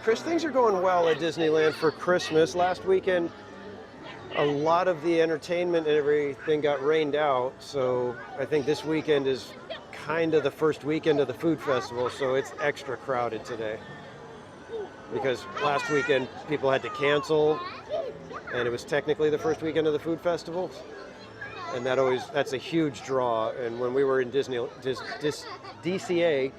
Chris, things are going well at Disneyland for Christmas. Last weekend, a lot of the entertainment and everything got rained out, so I think this weekend is kind of the first weekend of the food festival, so it's extra crowded today. Because last weekend, people had to cancel, and it was technically the first weekend of the food festival, and that's a huge draw. And when we were in DCA,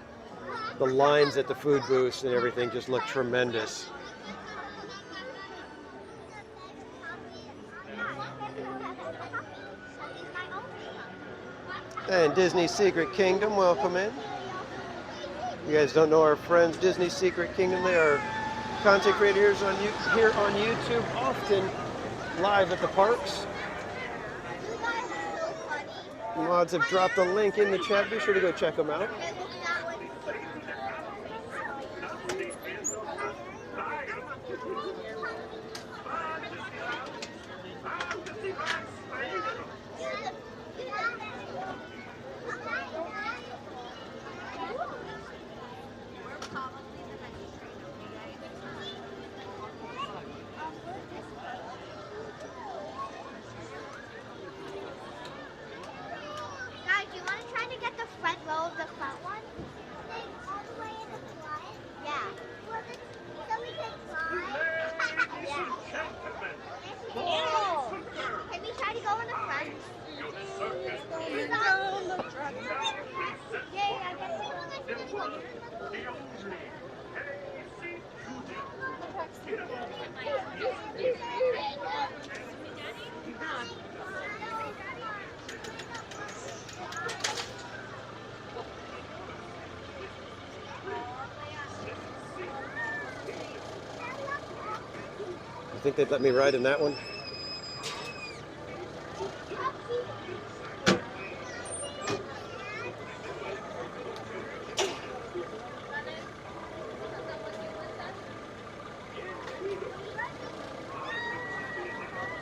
the lines at the food booths and everything just looked tremendous. And Disney Secret Kingdom, welcome in. You guys don't know our friends, Disney Secret Kingdom. They are content creators here on YouTube, often live at the parks. Mods have dropped a link in the chat. Be sure to go check them out. Guys, do you want to try to get the front row of the front one? All the way in the front? Yeah. So we can fly? Yeah. Oh. Can we try to go in the front? Down the track. Yay, I guess You think they'd let me ride in that one?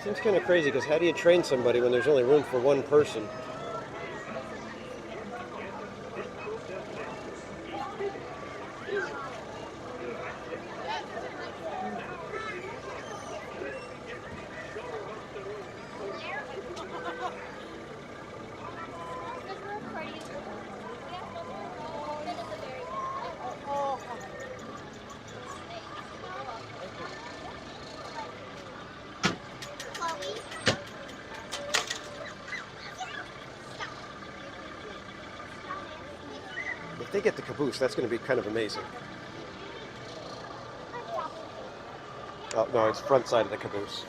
Seems kind of crazy, because how do you train somebody when there's only room for one person? If they get the caboose, that's going to be kind of amazing. Oh, no, it's front side of the caboose.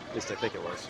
At least I think it was.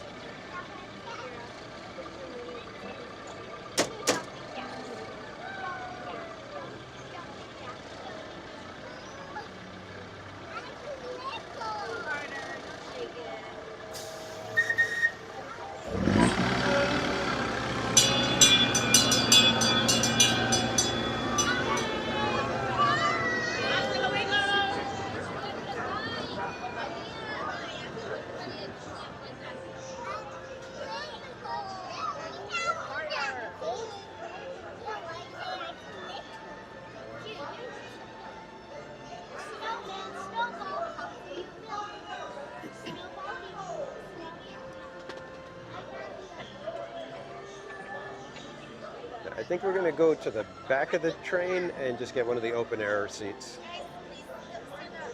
I think we're going to go to the back of the train and just get one of the open air seats.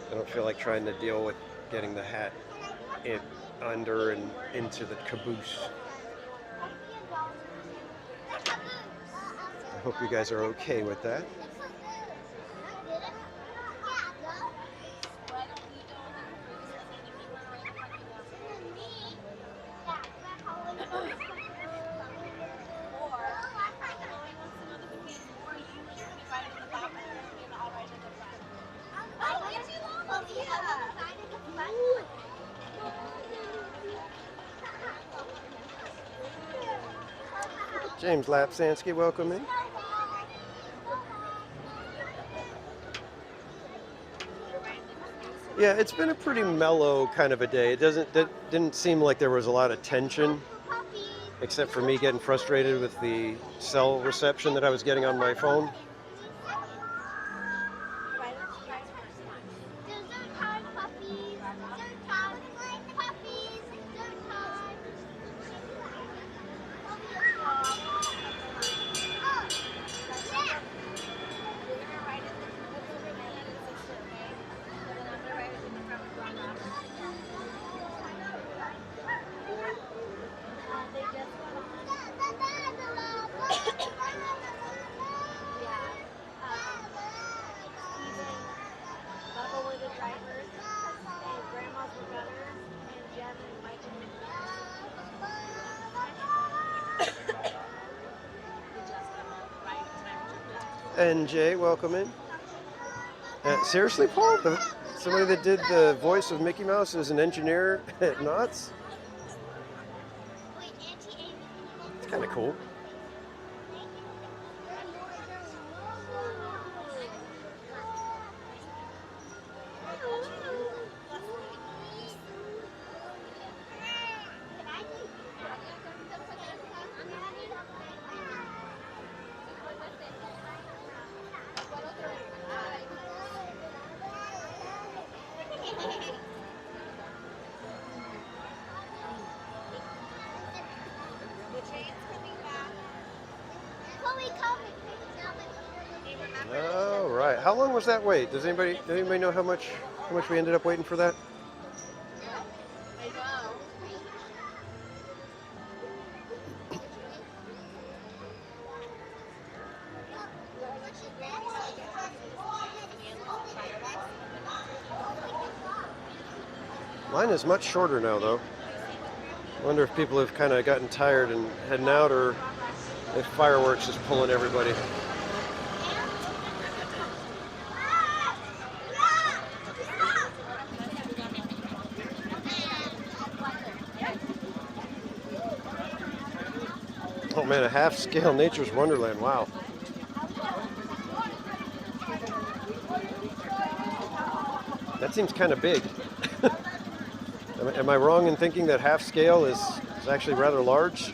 I don't feel like trying to deal with getting the hat under and into the caboose. I hope you guys are okay with that. James Lapsansky, welcome in. Yeah, it's been a pretty mellow kind of a day. It didn't seem like there was a lot of tension, except for me getting frustrated with the cell reception that I was getting on my phone. And Jay, welcome in. Seriously, Paul? Somebody that did the voice of Mickey Mouse is an engineer at Knott's? It's kind of cool. All right. How long was that wait? Does anybody know how much we ended up waiting for that? Mine is much shorter now, though. I wonder if people have kind of gotten tired and heading out, or if fireworks is pulling everybody. Oh man, a half-scale Nature's Wonderland, wow. That seems kind of big. Am I wrong in thinking that half-scale is actually rather large?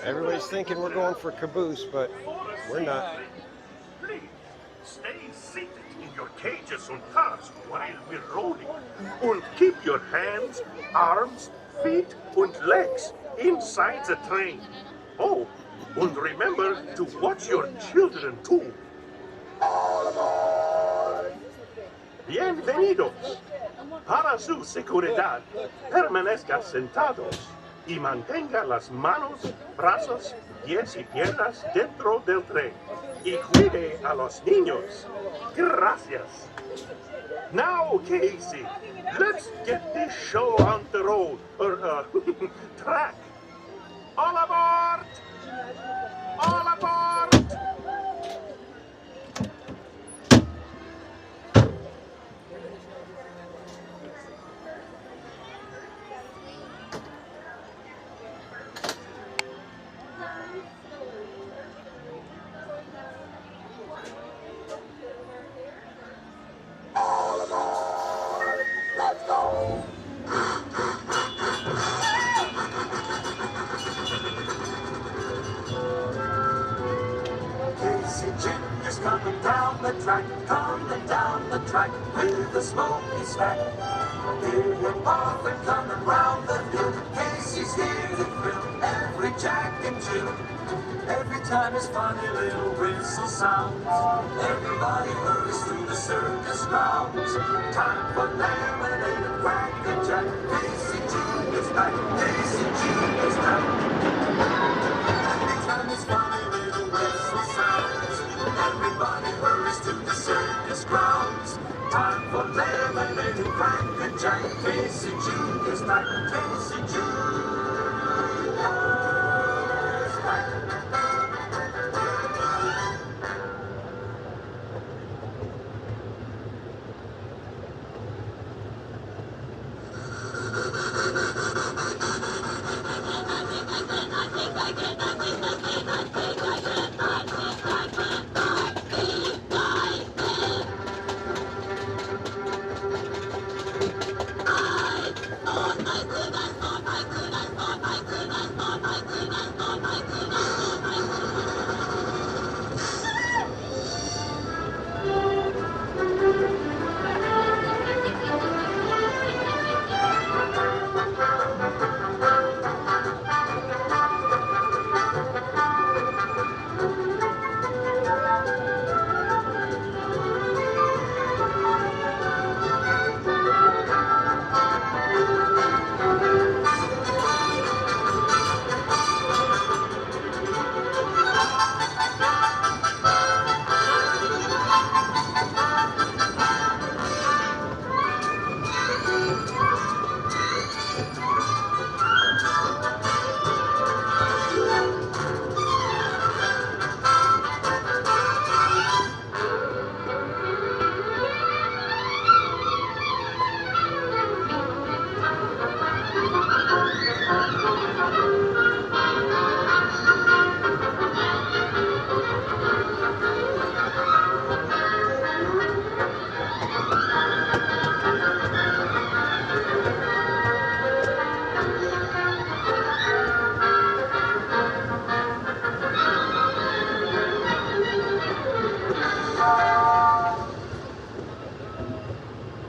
Everybody's thinking we're going for caboose, but we're not. Please, stay seated in your cages on cars while we're rolling. And keep your hands, arms, feet, and legs inside the train. Oh, and remember to watch your children too. Bienvenidos. Para su seguridad, permanezca sentados y mantenga las manos, brazos, pies y piernas dentro del tren. Y cuide a los niños. Gracias. Now, Casey, let's get this show on the road, or track. All aboard! All aboard! Casey Jim is coming down the track with a smoky stack. Hear him often coming round the hill. Casey's here to thrill every Jack and Jill. Every time his funny little whistle sounds, everybody hurries through the circus grounds. Time for lemonade and cracker jack. Casey Jr.'s back. Casey Jr.'s back. Every time his funny little whistle sounds, everybody hurries to the circus grounds. Time for lemonade and cracker jack. Casey Jr.'s back. Casey Jr.'s back.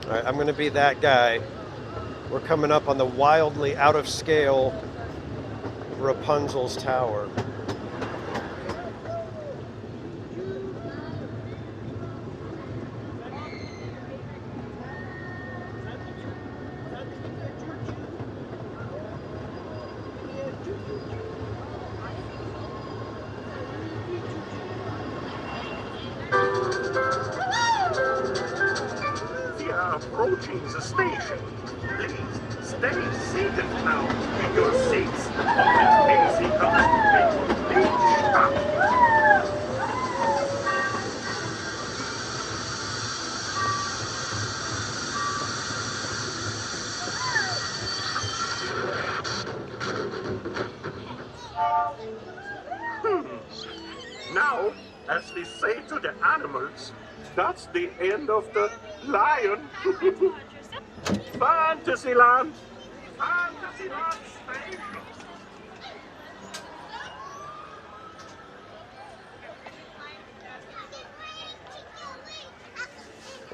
All right, I'm going to be that guy. We're coming up on the wildly out of scale Rapunzel's tower. We are approaching the station. Please stay seated now in your seats. When Casey comes to make a big stop. Now, as we say to the animals, that's the end of the lion. Fantasyland! Fantasyland Station!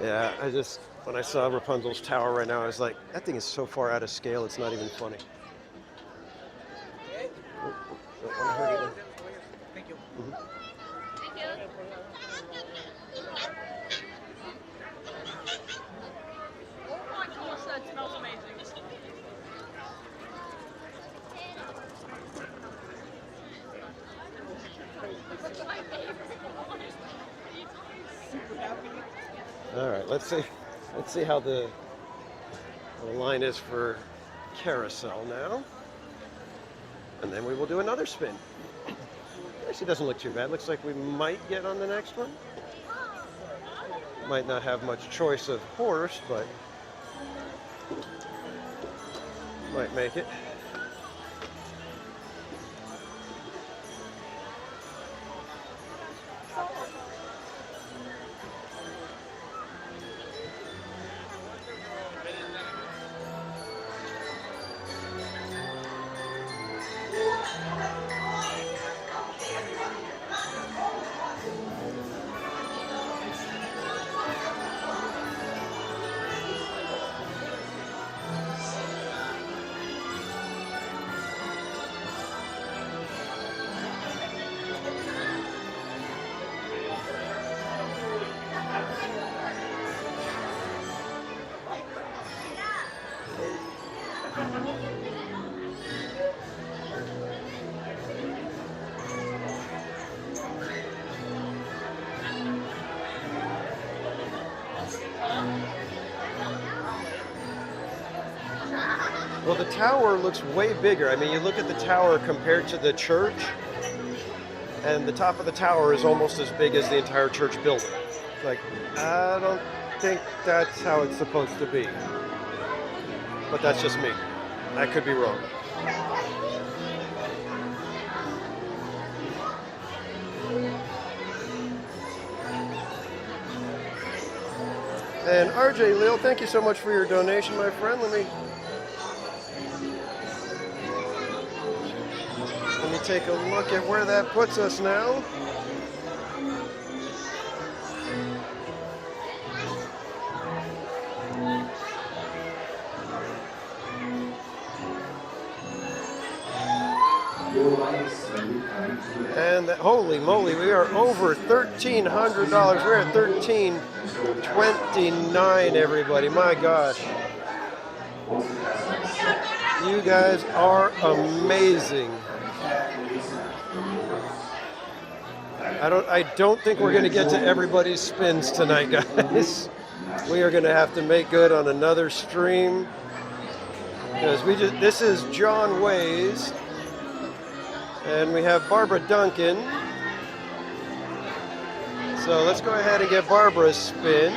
Yeah, when I saw Rapunzel's tower right now, I was like, that thing is so far out of scale, it's not even funny. Don't want to hurt you. Thank you. Thank you. Oh my gosh, that smells amazing. All right, let's see how the line is for carousel now. And then we will do another spin. Actually, doesn't look too bad. Looks like we might get on the next one. Might not have much choice of horse, but might make it. Well, the tower looks way bigger. I mean, you look at the tower compared to the church, and the top of the tower is almost as big as the entire church building. It's like, I don't think that's how it's supposed to be. But that's just me. I could be wrong. And RJ Lil, thank you so much for your donation, my friend. Let me take a look at where that puts us now. And holy moly, we are over $1,300. We're at $1,329, everybody. My gosh. You guys are amazing. I don't think we're going to get to everybody's spins tonight, guys. We are going to have to make good on another stream. Because this is John Ways. And we have Barbara Duncan. So let's go ahead and get Barbara's spin.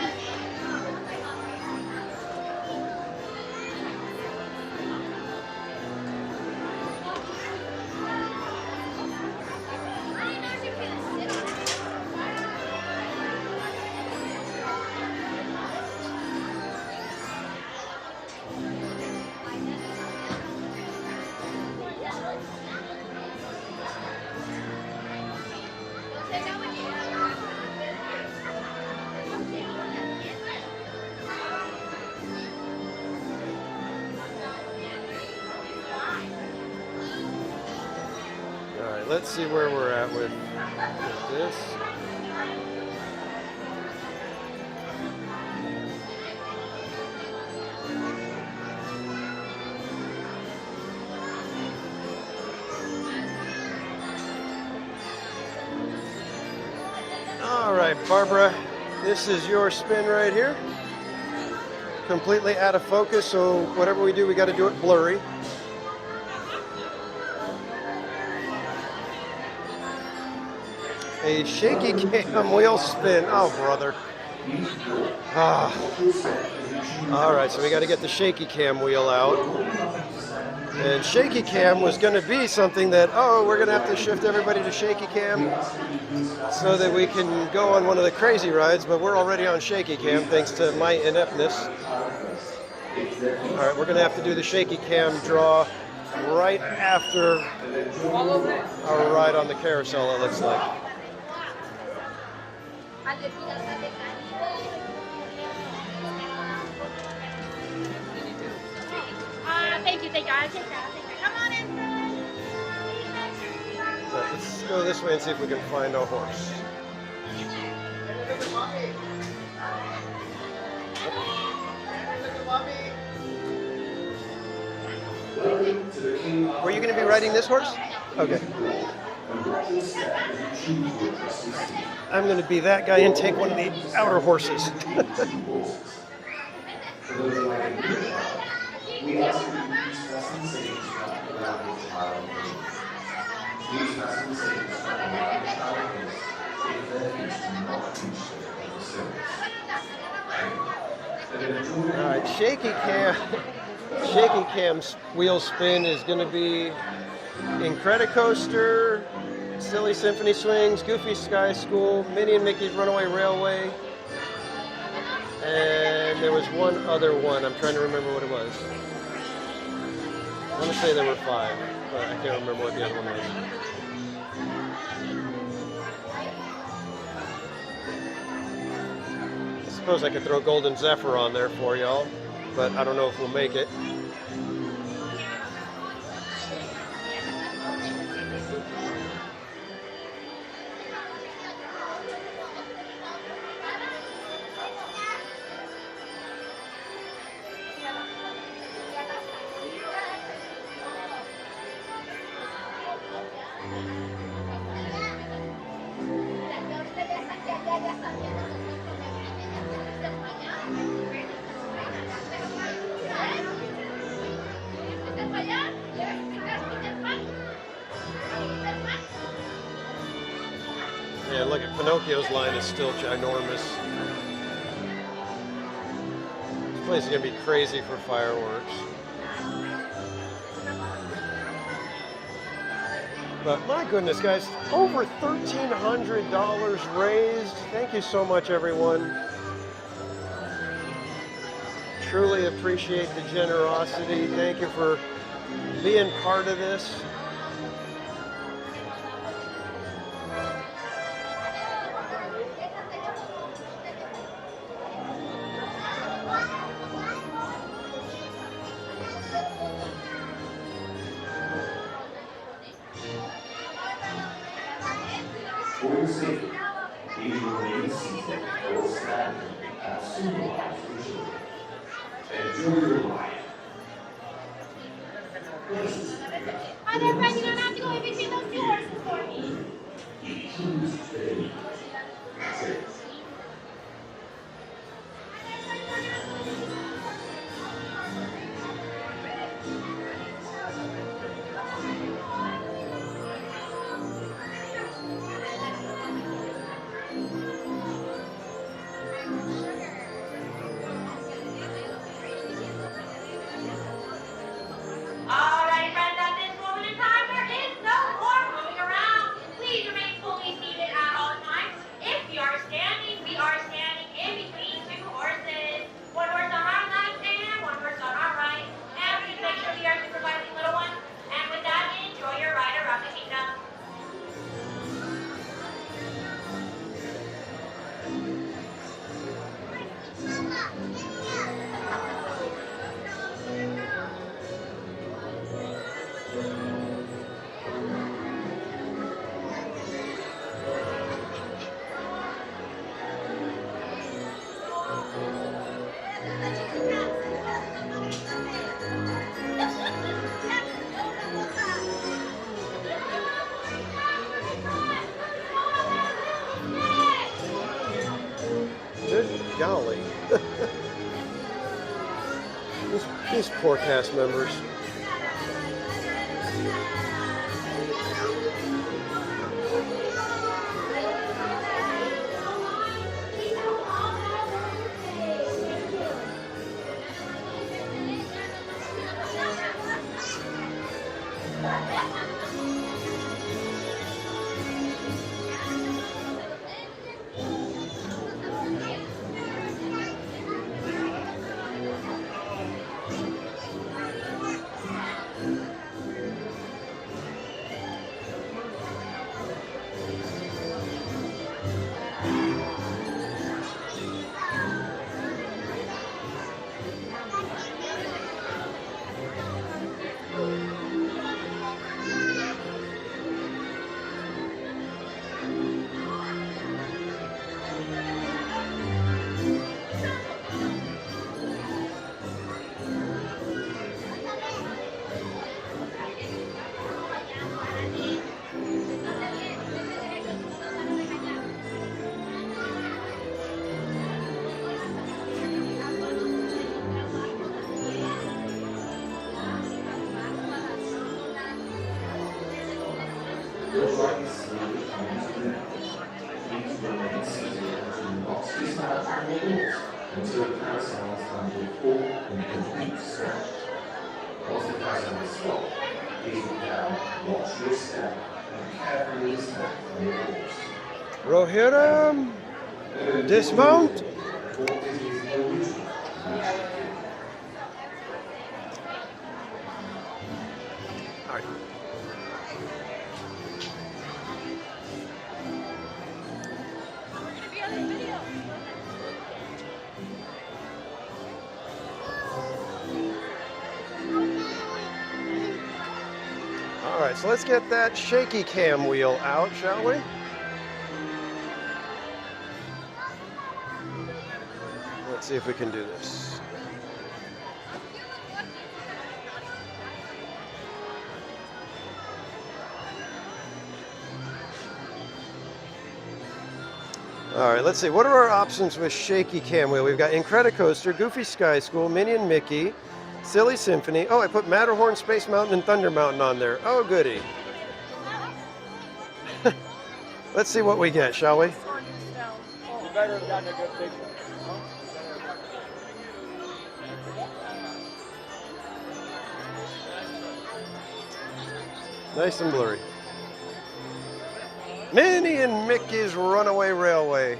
Let's see where we're at with this. All right, Barbara, this is your spin right here. Completely out of focus, so whatever we do, we got to do it blurry. A shaky cam wheel spin. Oh, brother. Ah. All right, so we got to get the shaky cam wheel out. And shaky cam was going to be something that, we're going to have to shift everybody to shaky cam so that we can go on one of the crazy rides, but we're already on shaky cam thanks to my ineptness. All right, we're going to have to do the shaky cam draw right after our ride on the carousel, it looks like. Thank you. I'll take that. Come on in. Let's go this way and see if we can find a horse. Were you going to be riding this horse? Okay. I'm going to be that guy and take one of the outer horses. All right, shaky cam's wheel spin is going to be Incredicoaster, Silly Symphony Swings, Goofy Sky School, Minnie and Mickey's Runaway Railway, and there was one other one. I'm trying to remember what it was. I want to say there were 5, but I can't remember what the other one was. I suppose I could throw Golden Zephyr on there for y'all, but I don't know if we'll make it. Pinocchio's line is still ginormous. This place is gonna be crazy for fireworks. But my goodness, guys, over $1,300 raised. Thank you so much, everyone. Truly appreciate the generosity. Thank you for being part of this. For your safety, please remain seated or standing as supervised visually. Enjoy your ride. Hi there, friend. You don't have to go in between those two horses for me. Choose today. That's it. Alright, friends, at this moment in time, there is no more moving around. Please remain fully seated at all times. If you are standing, we are standing in between two horses. One horse on our left and one horse on our right. And please make sure we are supervising little ones. And with that, enjoy your ride around the kingdom. Good golly. these poor cast members. Your right is slowly coming to the end. Please remain seated and do not dismount from your doors until the carousels come to a full and complete stop. Once the carousel stops, please look down, watch your step, and carefully dismount from your doors. Rohirrim, dismount. All right. All right, so let's get that shaky cam wheel out, shall we? Let's see if we can do this. All right, let's see. What are our options with shaky cam wheel? We've got Incredicoaster, Goofy Sky School, Minion Mickey, Silly Symphony. Oh, I put Matterhorn, Space Mountain, and Thunder Mountain on there. Oh, goody. Let's see what we get, shall we? better have gotten a good picture. Nice and blurry. Minnie and Mickey's Runaway Railway.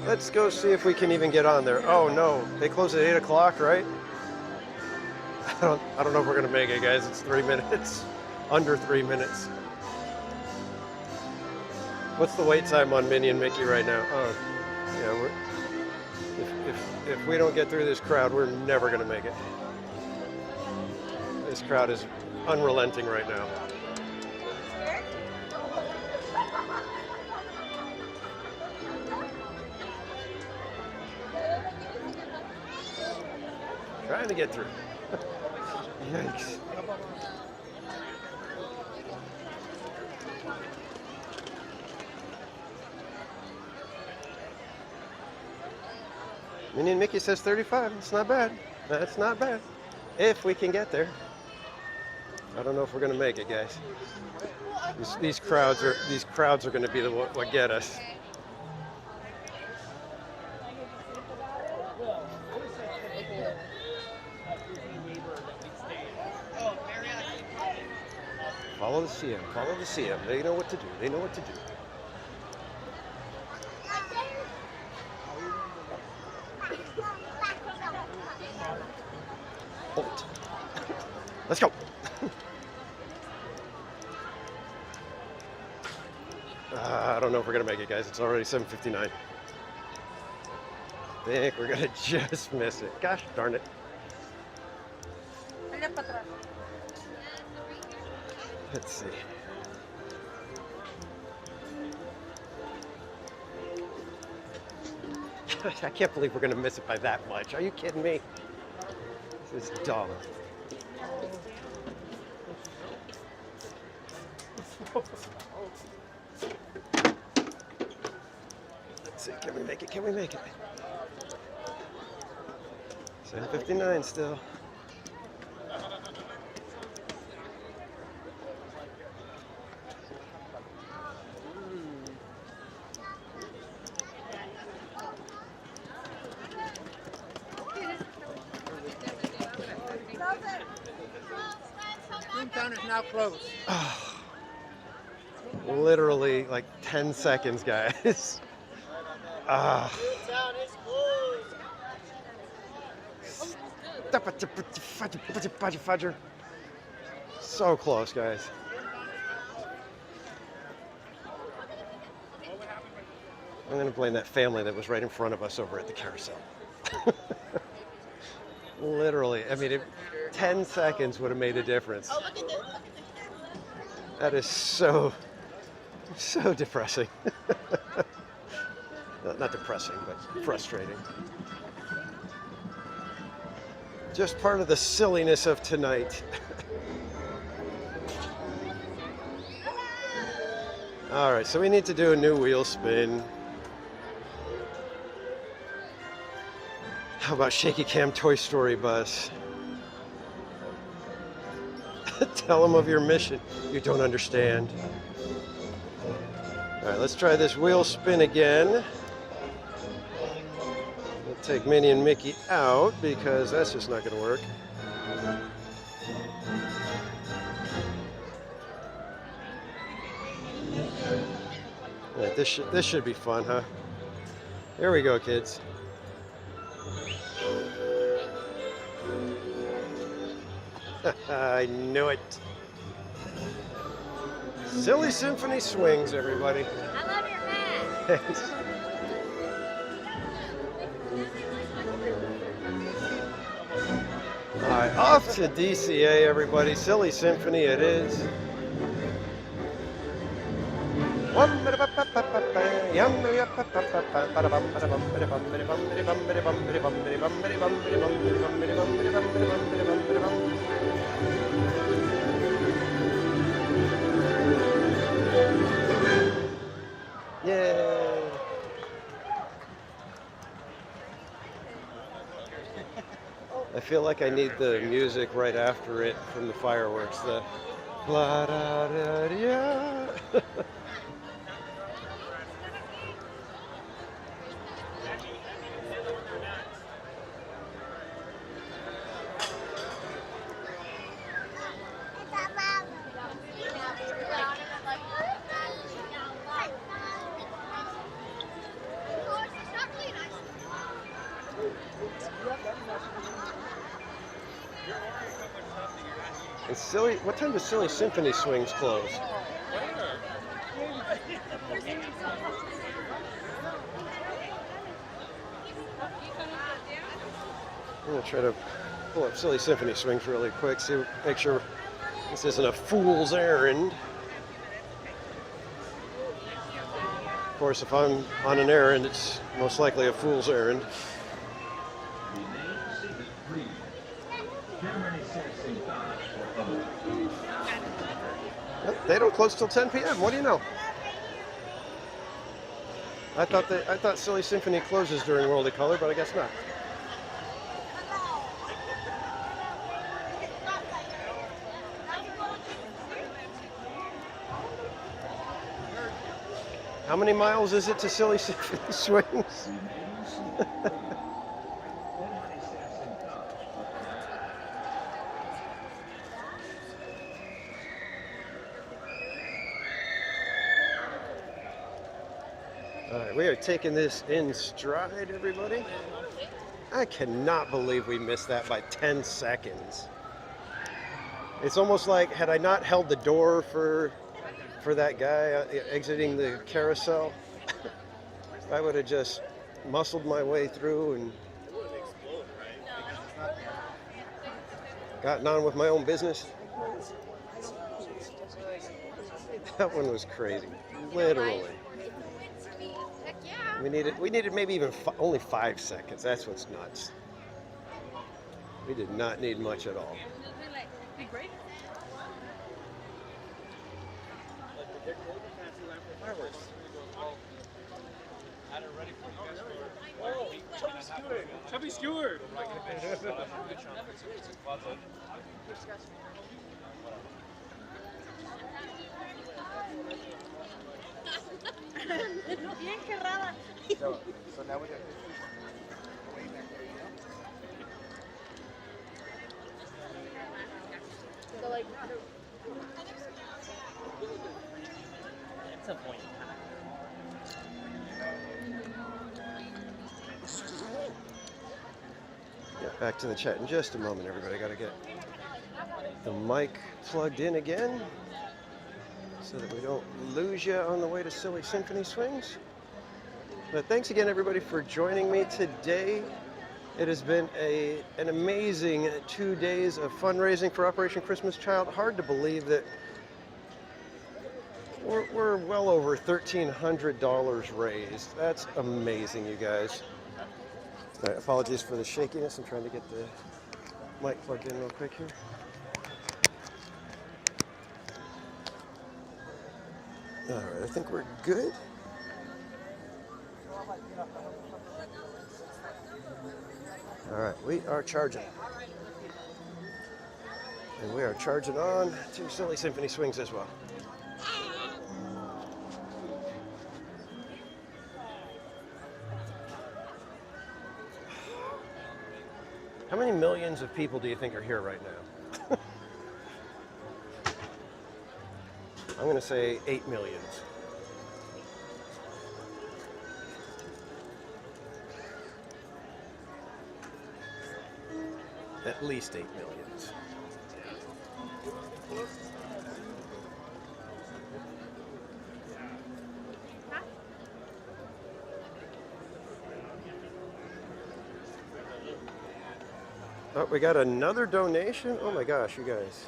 Let's go see if we can even get on there. Oh no, they close at 8 o'clock, right? I don't know if we're gonna make it, guys. It's 3 minutes, under 3 minutes. What's the wait time on Minnie and Mickey right now? Oh, yeah. If we don't get through this crowd, we're never gonna make it. This crowd is unrelenting right now. Trying to get through. Yikes. Minnie and Mickey says 35. It's not bad. That's not bad. If we can get there. I don't know if we're going to make it, guys. These crowds are going to be what get us. Follow the CM. Follow the CM. They know what to do. They know what to do. Hold. Let's go. I don't know if we're going to make it, guys. It's already 7:59. I think we're going to just miss it. Gosh darn it. Let's see. Gosh, I can't believe we're going to miss it by that much. Are you kidding me? This is dumb. Let's see, can we make it? Can we make it? 7:59 still. Town is now closed. Literally like 10 seconds, guys. Fudger. So close, guys. I'm going to blame that family that was right in front of us over at the carousel. Literally, I mean, 10 seconds would have made a difference. Oh, look at this. That is so depressing. Not depressing, but frustrating. Just part of the silliness of tonight. All right, so we need to do a new wheel spin. How about Shaky Cam Toy Story Bus? Tell them of your mission. You don't understand. All right, let's try this wheel spin again. We'll take Minnie and Mickey out because that's just not going to work. All right, this should be fun, huh? Here we go, kids. I knew it. Silly Symphony swings, everybody. I love your mask. Thanks. All right, off to DCA, everybody. Silly Symphony it is. Yay! I feel like I need the music right after it from the fireworks. The blah da da da. And Silly, what time does Silly Symphony Swings close? I'm gonna try to pull up Silly Symphony Swings really quick, make sure this isn't a fool's errand. Of course, if I'm on an errand, it's most likely a fool's errand. They don't close till 10 p.m. What do you know? I thought Silly Symphony closes during World of Color, but I guess not. How many miles is it to Silly Symphony Swings? All right, we are taking this in stride, everybody. I cannot believe we missed that by 10 seconds. It's almost like, had I not held the door for that guy exiting the carousel, I would have just muscled my way through and gotten on with my own business. That one was crazy, literally. We needed maybe even only 5 seconds. That's what's nuts. We did not need much at all. Chubby Stewart. Bien cerrada. So now we got So like. It's a point. Get back to the chat in just a moment, everybody. Got to get the mic plugged in again so that we don't lose you on the way to Silly Symphony Swings. But thanks again, everybody, for joining me today. It has been an amazing 2 days of fundraising for Operation Christmas Child. Hard to believe that we're well over $1,300 raised. That's amazing, you guys. All right, apologies for the shakiness. I'm trying to get the mic plugged in real quick here. All right, I think we're good. All right, we are charging. And we are charging on to Silly Symphony Swings as well. How many millions of people do you think are here right now? I'm going to say 8 millions. At least 8 millions. Oh, we got another donation? Oh my gosh, you guys.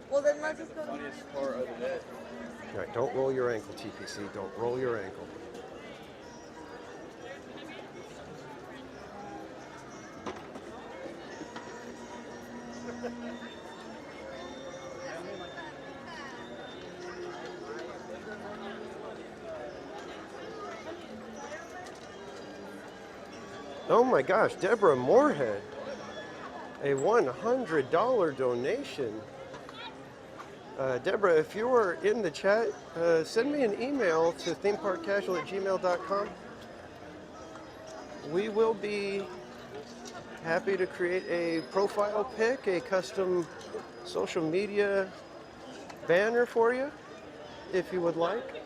Well, then let's just go. All right, don't roll your ankle, TPC. Don't roll your ankle. Oh my gosh, Deborah Moorhead, a $100 donation. Deborah, if you are in the chat, send me an email to themeparkcasual@gmail.com. We will be happy to create a profile pic, a custom social media banner for you, if you would like.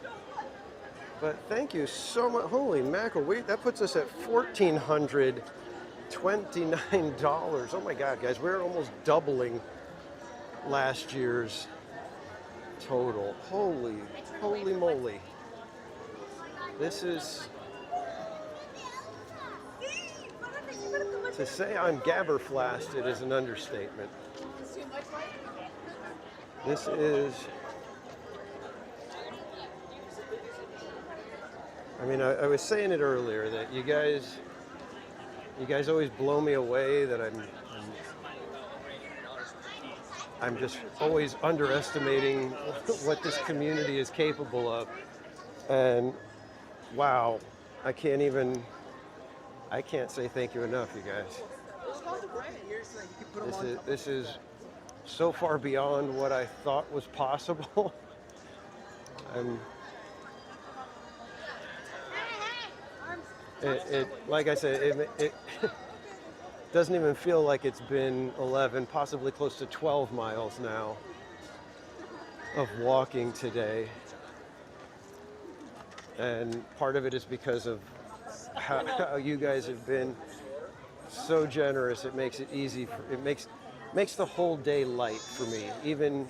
But thank you so much. Holy mackerel, that puts us at $1,429. Oh my God, guys, we're almost doubling last year's total. Holy moly. This is, to say I'm gabberflasted is an understatement. This is, I mean, I was saying it earlier that you guys always blow me away, that I'm just always underestimating what this community is capable of. And wow, I can't say thank you enough, you guys. This is so far beyond what I thought was possible. Like I said, it doesn't even feel like it's been 11, possibly close to 12 miles now of walking today. And part of it is because of how you guys have been so generous. It makes it easy. It makes the whole day light for me, even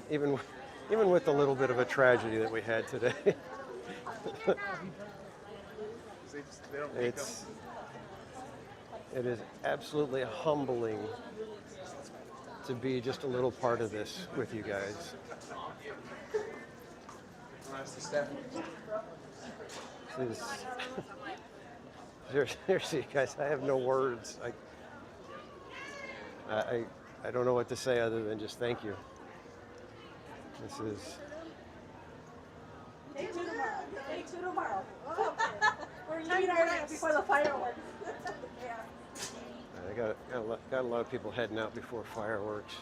with the little bit of a tragedy that we had today. It is absolutely humbling to be just a little part of this with you guys. Seriously, guys, I have no words. I don't know what to say other than just thank you. This is. Day 2 tomorrow. Day 2 tomorrow. We're leaving our before the fireworks. Yeah. I got a lot of people heading out before fireworks.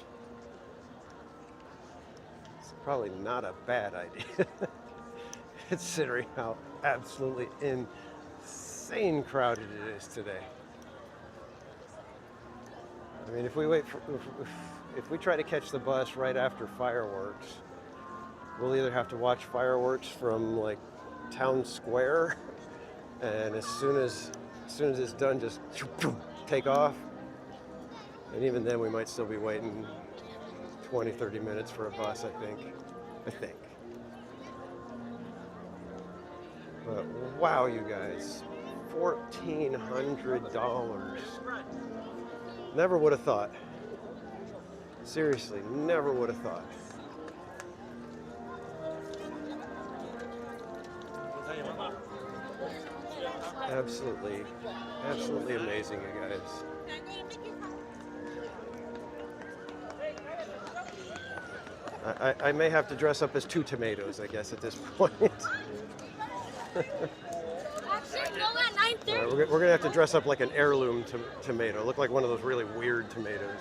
It's probably not a bad idea, considering how absolutely insane crowded it is today. I mean, if we try to catch the bus right after fireworks, we'll either have to watch fireworks from like Town Square, and as soon as it's done, just take off. And even then, we might still be waiting 20-30 minutes for a bus, I think. But wow, you guys, $1,400. Never would have thought. Seriously, never would have thought. Absolutely amazing, you guys. I may have to dress up as 2 tomatoes, I guess, at this point. We're going to have to dress up like an heirloom tomato. Look like one of those really weird tomatoes.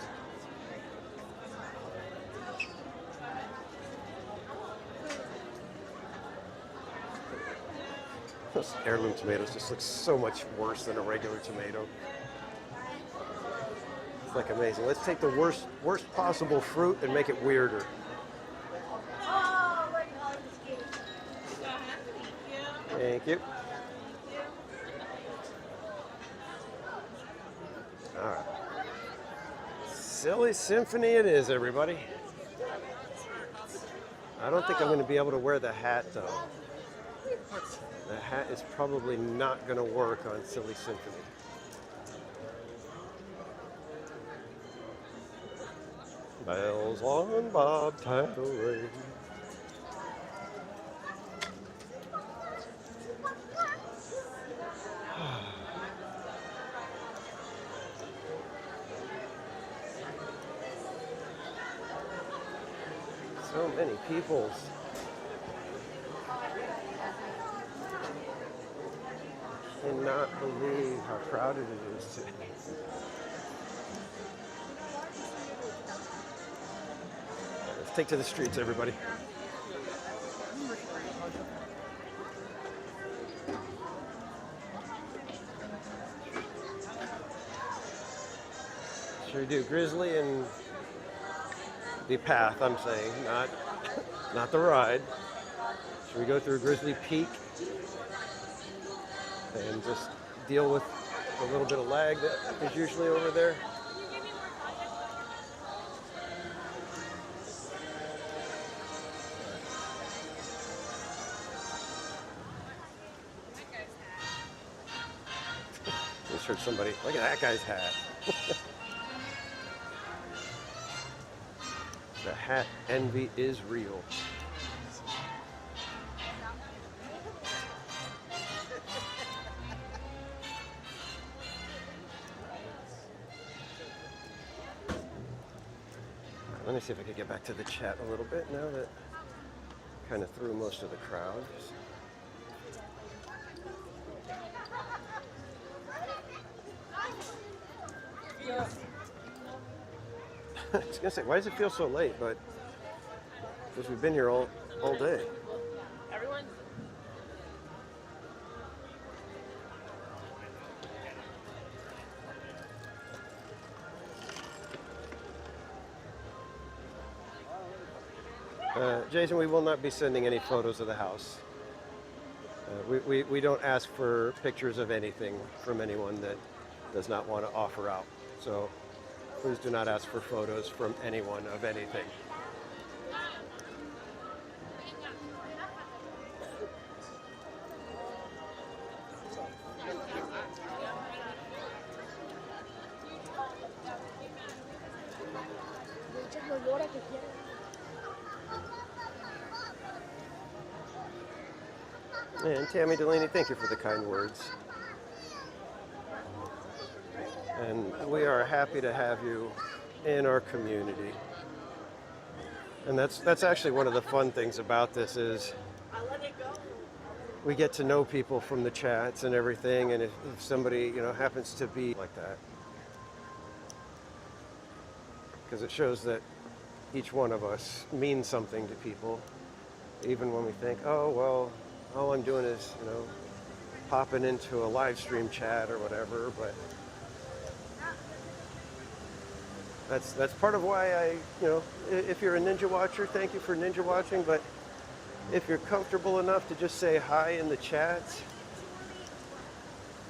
Those heirloom tomatoes just look so much worse than a regular tomato. It's like amazing. Let's take the worst possible fruit and make it weirder. Thank you. All right. Silly Symphony it is, everybody. I don't think I'm going to be able to wear the hat, though. The hat is probably not going to work on Silly Symphony. Bells on Bobtail Ring. So many people. Cannot believe how crowded it is today. Let's take to the streets, everybody. Sure do. Grizzly and the path, I'm saying, not the ride. Should we go through Grizzly Peak and just deal with a little bit of lag that is usually over there? Just heard somebody, look at that guy's hat. The hat envy is real. Let me see if I can get back to the chat a little bit now that I kind of threw most of the crowd. I was gonna say, why does it feel so late? But because we've been here all day. Everyone. Jason, we will not be sending any photos of the house. We don't ask for pictures of anything from anyone that does not want to offer out. So please do not ask for photos from anyone of anything. And Tammy Delaney, thank you for the kind words. And we are happy to have you in our community. And that's actually one of the fun things about this is we get to know people from the chats and everything, and if somebody, you know, happens to be like that, because it shows that each one of us means something to people, even when we think, oh, well, all I'm doing is, you know, popping into a live stream chat or whatever, but that's part of why I, you know, if you're a Ninja Watcher, thank you for Ninja Watching, but if you're comfortable enough to just say hi in the chats,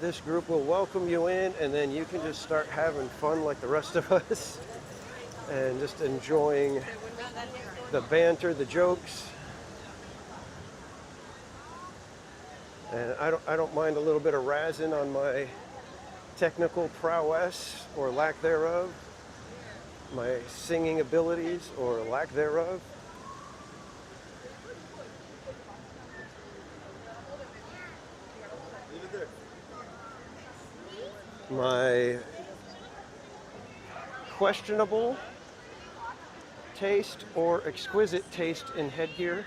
this group will welcome you in, and then you can just start having fun like the rest of us and just enjoying the banter, the jokes. And I don't mind a little bit of razzing on my technical prowess or lack thereof, my singing abilities or lack thereof. My questionable taste or exquisite taste in headgear.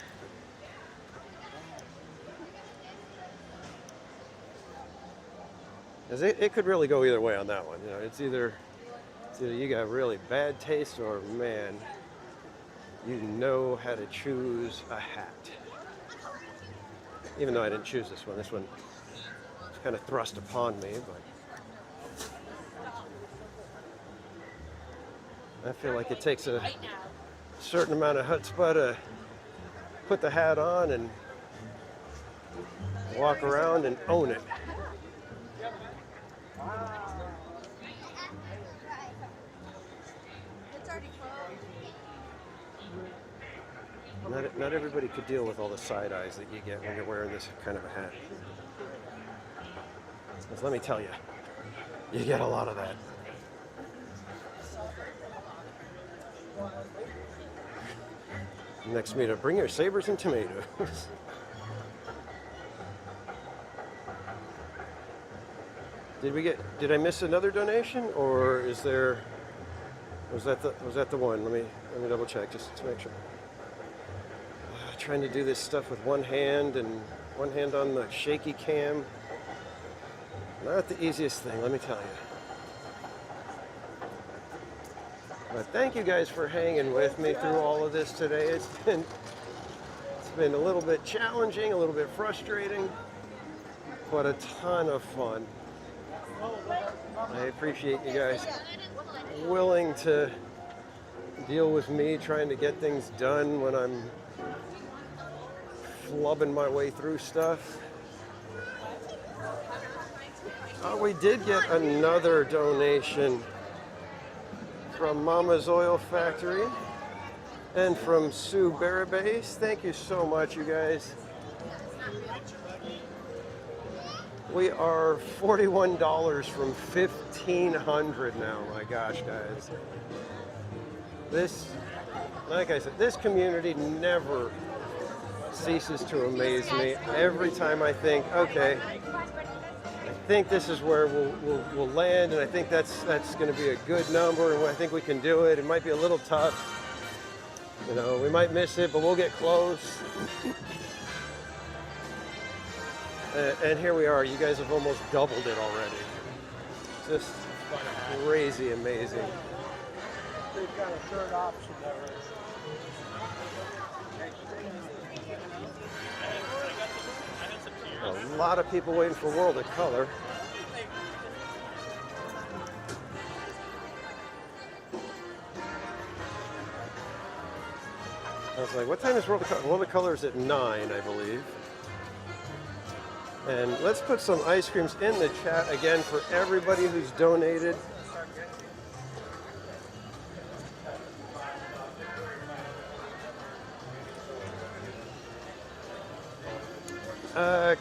Because it could really go either way on that one. You know, it's either you got really bad taste or, man, you know how to choose a hat. Even though I didn't choose this one. This one was kind of thrust upon me, but I feel like it takes a certain amount of chutzpah to put the hat on and walk around and own it. Not everybody could deal with all the side eyes that you get when you're wearing this kind of a hat. Because let me tell you, you get a lot of that. Next meetup, bring your sabers and tomatoes. Did I miss another donation, or is there? Was that the one? Let me double check just to make sure. Trying to do this stuff with one hand and one hand on the shaky cam. Not the easiest thing, let me tell you. But thank you guys for hanging with me through all of this today. It's been a little bit challenging, a little bit frustrating, but a ton of fun. I appreciate you guys willing to deal with me trying to get things done when I'm flubbing my way through stuff. Oh, we did get another donation from Mama's Oil Factory and from Sue Barabase. Thank you so much, you guys. We are $41 from $1,500 now. My gosh, guys. This, like I said, this community never ceases to amaze me. Every time I think, okay, I think this is where we'll land, and I think that's going to be a good number, and I think we can do it. It might be a little tough. You know, we might miss it, but we'll get close. And here we are. You guys have almost doubled it already. Just crazy amazing. They've got a third option there. A lot of people waiting for World of Color. I was like, what time is World of Color? World of Color is at 9, I believe. And let's put some ice creams in the chat again for everybody who's donated.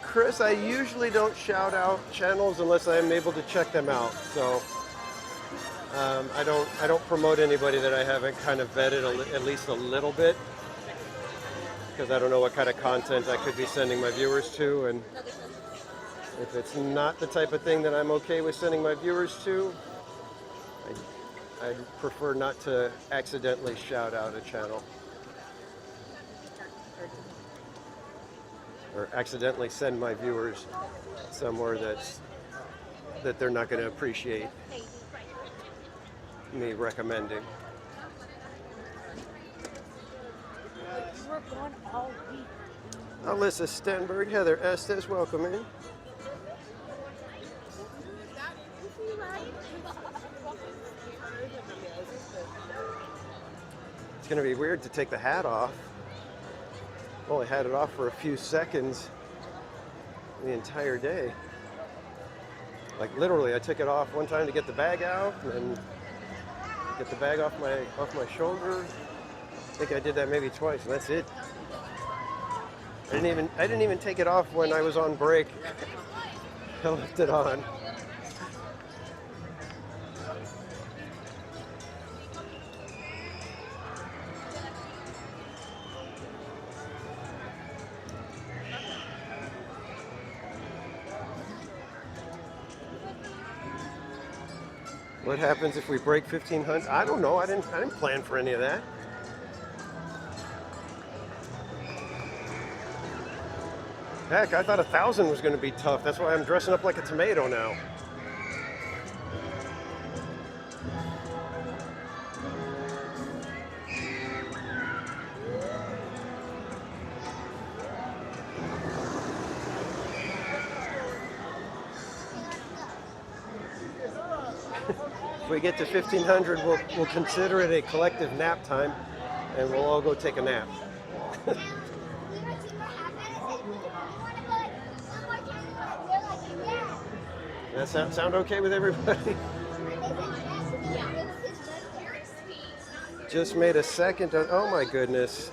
Chris, I usually don't shout out channels unless I'm able to check them out. So I don't promote anybody that I haven't kind of vetted at least a little bit, because I don't know what kind of content I could be sending my viewers to, and if it's not the type of thing that I'm okay with sending my viewers to, I'd prefer not to accidentally shout out a channel. Or accidentally send my viewers somewhere that they're not going to appreciate me recommending. Alyssa Stenberg, Heather Estes, welcome in. It's going to be weird to take the hat off. I've only had it off for a few seconds the entire day. Like literally, I took it off one time to get the bag out and then get the bag off my shoulder. I think I did that maybe twice, and that's it. I didn't even take it off when I was on break. I left it on. What happens if we break 1,500? I don't know. I didn't plan for any of that. Heck, I thought 1,000 was going to be tough. That's why I'm dressing up like a tomato now. If we get to 1,500, we'll consider it a collective nap time, and we'll all go take a nap. Does that sound okay with everybody? Just made a second. Oh my goodness.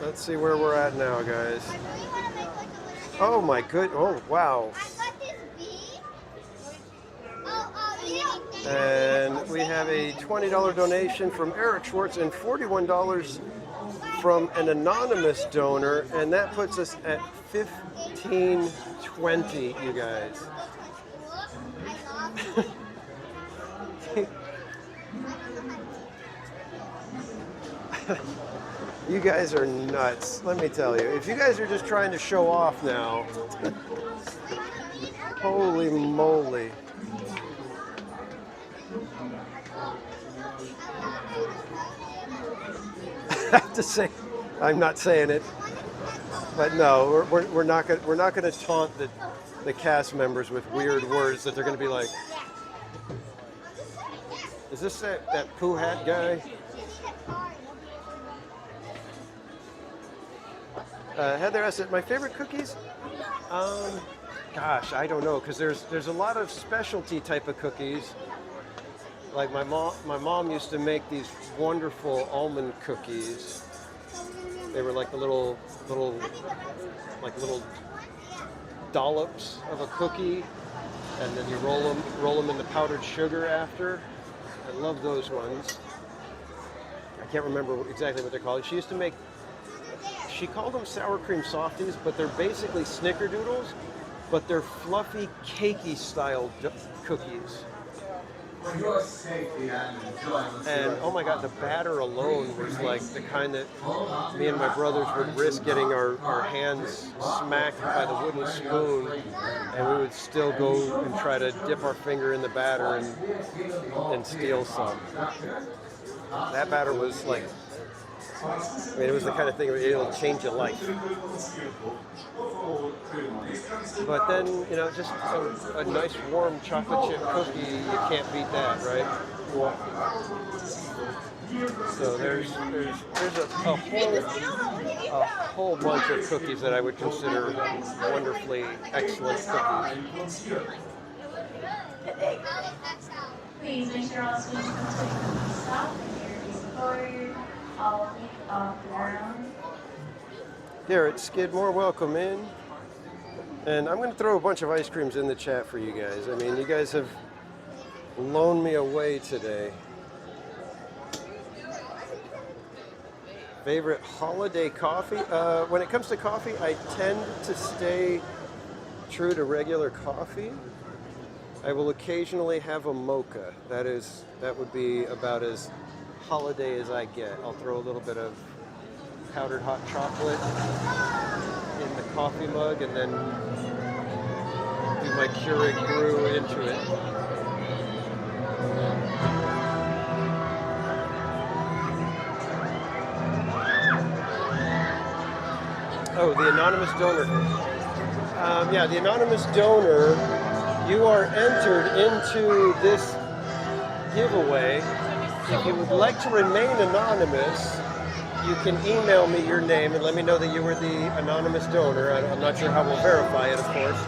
Let's see where we're at now, guys. Oh my good. Oh wow. And we have a $20 donation from Eric Schwartz and $41 from an anonymous donor, and that puts us at $1,520, you guys. You guys are nuts, let me tell you. If you guys are just trying to show off now, holy moly. I have to say, I'm not saying it, but no, we're not going to taunt the cast members with weird words that they're going to be like, Is this that poo hat guy? Heather asked, my favorite cookies? Gosh, I don't know, because there's a lot of specialty type of cookies. Like my mom used to make these wonderful almond cookies. They were like the little dollops of a cookie, and then you roll them in the powdered sugar after. I love those ones. I can't remember exactly what they're called. She used to make, she called them sour cream softies, but they're basically snickerdoodles, but they're fluffy, cakey style cookies. For your safety and enjoyment. And oh my God, the batter alone was like the kind that me and my brothers would risk getting our hands smacked by the wooden spoon, and we would still go and try to dip our finger in the batter and steal some. That batter was like, I mean, it was the kind of thing that it'll change your life. But then, you know, just a nice warm chocolate chip cookie, you can't beat that, right? So there's a whole bunch of cookies that I would consider wonderfully excellent cookies. Please make sure all students completely stop and here is forward, all feet off the ground. Garrett Skidmore, welcome in. And I'm going to throw a bunch of ice creams in the chat for you guys. I mean, you guys have blown me away today. Favorite holiday coffee? When it comes to coffee, I tend to stay true to regular coffee. I will occasionally have a mocha. That would be about as holiday as I get. I'll throw a little bit of powdered hot chocolate in the coffee mug and then do my Keurig brew into it. Oh, the anonymous donor. Yeah, the anonymous donor, you are entered into this giveaway. If you would like to remain anonymous, you can email me your name and let me know that you were the anonymous donor. I'm not sure how we'll verify it, of course.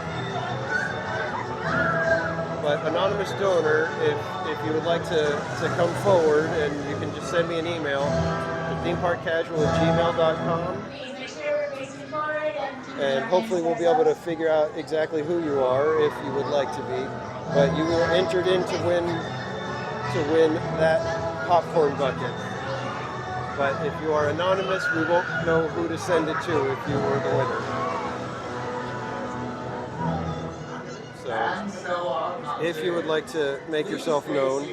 But anonymous donor, if you would like to come forward, and you can just send me an email to themeparkcasual@gmail.com. And hopefully we'll be able to figure out exactly who you are if you would like to be. But you were entered in to win that popcorn bucket. But if you are anonymous, we won't know who to send it to if you were the winner. So, if you would like to make yourself known.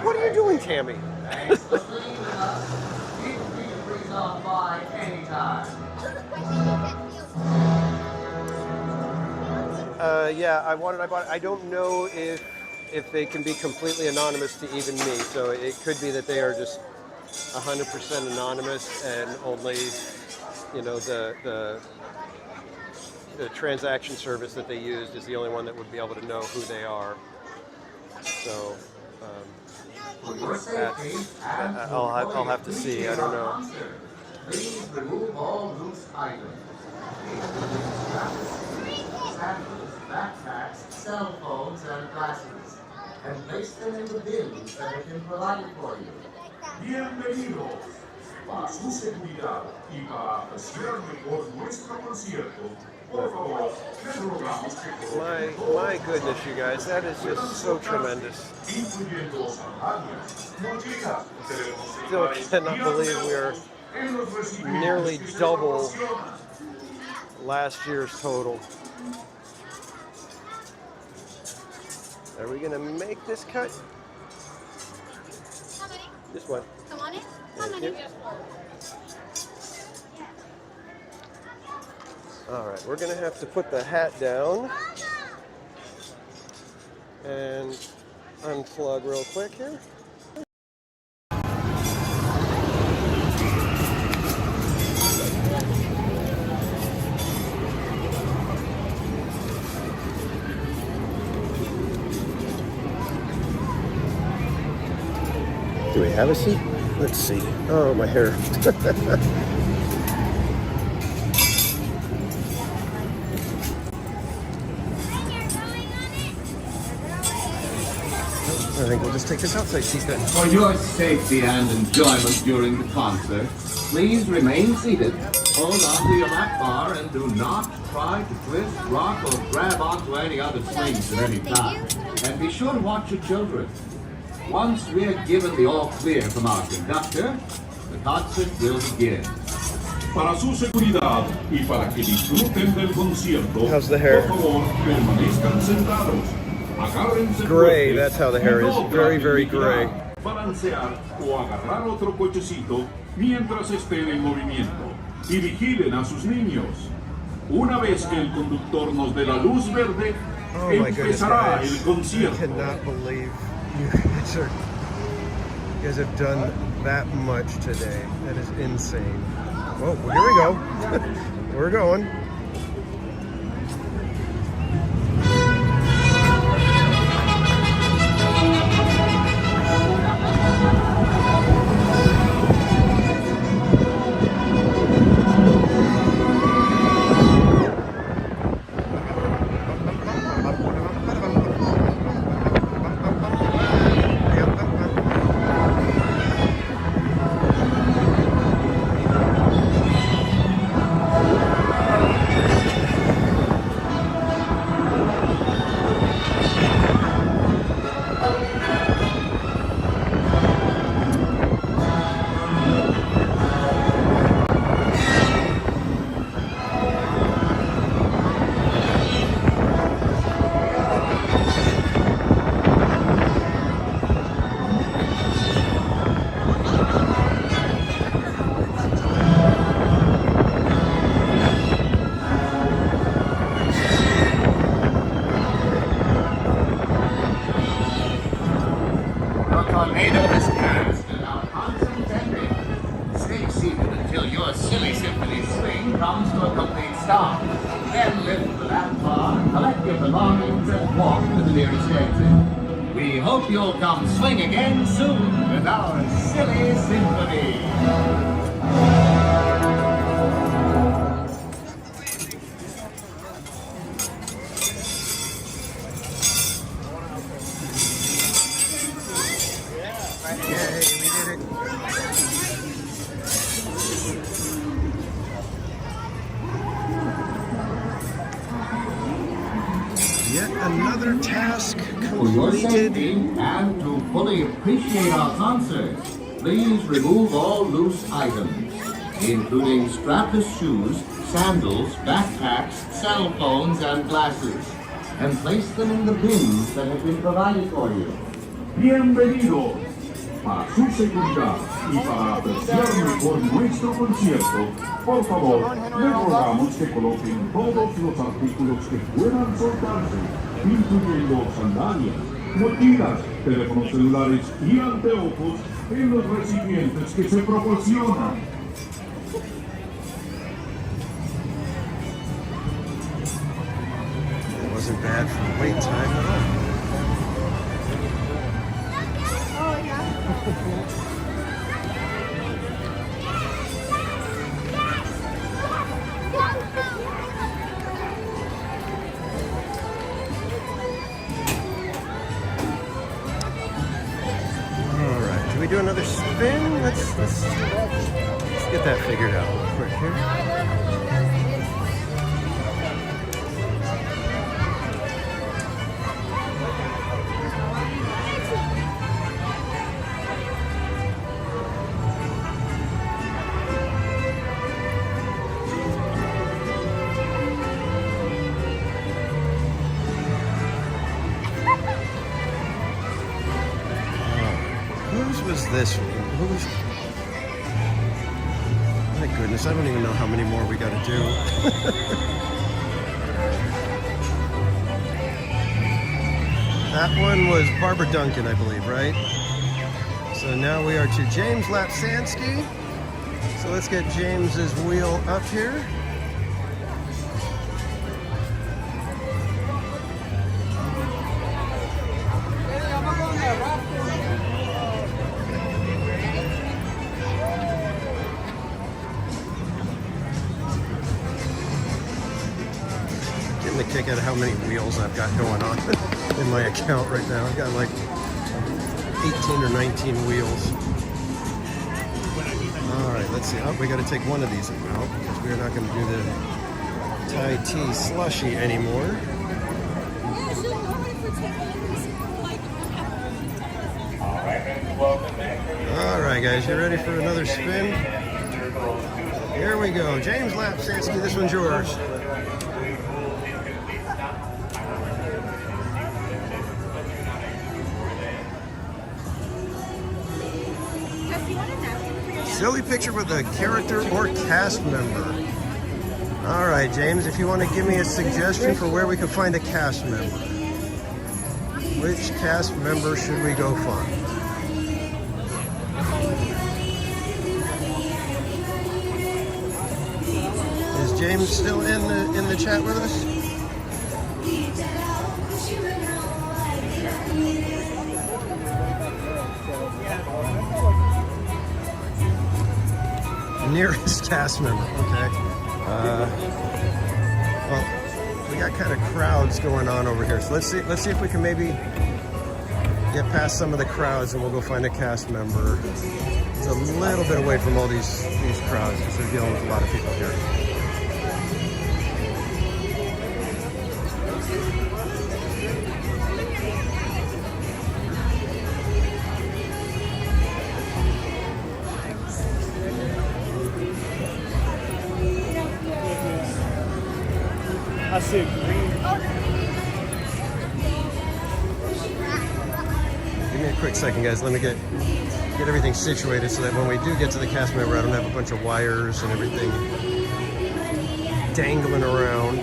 What are you doing, Tammy? Yeah, I bought it. I don't know if they can be completely anonymous to even me. So it could be that they are just 100% anonymous and only, you know, the transaction service that they used is the only one that would be able to know who they are. So I'll have to see. I don't know. Please remove all loose items. Sandals, backpacks, cell phones, and glasses, and place them in the bins that have been provided for you. Bienvenidos. Para su seguridad y para apreciar mejor nuestro concierto, por favor, les rogamos que My goodness, you guys, that is just so tremendous. incluyendo sandalias, mochilas, Still cannot believe we are nearly double last year's total. Are we gonna make this cut? This one. Come on in. Thank you. All right, we're gonna have to put the hat down and unplug real quick here. have a seat? Let's see. Oh, my hair. I think we'll just take this outside seat then. For your safety and enjoyment during the concert, please remain seated. Hold on to your lap bar and do not try to twist, rock, or grab onto any other swings at any time. And be sure to watch your children. Once we're given the all clear from our conductor, the concert will begin. Para su seguridad y para que disfruten del concierto, How's the hair? por favor, permanezcan sentados. Agárrense Gray, fuertes that's how the y hair no is. Very, very traten de gray. girar, balancear o agarrar otro cochecito mientras estén en movimiento. Y vigilen a sus niños. Una vez que el conductor nos dé la luz verde, Oh my goodness, empezará guys. el concierto. I cannot believe you guys have done that much today. That is insane. Well, here we go. We're going. Tornado is cast and our concert ended. Stay seated until your silly symphony swing comes to a complete stop. Then lift the lap bar, collect your belongings, and walk to the nearest exit. We hope you'll come swing again soon with our silly symphony. Yet another task For your completed. safety and to fully appreciate our concert, please remove all loose items, including strapless shoes, sandals, backpacks, cell phones, and glasses, and place them in the bins that have been provided for you. Bienvenidos. Para su seguridad y para apreciar mejor nuestro concierto, por favor, les rogamos que coloquen todos los artículos que puedan soltarse, incluyendo sandalias, mochilas, teléfonos celulares y anteojos en los recipientes que se proporcionan. It wasn't bad for wait time at all. All right, do we do another spin? Let's get that figured out real quick here. Whose was this one? Who's? My goodness, I don't even know how many more we got to do. That one was Barbara Duncan, I believe, right? So now we are to James Lapsansky. So let's get James's wheel up here. getting a kick out of how many wheels I've got going on in my account right now. I've got like 18 or 19 wheels. All right, let's see. Oh, we got to take one of these out because we're not going to do the Thai tea slushy anymore. All right, guys, you ready for another spin? Here we go. James Lapsansky, this one's yours. Silly picture with a character or cast member. All right, James, if you want to give me a suggestion for where we can find a cast member. Which cast member should we go find? Is James still in the chat with us? Nearest cast member, okay. Well, we got kind of crowds going on over here, so let's see if we can maybe get past some of the crowds, and we'll go find a cast member. It's a little bit away from all these crowds because they're dealing with a lot of people here. I see a green. Give me a quick second, guys. Let me get everything situated so that when we do get to the cast member, I don't have a bunch of wires and everything dangling around.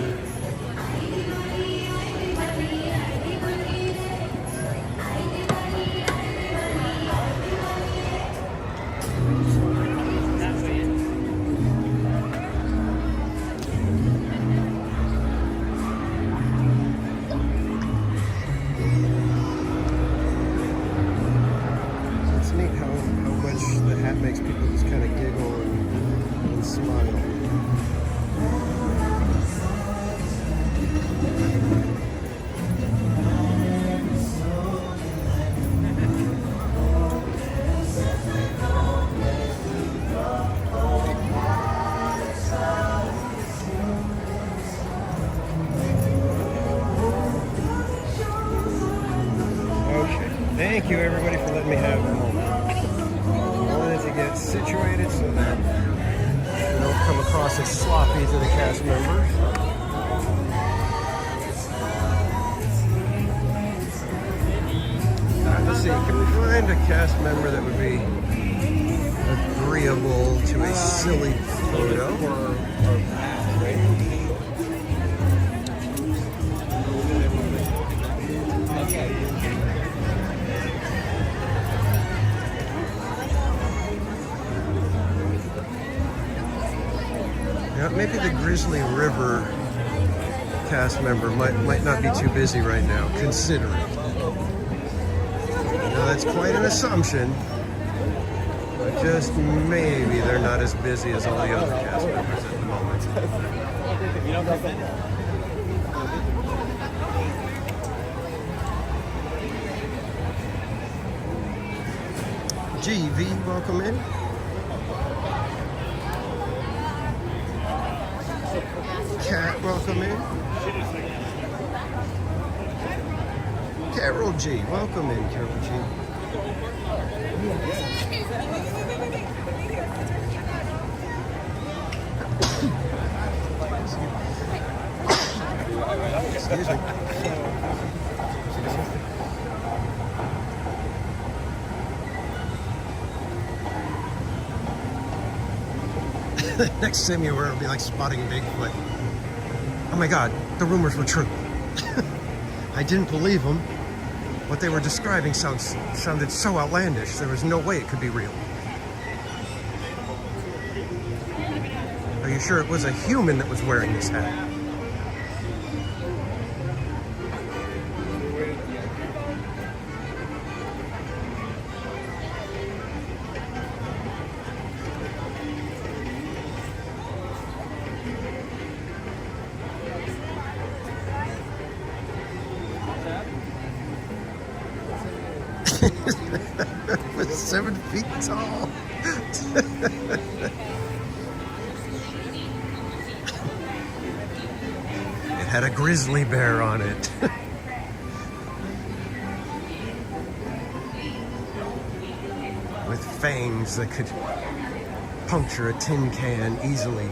Thank you, everybody, for letting me have a moment. I wanted to get situated so that we don't come across as sloppy to the cast members. Let's see, can we find a cast member that would be agreeable to a silly photo? Yeah, maybe the Grizzly River cast member might not be too busy right now, considering. Now that's quite an assumption, but just maybe they're not as busy as all the other cast members at the moment. GV, welcome in. Cat, welcome in. Carol G, welcome in, Carol G. Excuse me. Next time you were, it'll be like spotting Bigfoot. Oh my God, the rumors were true. I didn't believe them. What they were describing sounded so outlandish. There was no way it could be real. Are you sure it was a human that was wearing this hat? It was 7 feet tall. It had a grizzly bear on it. With fangs that could puncture a tin can easily.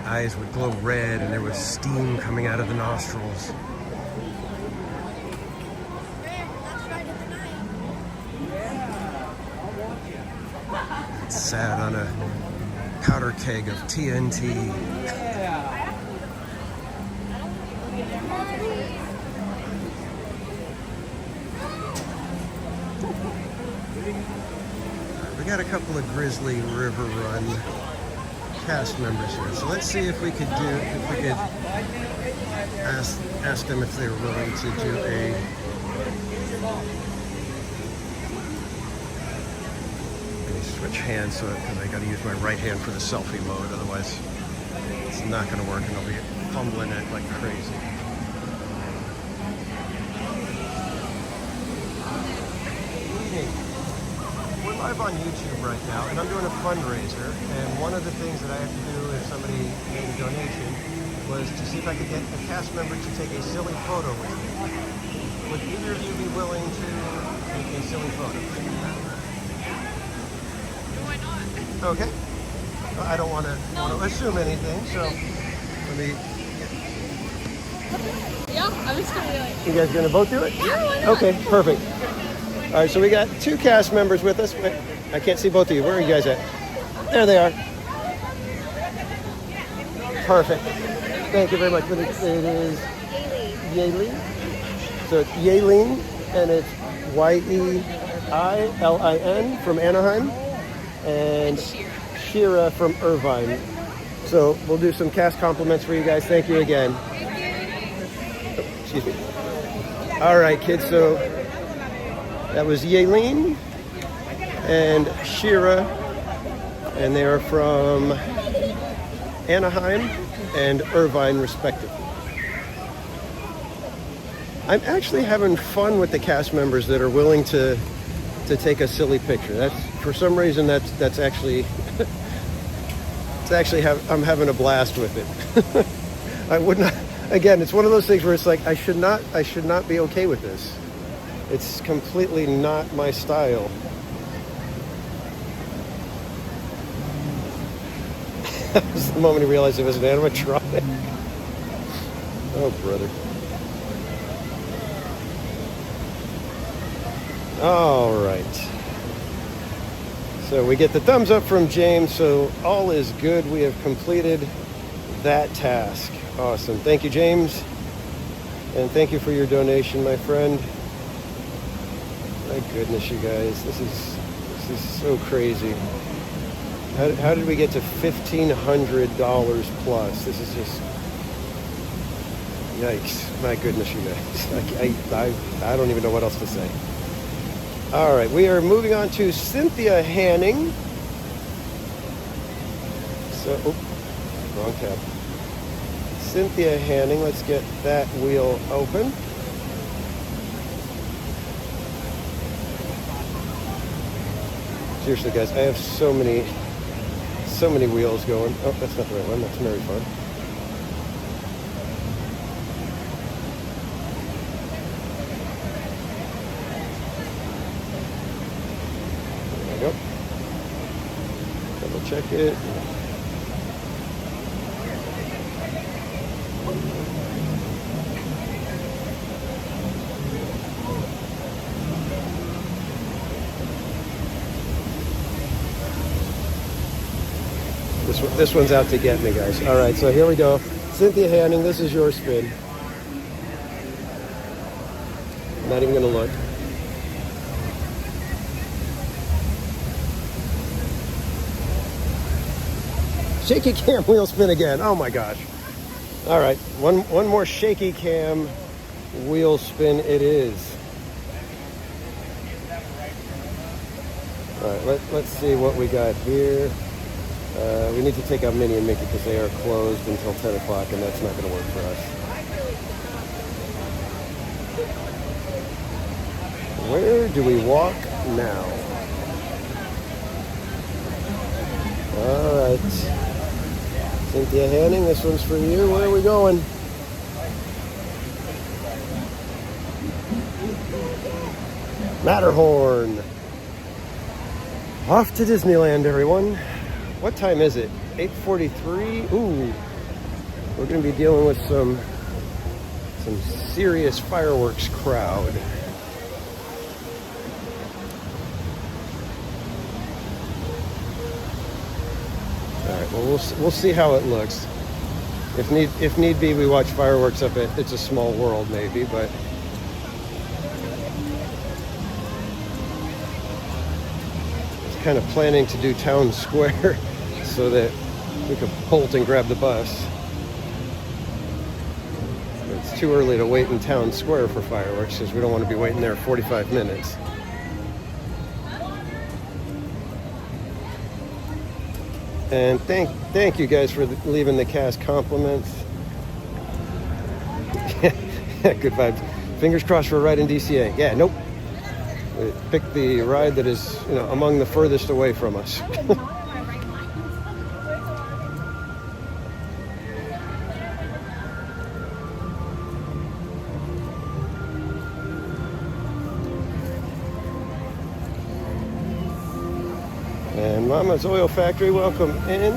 Eyes would glow red and there was steam coming out of the nostrils. It sat on a powder keg of TNT. We got a couple of Grizzly River Run cast members here, so let's see if we could ask them if they were willing to do a switch hands, so because I got to use my right hand for the selfie mode, otherwise it's not going to work and I'll be fumbling it like crazy. We're live on YouTube right now, and I'm doing a fundraiser, and one of the things that I have to do if somebody made a donation was to see if I could get a cast member to take a silly photo with me. Would either of you be willing to take a silly photo? Why not? Okay. Well, I don't want to assume anything, so let me... Yeah, I'm just gonna do it. You guys gonna both do it? Yeah, why not? Okay, perfect. All right, so we got 2 cast members with us. Wait, I can't see both of you. Where are you guys at? There they are. Perfect. Thank you very much. It is Yaelin. So it's Yaelin, and it's Yeilin from Anaheim, and Shira from Irvine. So we'll do some cast compliments for you guys. Thank you again. Oh, excuse me. All right, kids. So that was Yaelin and Shira, and they are from Anaheim and Irvine, respectively. I'm actually having fun with the cast members that are willing to take a silly picture. That's, for some reason, that's actually I'm having a blast with it. I would not. Again, it's one of those things where it's like I should not be okay with this. It's completely not my style. That was the moment he realized it was an animatronic. Oh, brother. All right. So we get the thumbs up from James, so all is good. We have completed that task. Awesome. Thank you, James. And thank you for your donation, my friend. My goodness, you guys. This is so crazy. How did we get to $1,500 plus? This is just... Yikes. My goodness, you guys. I don't even know what else to say. All right, we are moving on to Cynthia Hanning. So, wrong tab. Cynthia Hanning, let's get that wheel open. Seriously, guys, I have so many wheels going. Oh, that's not the right one. That's Mary Fun. There we go. Double check it. This one's out to get me, guys. All right, so here we go. Cynthia Hanning, this is your spin. Not even going to look. Shaky cam wheel spin again. Oh my gosh. All right, one more shaky cam wheel spin it is. All right, let's see what we got here. We need to take out Minnie and Mickey because they are closed until 10 o'clock, and that's not going to work for us. Where do we walk now? All right. Cynthia Hanning, this one's for you. Where are we going? Matterhorn. Off to Disneyland, everyone. What time is it? 8:43. Ooh, we're going to be dealing with some serious fireworks crowd. All right. Well, we'll see how it looks. If need be, we watch fireworks up at It's a Small World, maybe, but. Kind of planning to do Town Square so that we could bolt and grab the bus. It's too early to wait in Town Square for fireworks because we don't want to be waiting there 45 minutes. And thank you guys for leaving the cast compliments. Good vibes. Fingers crossed for a ride in DCA. Yeah, nope. Pick the ride that is, among the furthest away from us. And Mama's Oil Factory, welcome in.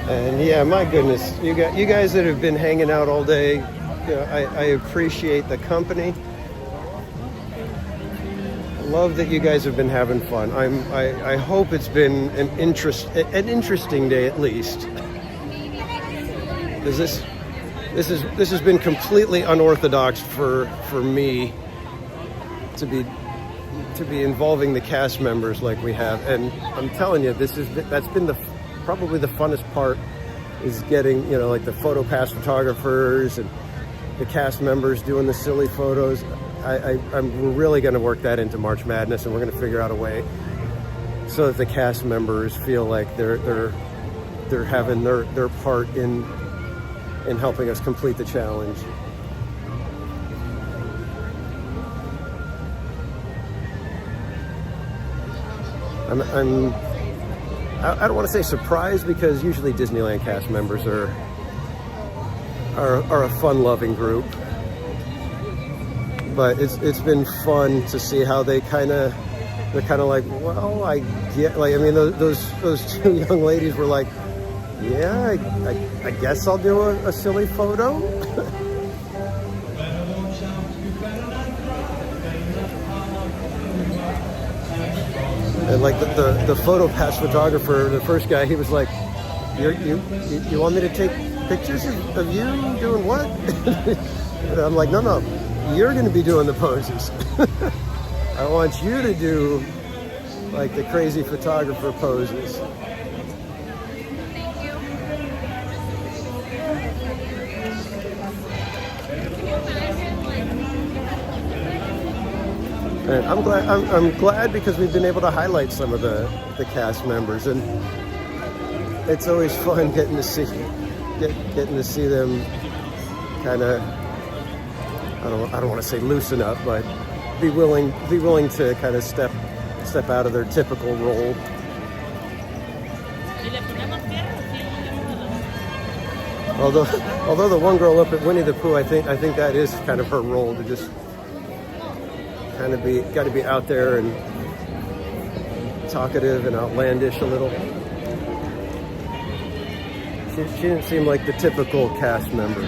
And yeah, my goodness, you guys that have been hanging out all day, I appreciate the company. I love that you guys have been having fun. I hope it's been an interesting day at least. Because this has been completely unorthodox for me to be involving the cast members like we have, and I'm telling you, that's been probably the funnest part, is getting like the photo pass photographers and the cast members doing the silly photos. I'm really going to work that into March Madness, and we're going to figure out a way so that the cast members feel like they're having their part in helping us complete the challenge. I don't want to say surprised, because usually Disneyland cast members are a fun-loving group, but it's been fun to see how they're kind of like, well, I get, like, I mean, those two young ladies were like, yeah, I guess I'll do a silly photo. And like the photo pass photographer, the first guy, he was like, you want me to take pictures of you doing what? And I'm like, no, you're going to be doing the poses. I want you to do like the crazy photographer poses. Thank you. And I'm glad because we've been able to highlight some of the cast members, and it's always fun getting to see them kind of, I don't want to say loosen up, but be willing to kind of step out of their typical role. Although the one girl up at Winnie the Pooh, I think that is kind of her role, to just kind of got to be out there and talkative and outlandish a little. She didn't seem like the typical cast member.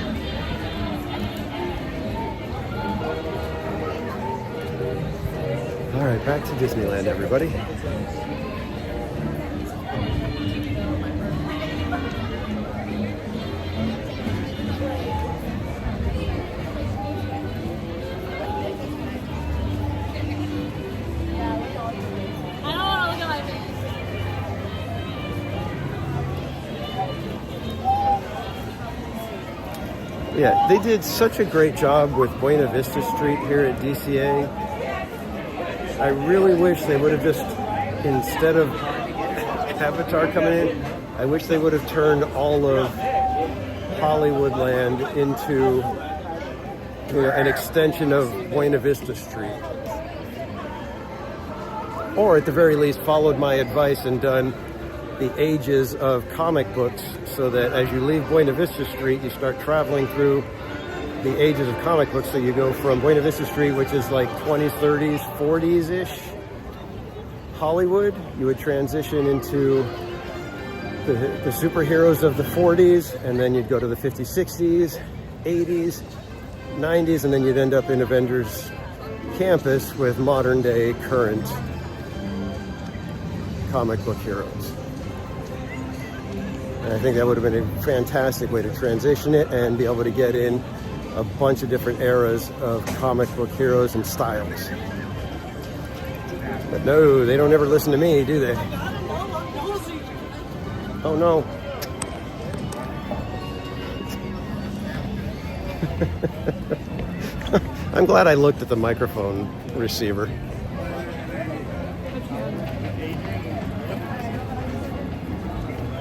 All right, back to Disneyland, everybody. Yeah, they did such a great job with Buena Vista Street here at DCA. I really wish they would have just instead of Avatar coming in, I wish they would have turned all of Hollywoodland into an extension of Buena Vista Street. Or at the very least, followed my advice and done the ages of comic books so that as you leave Buena Vista Street, you start traveling through the ages of comic books. So you go from Buena Vista Street, which is like 20s, 30s, 40s-ish Hollywood. You would transition into the superheroes of the 40s, and then you'd go to the 50s, 60s, 80s, 90s, and then you'd end up in Avengers Campus with modern day current comic book heroes. And I think that would have been a fantastic way to transition it and be able to get in a bunch of different eras of comic book heroes and styles. But no, they don't ever listen to me, do they? Oh no. I'm glad I looked at the microphone receiver.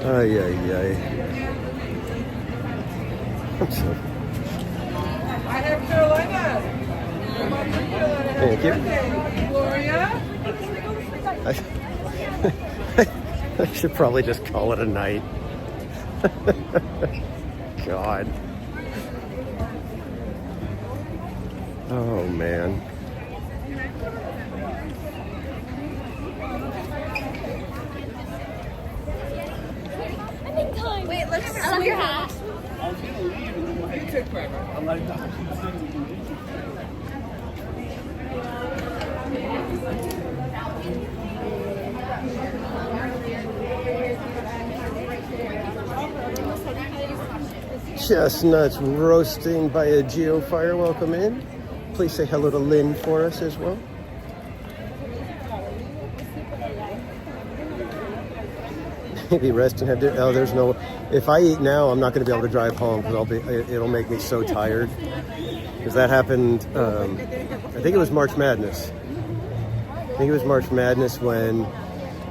Ay, ay, ay. I'm so... I have Carolina. Thank you. Gloria. I should probably just call it a night. God. Oh, man. Wait, let's. I love your hat. You took forever. I like that. Chestnuts roasting by a geofire. Welcome in. Please say hello to Lynn for us as well. Maybe rest and have dinner. Oh, there's no. If I eat now, I'm not going to be able to drive home because it'll make me so tired. Because that happened. I think it was March Madness. I think it was March Madness when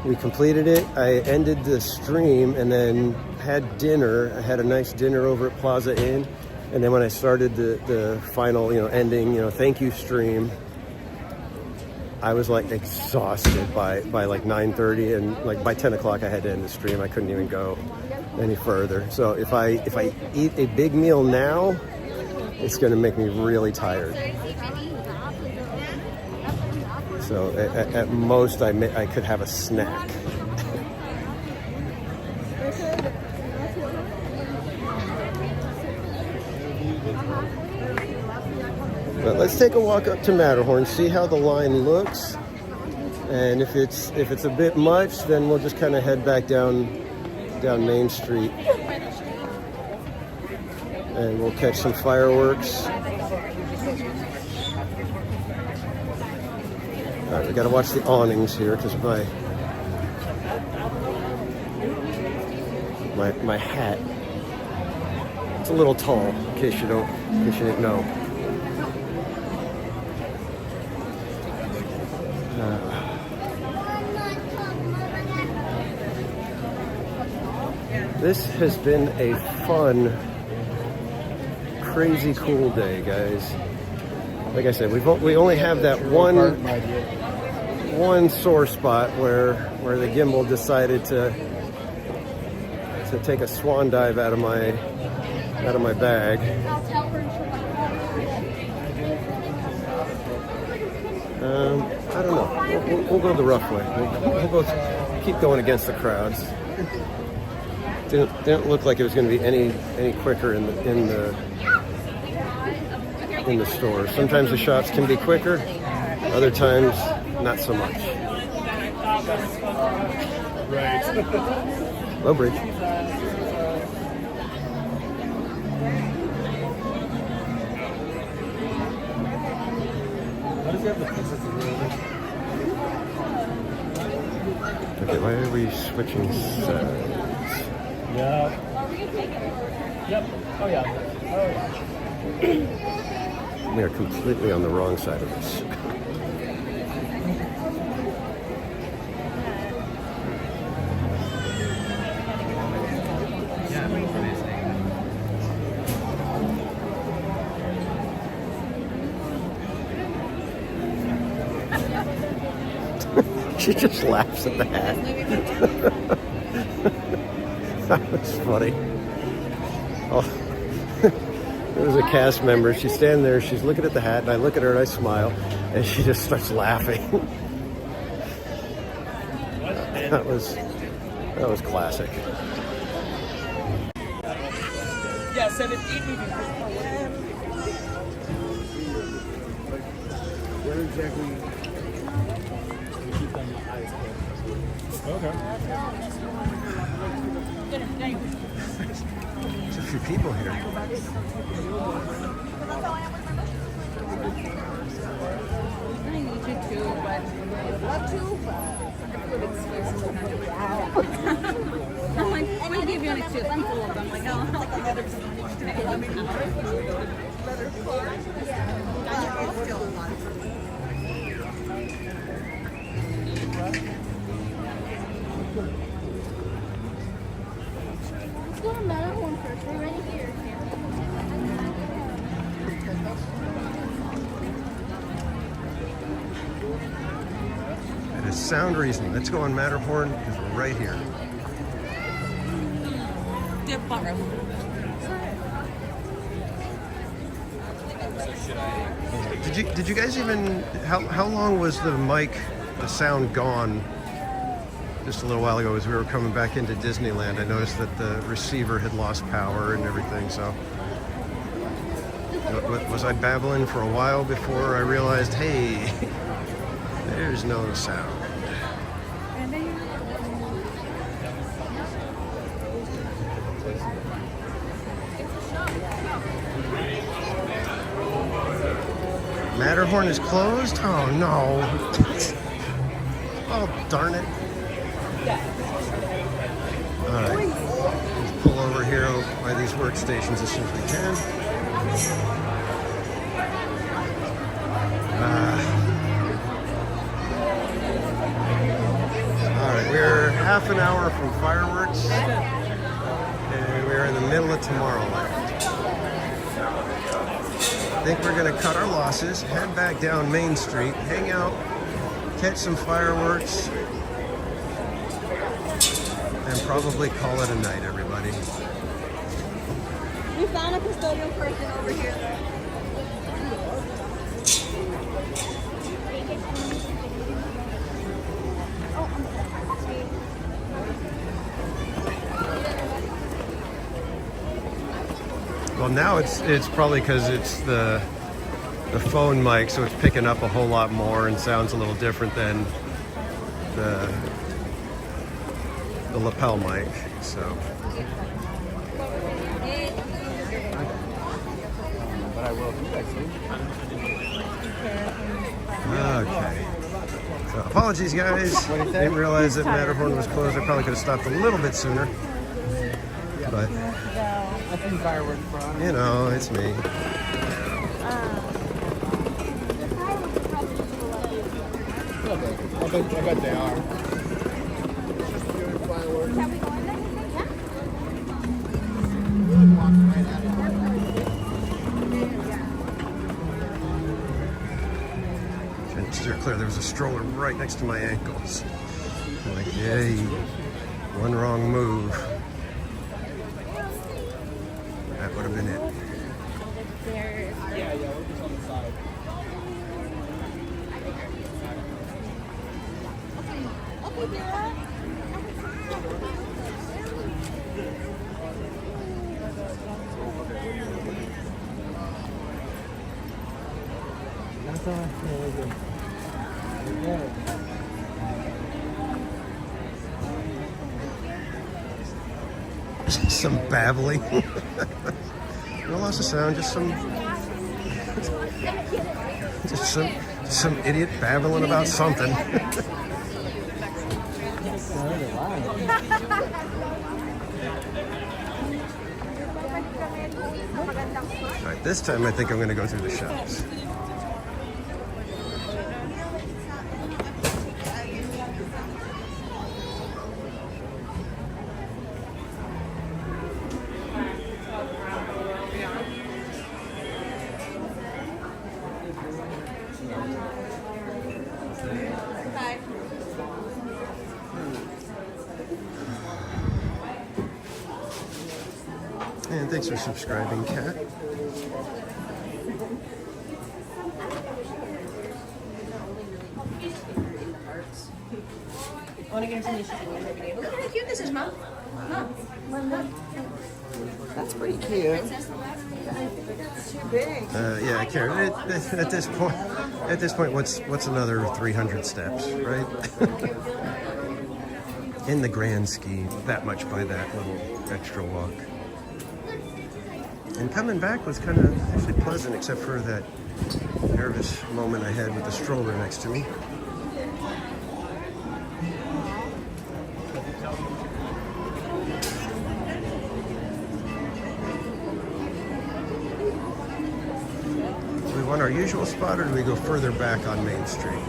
we completed it. I ended the stream and then had dinner. I had a nice dinner over at Plaza Inn, and then when I started the final, ending, thank you stream, I was like exhausted by like 9:30, and like by 10 o'clock I had to end the stream. I couldn't even go any further. So if I eat a big meal now, it's going to make me really tired. So at most I could have a snack. But let's take a walk up to Matterhorn, see how the line looks, and if it's a bit much, then we'll just kind of head back down Main Street, and we'll catch some fireworks. All right, we got to watch the awnings here because my hat, it's a little tall. In case you didn't know. This has been a fun, crazy cool day, guys. Like I said, we only have that one sore spot where the gimbal decided to take a swan dive out of my bag. I don't know. We'll go the rough way. We'll go keep going against the crowds. Didn't look like it was going to be any quicker in the store. Sometimes the shops can be quicker, other times not so much. Low bridge. Okay, why are we switching sides? Yeah. Yep. Oh yeah. Oh yeah. We are completely on the wrong side of this. She just laughs at the hat. That was funny. Oh. There was a cast member. She's standing there. She's looking at the hat, and I look at her and I smile, and she just starts laughing. That was classic. Yeah, 7, 8 Where exactly? Okay. There's a few people here. I need you too, but I'd love to, but I'm full of excuses. I'm like, I'm gonna give you an excuse. I'm full of them. I'm like, oh, like the other Let's go to Matterhorn first. We're right here. It is sound reasoning. Let's go on Matterhorn because we're right here. Did you guys even how long was the sound gone? Just a little while ago, as we were coming back into Disneyland, I noticed that the receiver had lost power and everything. So, was I babbling for a while before I realized, hey, there's no sound? Matterhorn is closed? Oh no. Oh darn it. Alright. Let's pull over here by these workstations as soon as we can. Alright, we're half an hour from fireworks. And we're in the middle of Tomorrowland. I think we're going to cut our losses, head back down Main Street, hang out, catch some fireworks, and probably call it a night, everybody. We found a custodial person over here. Well, now it's probably because it's the phone mic, so it's picking up a whole lot more and sounds a little different than the lapel mic. So. But I will. Okay. So apologies, guys. Didn't realize that Matterhorn was closed. I probably could have stopped a little bit sooner. But, you know, it's me. I bet they are. Steer clear. There was a stroller right next to my ankles. I'm like, yay, one wrong move. That would have been it. Yeah, we're just on the side. Some babbling. No loss of sound, just some idiot babbling about something. All right, this time I think I'm going to go through the shops. And thanks for subscribing, Kat. I want to get into every day. Look at how cute this is, Mom. Mom. That's pretty cute. It's too big. Yeah, Karen. At this point, what's another 300 steps, right? In the grand scheme, that much by that little extra walk. And coming back was kind of actually pleasant, except for that nervous moment I had with the stroller next to me. Do we want our usual spot, or do we go further back on Main Street?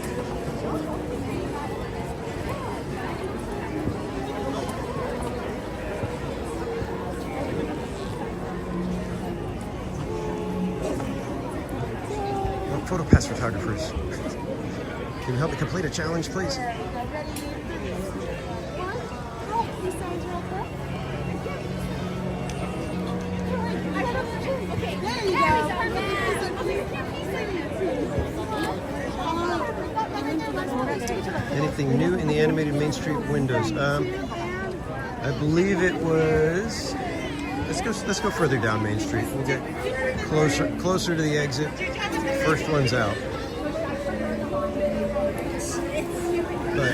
PhotoPass photographers. Can you help me complete a challenge, please? Anything new in the animated Main Street windows? I believe it was. Let's go further down Main Street. We'll get closer to the exit. First one's out. But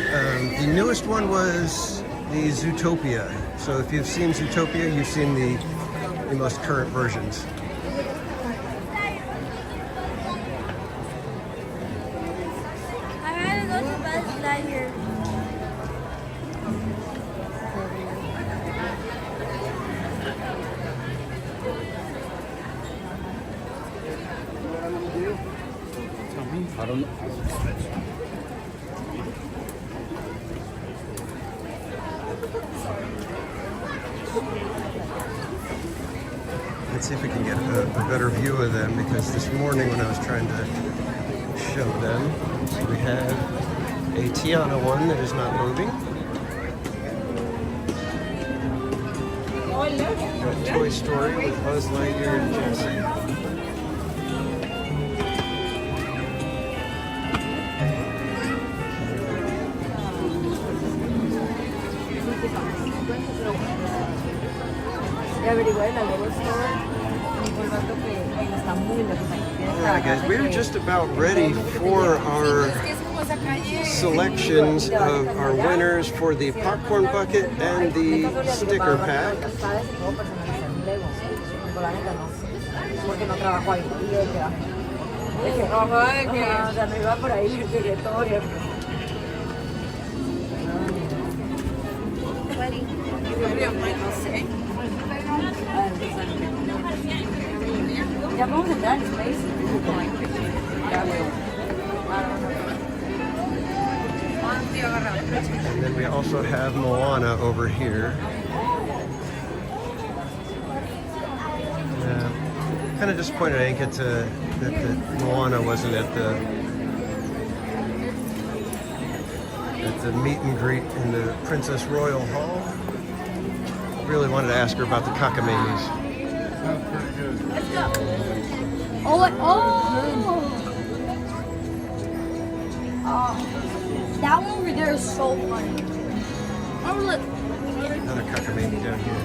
the newest one was the Zootopia. So if you've seen Zootopia, you've seen the most current versions. I had to go to Buzz Lightyear. I don't know. Let's see if we can get a better view of them, because this morning when I was trying to show them, we have a Tiana one that is not moving. Got Toy Story with Buzz Lightyear and Jesse. Alright guys, we're just about ready for our selections of our winners for the popcorn bucket and the sticker pack. And then we also have Moana over here. Kind of disappointed I didn't get to that Moana wasn't at the meet and greet in the Princess Royal Hall. Really wanted to ask her about the cockamammies. That one over there is so funny. Oh, look. Another cockamamie down here.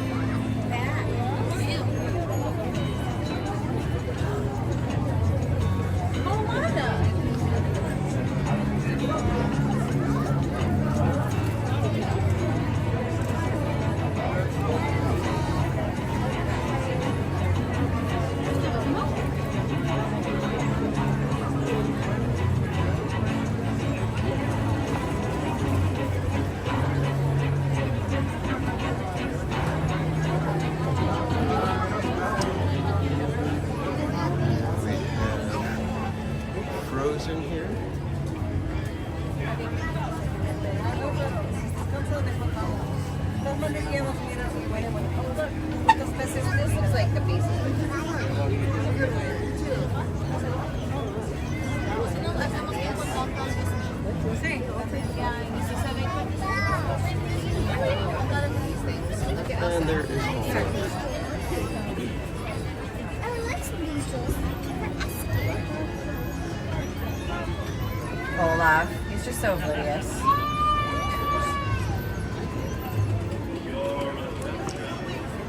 In here. This looks like the basic. And there is more. So oblivious.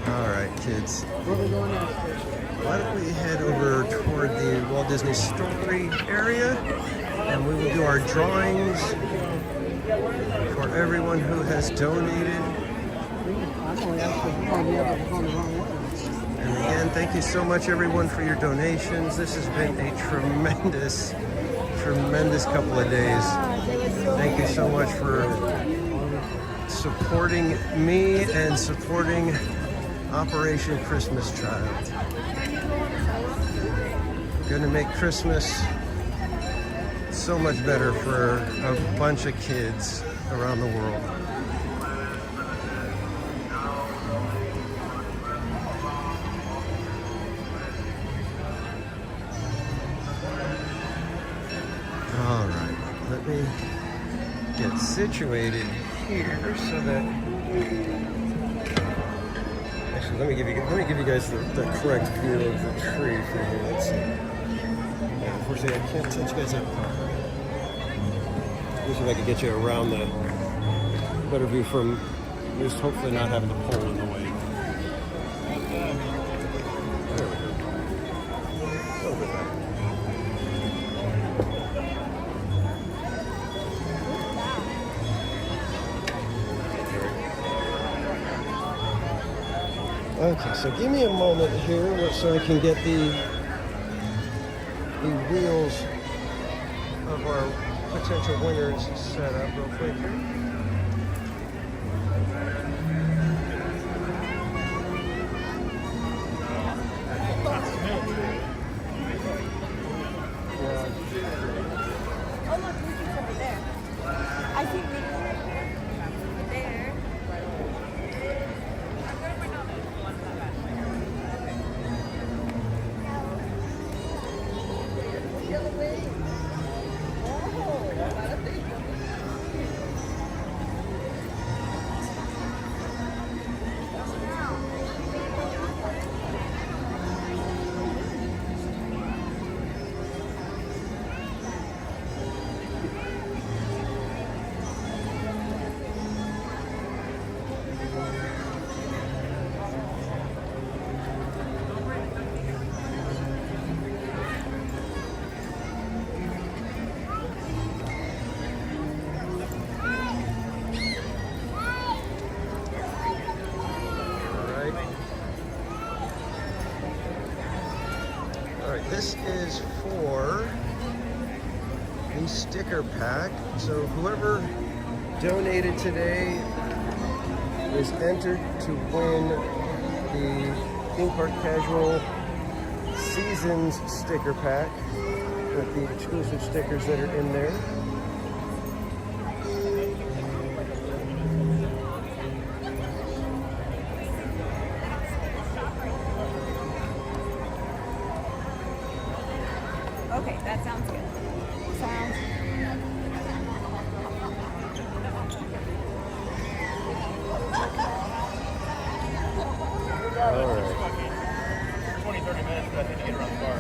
All right, kids. Why don't we head over toward the Walt Disney Story area, and we will do our drawings for everyone who has donated. And again, thank you so much, everyone, for your donations. This has been a tremendous couple of days. Thank you so much for supporting me and supporting Operation Christmas Child. Gonna make Christmas so much better for a bunch of kids around the world. All right, let me get situated here so that actually let me give you guys the correct view of the tree from here. Let's see. Yeah, unfortunately, I can't touch you guys up. Let me see if I can get you around the better view from just hopefully not having the pole in the way. There we go. A little bit better. Okay, so give me a moment here so I can get the wheels of our potential winners set up real quick here. Oh, look, Mickey's over there. I think Mickey's there. This is for the sticker pack. So whoever donated today is entered to win the Theme Park Casual Seasons sticker pack with the exclusive stickers that are in there. Okay, that sounds good. Sounds All right. 20-30 minutes, but I think to get around the car.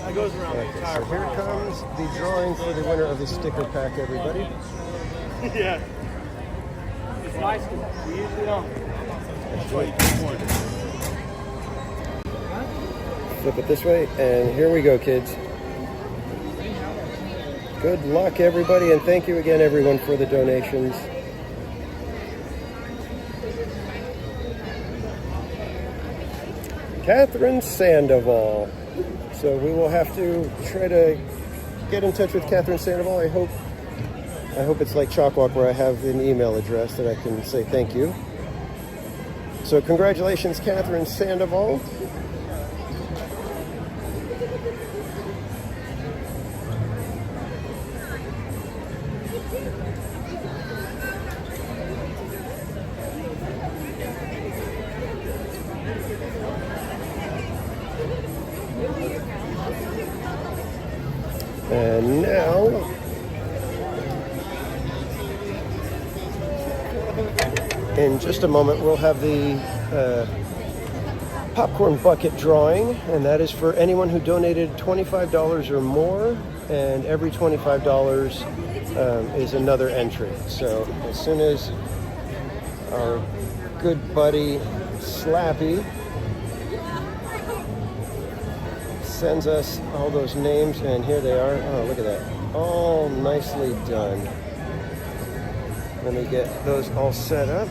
It goes around the entire So here comes the drawing for the winner of the sticker pack, everybody. Yeah. It's nice because we usually don't. That's why you keep one. Flip it this way, and here we go, kids. Good luck, everybody, and thank you again, everyone, for the donations. Catherine Sandoval. So we will have to try to get in touch with Catherine Sandoval. I hope it's like Chalkwalk where I have an email address that I can say thank you. So congratulations, Catherine Sandoval. And now, in just a moment, we'll have the popcorn bucket drawing, and that is for anyone who donated $25 or more. and every $25 is another entry. So as soon as our good buddy Slappy sends us all those names, and here they are. Oh, look at that. All nicely done. Let me get those all set up.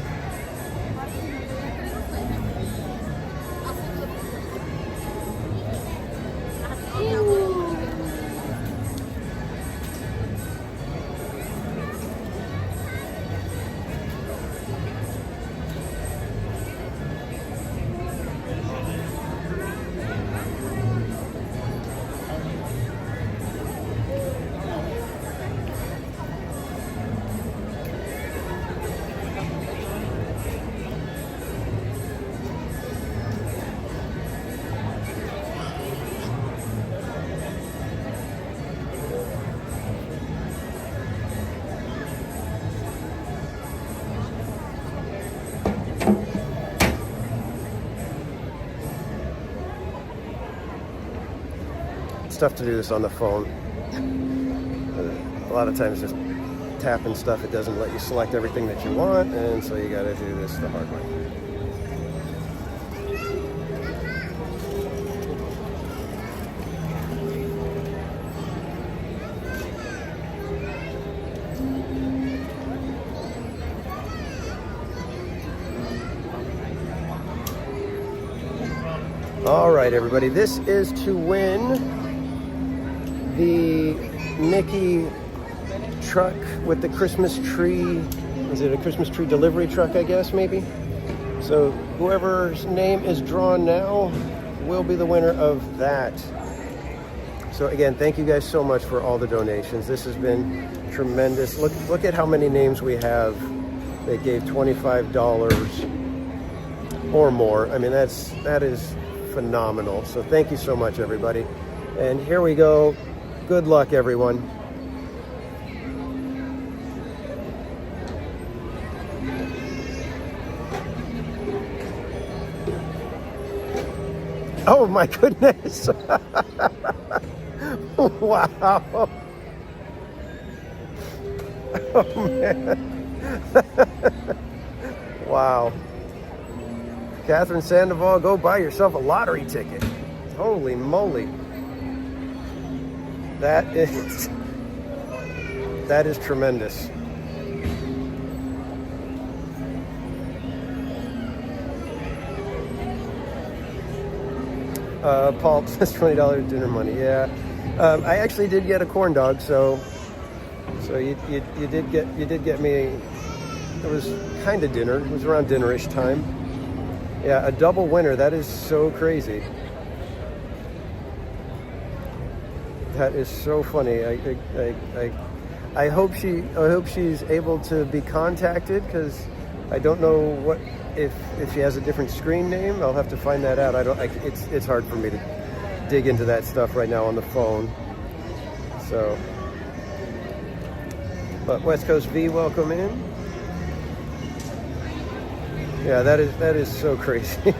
It's tough to do this on the phone. A lot of times just tapping stuff, it doesn't let you select everything that you want, and so you got to do this the hard way. All right, everybody, this is to win the Mickey truck with the Christmas tree. Is it a Christmas tree delivery truck, I guess, maybe? So whoever's name is drawn now will be the winner of that. So again, thank you guys so much for all the donations. This has been tremendous. Look at how many names we have that gave $25 or more. I mean, that is phenomenal. So thank you so much, everybody. And here we go. Good luck, everyone. Oh my goodness. Wow. Oh man. Wow. Catherine Sandoval, go buy yourself a lottery ticket. Holy moly. That is tremendous. Paul says $20 dinner money. Yeah, I actually did get a corn dog, so you did get me. It was kind of dinner. It was around dinner-ish time. Yeah, a double winner. That is so crazy. That is so funny. I hope she's able to be contacted, because I don't know what if she has a different screen name. I'll have to find that out. It's hard for me to dig into that stuff right now on the phone. So, but West Coast V, welcome in. Yeah, that is so crazy.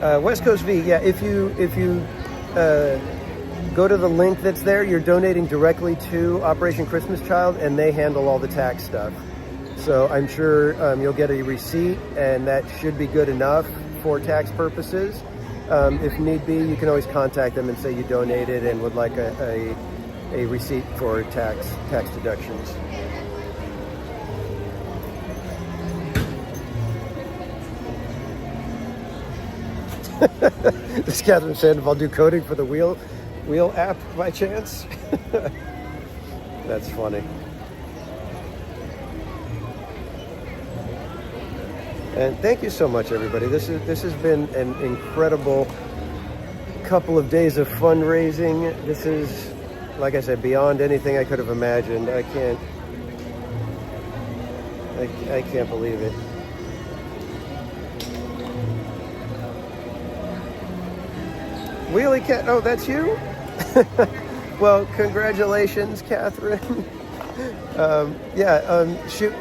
West Coast V, yeah. If you go to the link that's there, you're donating directly to Operation Christmas Child, and they handle all the tax stuff. So I'm sure you'll get a receipt, and that should be good enough for tax purposes. If need be, you can always contact them and say you donated and would like a receipt for tax deductions. Does Catherine Sandoval do coding for the Wheel app by chance? That's funny. And thank you so much, everybody. This has been an incredible couple of days of fundraising. This is, like I said, beyond anything I could have imagined. I can't believe it. Wheelie Cat, oh, that's you? Well, congratulations, Catherine. Shoot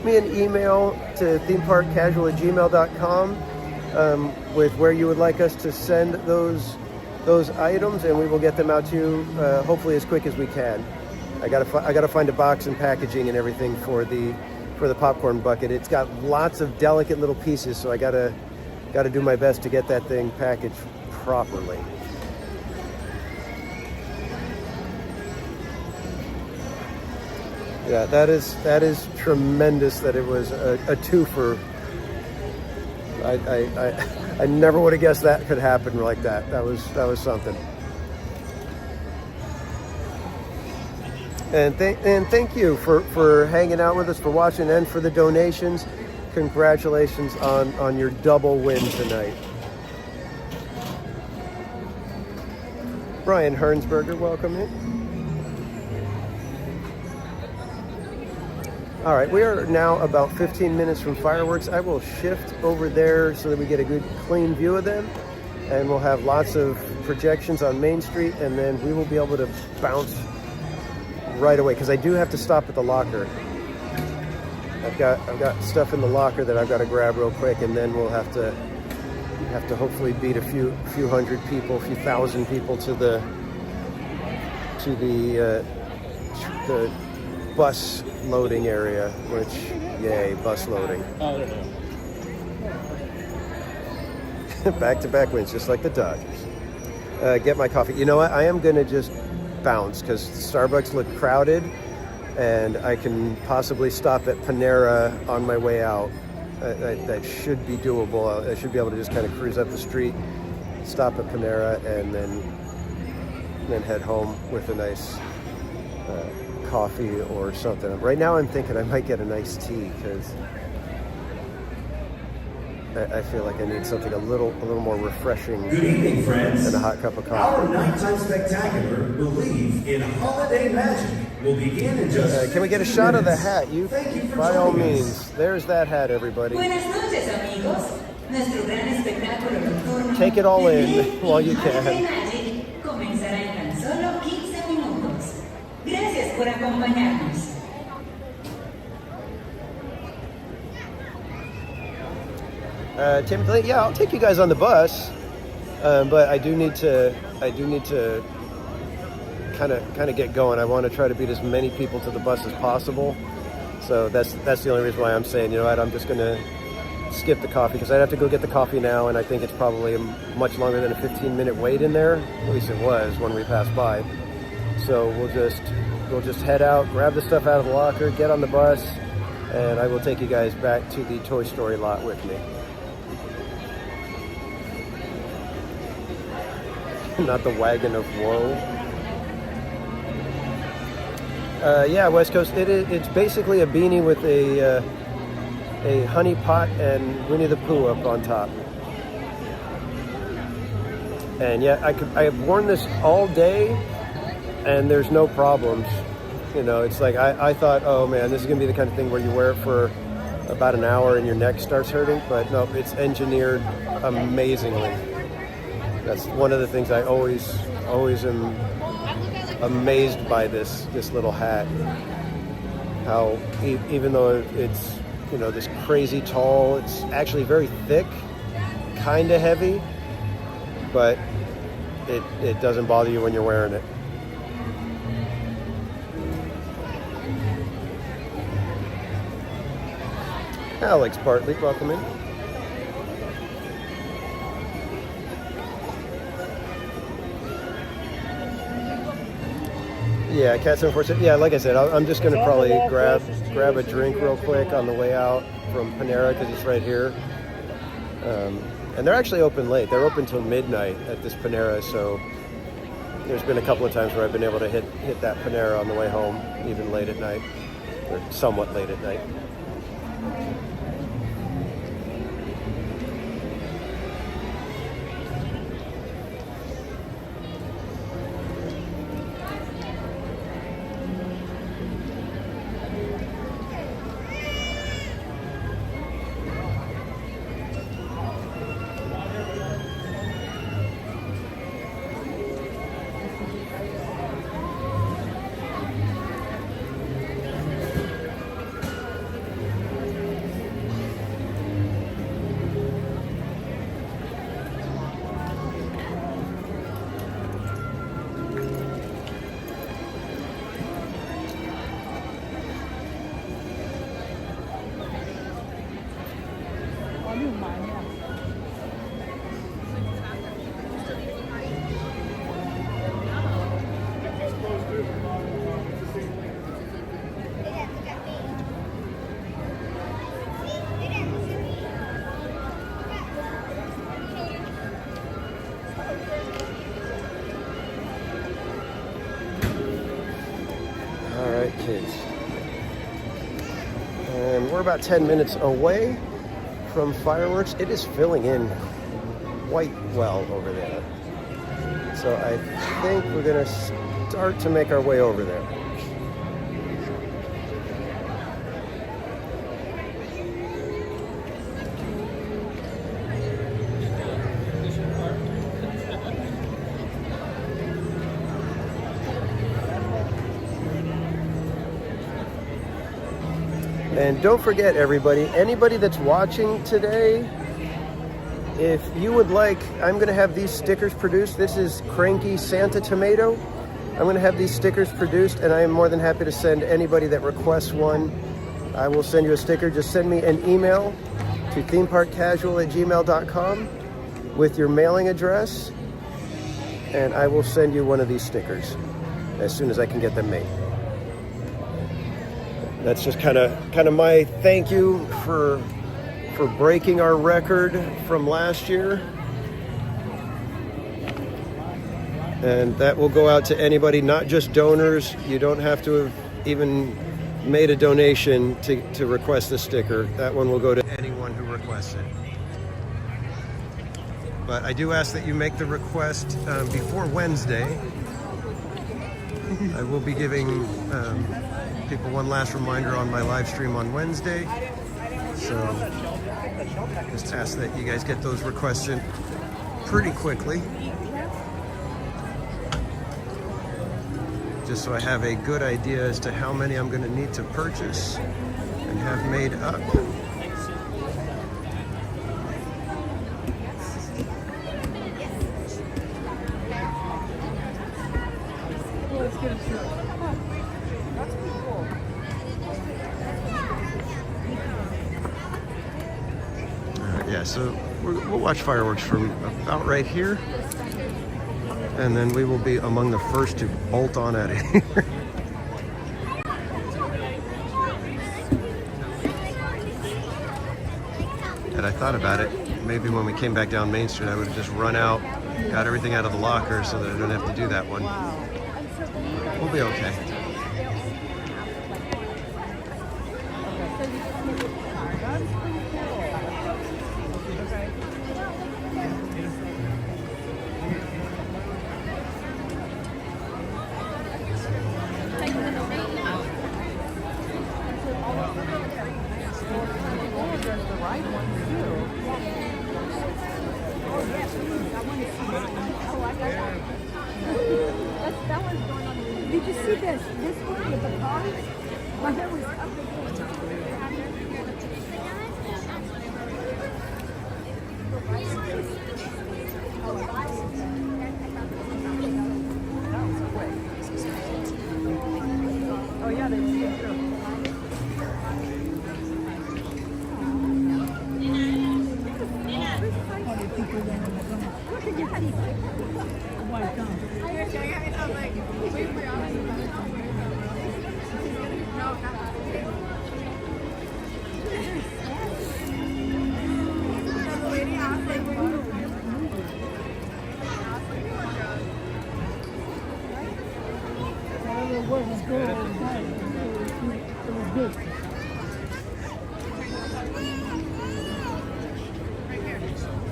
me an email to themeparkcasual@gmail.com with where you would like us to send those those items, and we will get them out to you hopefully as quick as we can. I gotta find a box and packaging and everything for the popcorn bucket. It's got lots of delicate little pieces, so I gotta do my best to get that thing packaged properly. Yeah, that is tremendous that it was a twofer. I never would have guessed that could happen like that. That was something. And thank you for hanging out with us, for watching, and for the donations. Congratulations on your double win tonight. Brian Hernsberger, welcome in. All right, we are now about 15 minutes from fireworks. I will shift over there so that we get a good clean view of them, and we'll have lots of projections on Main Street, and then we will be able to bounce right away, because I do have to stop at the locker. I've got stuff in the locker that I've got to grab real quick, and then we'll have to hopefully beat a few hundred people, a few thousand people to the bus loading area, which, yay, bus loading. Oh, no. Back-to-back wins, just like the Dodgers. Get my coffee. You know what? I am going to just bounce, because Starbucks look crowded, and I can possibly stop at Panera on my way out. That should be doable. I should be able to just kind of cruise up the street, stop at Panera, and then head home with a nice coffee or something. Right now I'm thinking I might get a nice tea, because I feel like I need something a little more refreshing. Good evening, friends. And a hot cup of coffee. Our nighttime spectacular, Believe in Holiday Magic, will begin in just can we get a shot of the hat? By all means. There's that hat, everybody. Buenas noches, amigos. Nuestro gran espectáculo nocturno. Take it all in while you Holiday can. Magic comenzará en tan solo 15 minutos. Gracias por acompañarnos. Timothy, yeah, I'll take you guys on the bus, but I do need to kind of get going. I want to try to beat as many people to the bus as possible. So that's the only reason why I'm saying, you know what, I'm just going to skip the coffee, because I'd have to go get the coffee now, and I think it's probably much longer than a 15-minute wait in there. At least it was when we passed by. So we'll just head out, grab the stuff out of the locker, get on the bus, and I will take you guys back to the Toy Story lot with me. Not the wagon of woe. Yeah, West Coast. It's basically a beanie with a honey pot and Winnie the Pooh up on top. And yeah, I have worn this all day, and there's no problems. You know, it's like I thought, oh man, this is gonna be the kind of thing where you wear it for about an hour and your neck starts hurting. But no, it's engineered amazingly. That's one of the things I always am amazed by this little hat. How even though it's, you know, this crazy tall, it's actually very thick, kind of heavy, but it doesn't bother you when you're wearing it. Alex Bartley, welcome in. Yeah, Cat 747. Yeah, like I said, I'm just going to probably grab a drink real quick on the way out from Panera, because it's right here. And they're actually open late. They're open till midnight at this Panera, so there's been a couple of times where I've been able to hit that Panera on the way home, even late at night, or somewhat late at night. All right, kids. And we're about 10 minutes away from fireworks. It is filling in quite well over there. So I think we're going to start to make our way over there. And don't forget, everybody, anybody that's watching today, if you would like, I'm going to have these stickers produced. This is Cranky Santa Tomato. I'm going to have these stickers produced, and I am more than happy to send anybody that requests one. I will send you a sticker. Just send me an email to themeparkcasual@gmail.com with your mailing address, and I will send you one of these stickers as soon as I can get them made. That's just kind of my thank you for breaking our record from last year. And that will go out to anybody, not just donors. You don't have to have even made a donation to request a sticker. That one will go to anyone who requests it. But I do ask that you make the request before Wednesday. I will be giving people one last reminder on my live stream on Wednesday. So just ask that you guys get those requests in pretty quickly. Just so I have a good idea as to how many I'm going to need to purchase and have made up. So we'll watch fireworks from about right here, and then we will be among the first to bolt on out of here. And I thought about it, maybe when we came back down Main Street, I would have just run out, got everything out of the locker so that I don't have to do that one. We'll be okay. Did you see this? This one with the cars? My hair was up again. Oh yeah, they came through. Look at your teeth. White gum.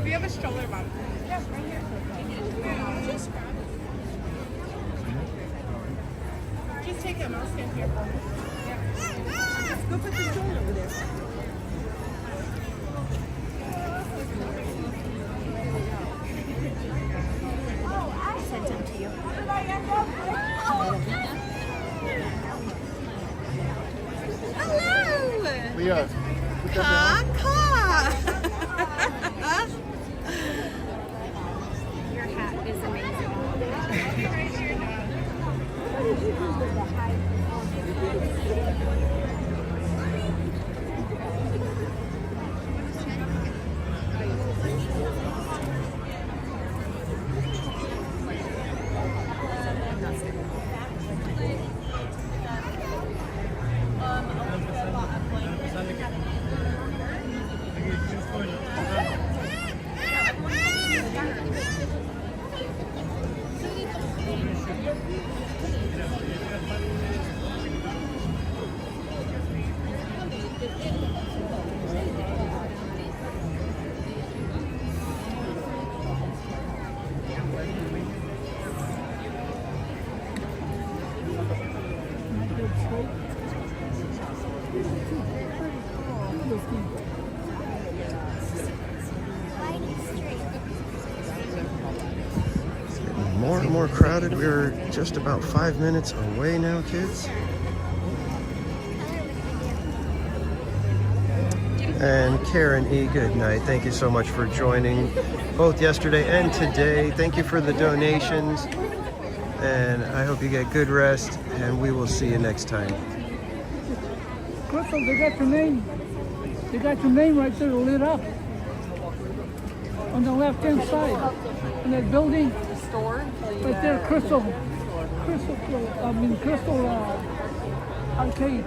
We have a stroller box. Yes, right here. Just grab it. Just take them. I'll stand here. Yeah. Go put the stroller over there. Oh, I sent them to you. Where did I end up? Hello. Leah. Your hat is amazing. More and more crowded. We're just about 5 minutes away now, kids. And Karen E., good night. Thank you so much for joining both yesterday and today. Thank you for the donations. And I hope you get good rest, and we will see you next time. Crystal, they got your name. They got your name right there lit up. On the left-hand side. In that building. Store? Right there, Crystal Arcade.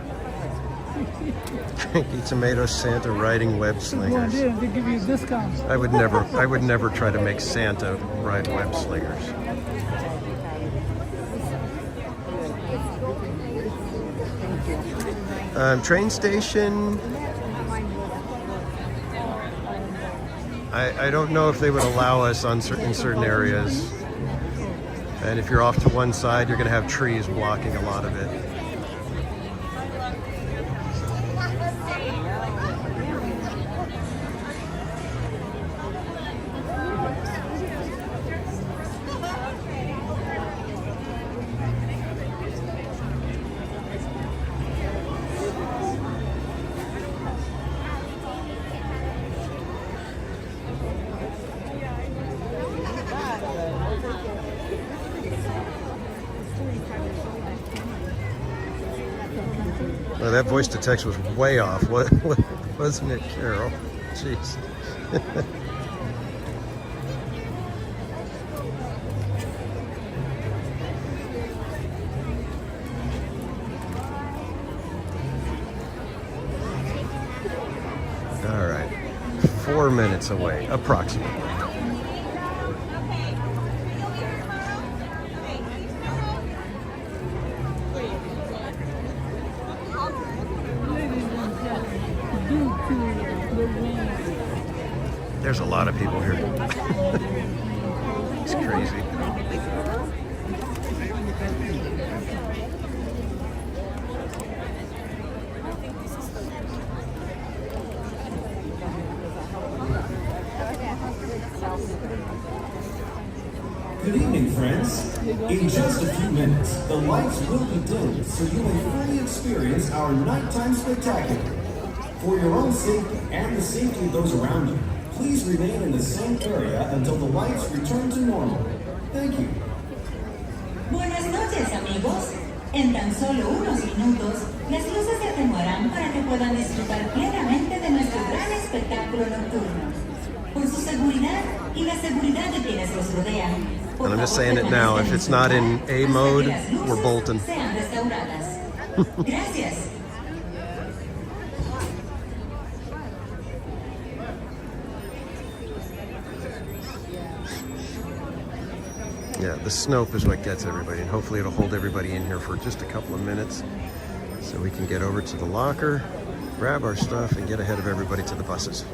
Frankie Tomato Santa riding web Go in slingers. there and they give you a discount. I would never try to make Santa ride web slingers. Train station. I don't know if they would allow us in certain areas. And if you're off to one side, you're going to have trees blocking a lot of it. Well, that voice to text was way off, wasn't it, Carol? Jeez. All right, 4 minutes away, approximately. There's a lot of people here. It's crazy. Good evening, friends. In just a few minutes, the lights will be dimmed so you may fully experience our nighttime spectacular. For your own safety and the safety of those around you, please remain in the same area until the lights return to normal. Thank you. Buenas noches, amigos. En tan solo unos minutos, las luces se atenuarán para que puedan disfrutar plenamente de nuestro gran espectáculo nocturno. Por su seguridad y la seguridad de quienes los rodean. And I'm just saying it now, if it's not in A mode, we're bolting. Sean restauradas. Gracias. Yeah, the Snope is what gets everybody, and hopefully it'll hold everybody in here for just a couple of minutes so we can get over to the locker, grab our stuff, and get ahead of everybody to the buses.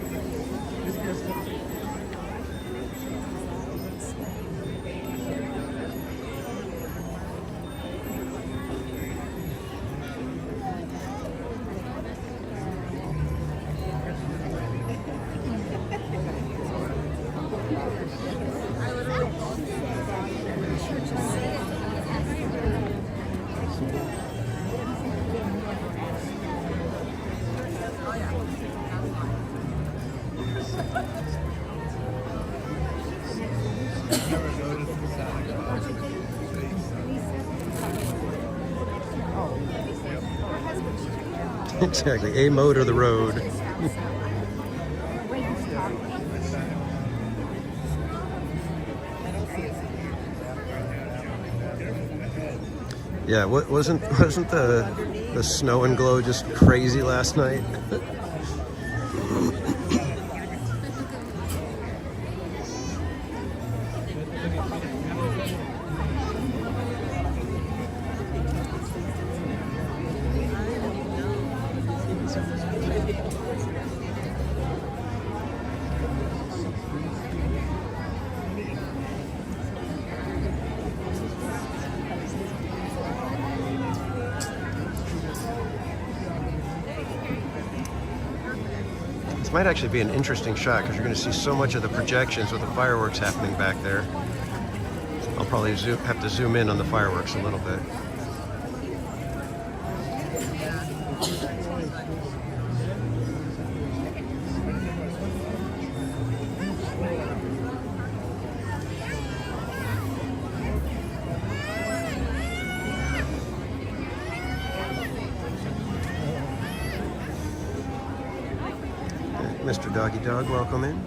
Exactly, A mode or the road. Yeah, wasn't the snow and glow just crazy last night? This might actually be an interesting shot because you're going to see so much of the projections with the fireworks happening back there. I'll probably have to zoom in on the fireworks a little bit. Mr. Doggy Dog, welcome in.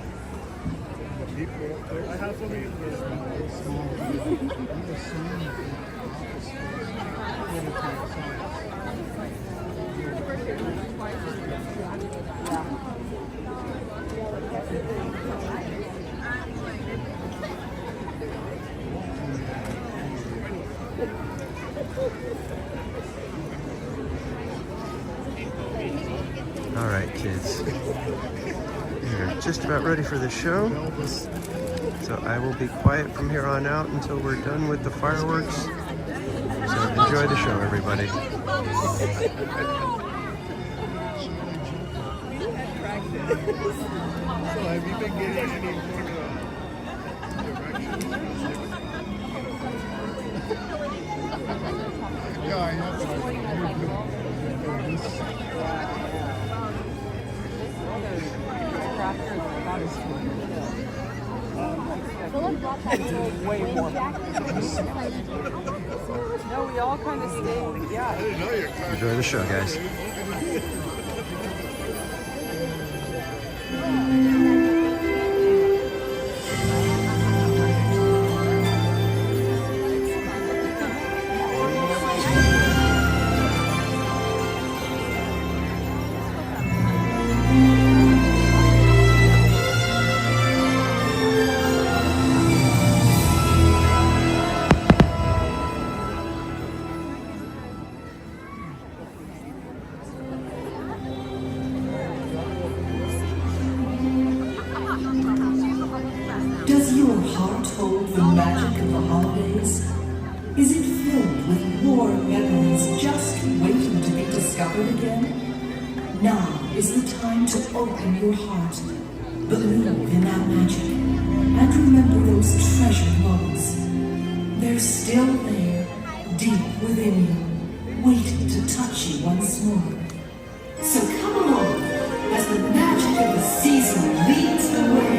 All right, kids. We're just about ready for the show. So I will be quiet from here on out until we're done with the fireworks. So enjoy the show, everybody. So have you been getting any more yeah, I know, but way more. No, we all kind of stayed. Yeah. Enjoy the show, guys. Does your heart hold the magic of the holidays? Is it filled with warm memories just waiting to be discovered again? Now is the time to open your heart, believe in that magic, and remember those treasured moments. They're still there, deep within you, waiting to touch you once more. So come along, as the magic of the season leads the way.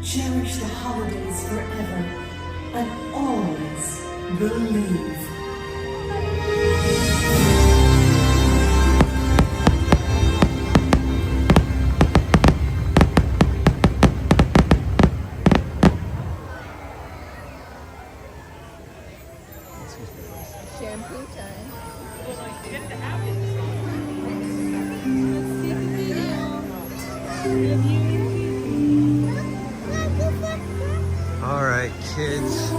Cherish the holidays forever and always believe. Shampoo time. All right, kids.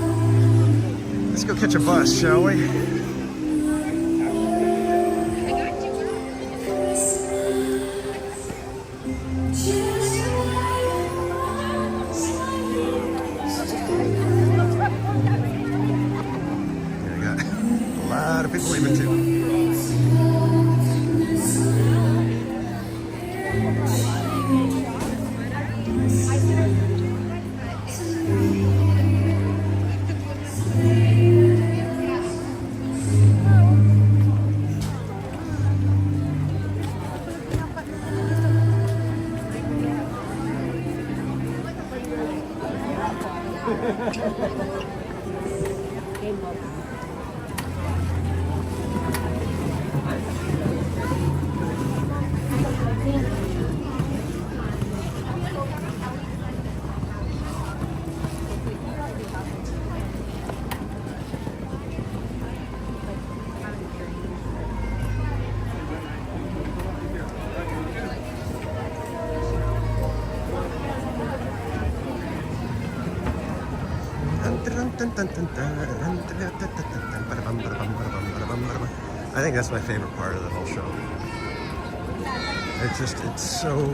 Let's go catch a bus, shall we? I got a lot of people leaving too. I think that's my favorite part of the whole show. It's so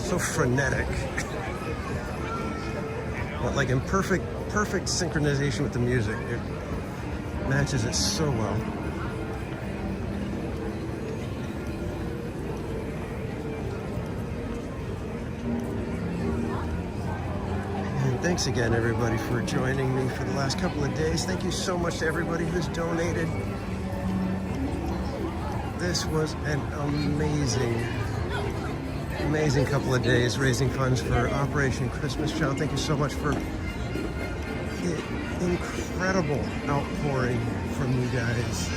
so frenetic. But like in perfect synchronization with the music. It matches it so well. And thanks again, everybody, for joining me for the last couple of days. Thank you so much to everybody who's donated. This was an amazing couple of days raising funds for Operation Christmas Child. Thank you so much for the incredible outpouring from you guys.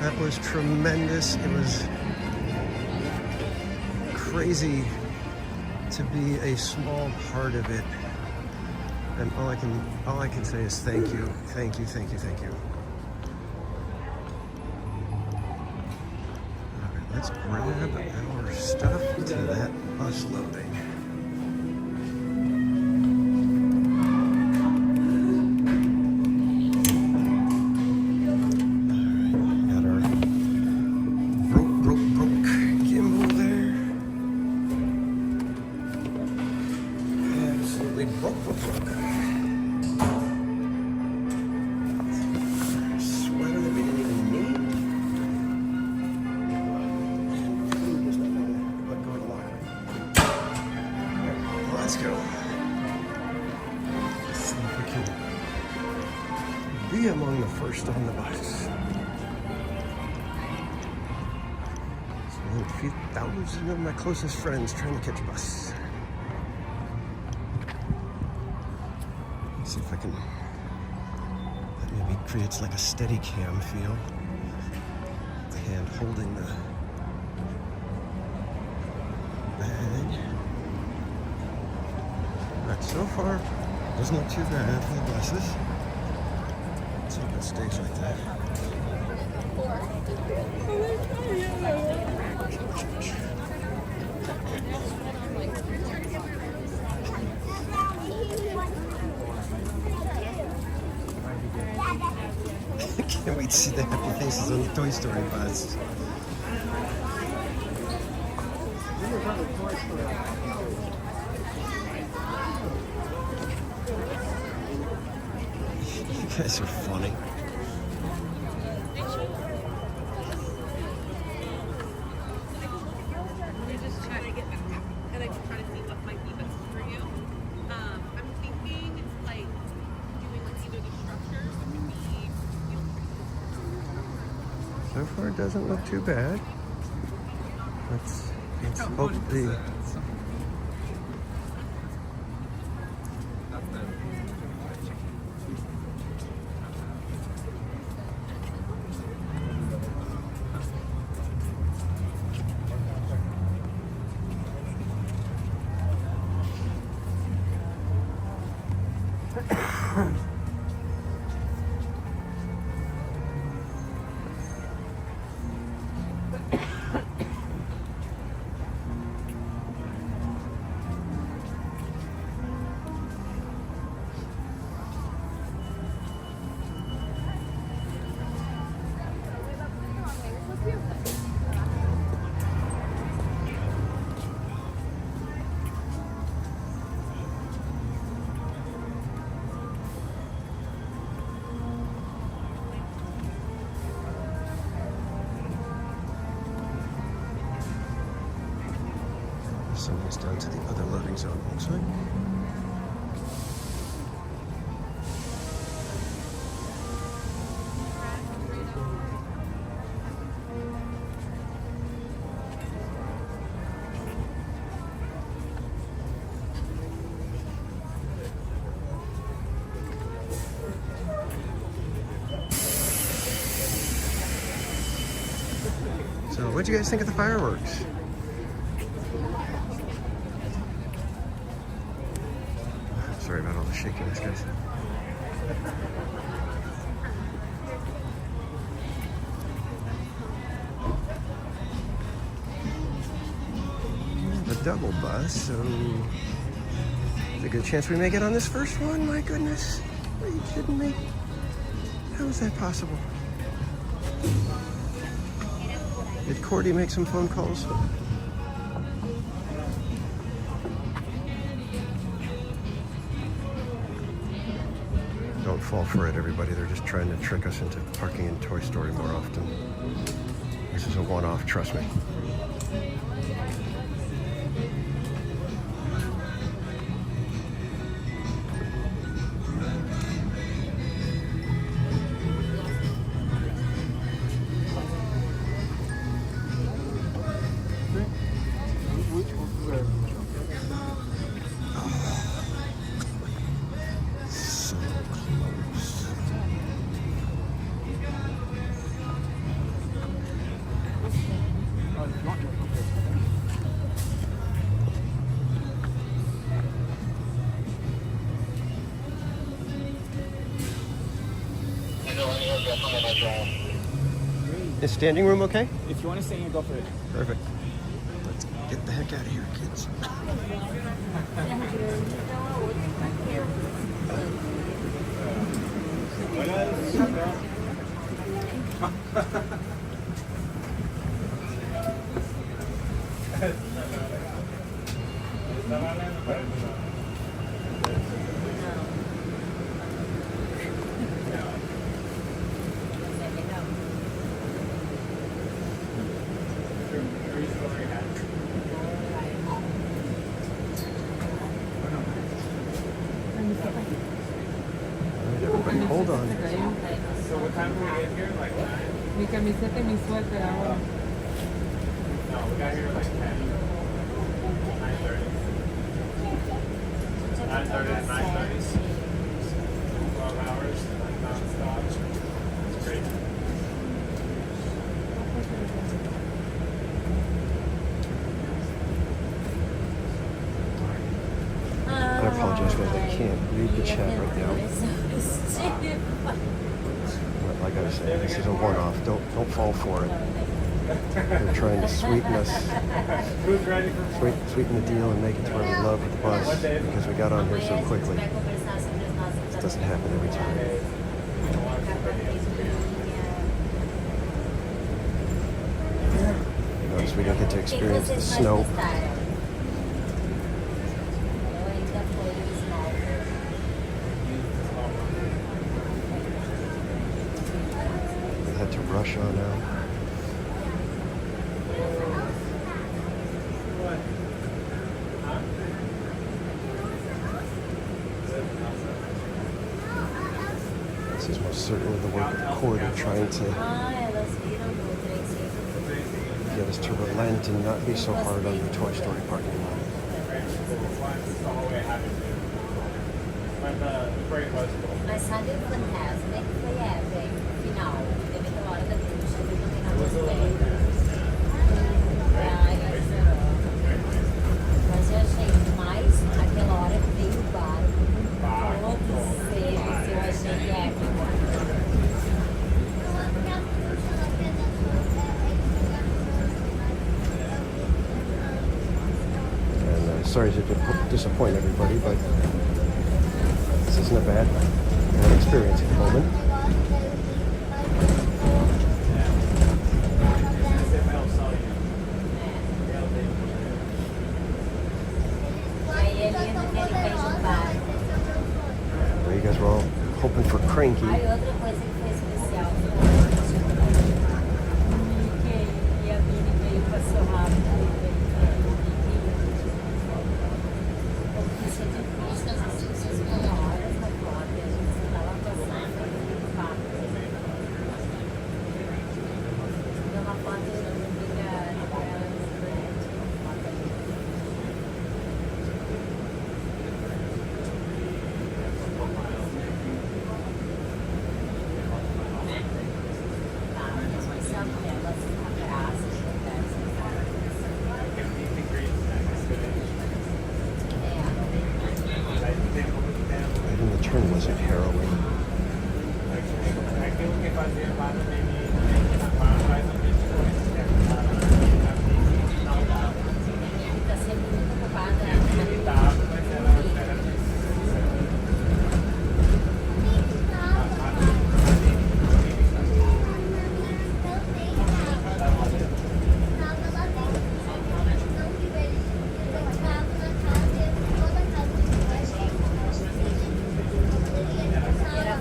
That was tremendous. It was crazy to be a small part of it. And all I can say is thank you. Thank you, thank you, thank you. Alright, let's grab our stuff to that bus loading. Let's go. See if we can be among the first on the bus. So a few thousand of my closest friends trying to catch a bus. Let's see if I can. That maybe creates like a steady cam feel. The hand holding the bag. Alright, so far, doesn't look too bad for the buses. Let's hope it stays like that. Can't wait to see the happy faces on the Toy Story bus. You guys are funny. We're just trying to get back and I'm trying to see what might be best for you. I'm thinking like doing like either the structures or maybe. So far, it doesn't look too bad. Let's hope the. Somebody's down to the other loading zone, looks like. So, what'd you guys think of the fireworks? Sorry about all the shakiness, guys. A double bus, so there's a good chance we may get on this first one. My goodness, are you kidding me? How is that possible? Did Cordy make some phone calls? fall for it, everybody. They're just trying to trick us into parking in Toy Story more often. This is a one-off, trust me. So close. Is standing room okay? If you want to stay in, go for it. Perfect. Let's get the heck out of here, kids. Everybody, hold on. So what time do we get here? Like 9? Mi camiseta y mi suéter ahora. No, we got here like 10. 9:30. 9:30 to 9:30. 12 hours, like non-stop. It's great. I apologize, guys. I can't read the chat right now. But like I was saying, this is a one-off. Don't fall for it. They're trying to sweeten us, sweeten the deal, and make it to where we love with the bus because we got on here so quickly. This doesn't happen every time. Notice we didn't get to experience the snow. To rush on out. This is most certainly the work of the Corridor trying to get us to relent and not be so hard on the Toy Story parking lot. Mas sabe o fantasma que foi épico, final, teve aquela hora da bruxa, eu também não gostei. Mas eu achei demais aquela hora que veio o barco, todos eles, eu achei épico. And sorry to disappoint everybody, but this isn't a bad experience at the moment. Well, you guys were all hoping for Cranky. Even the turn wasn't harrowing. Era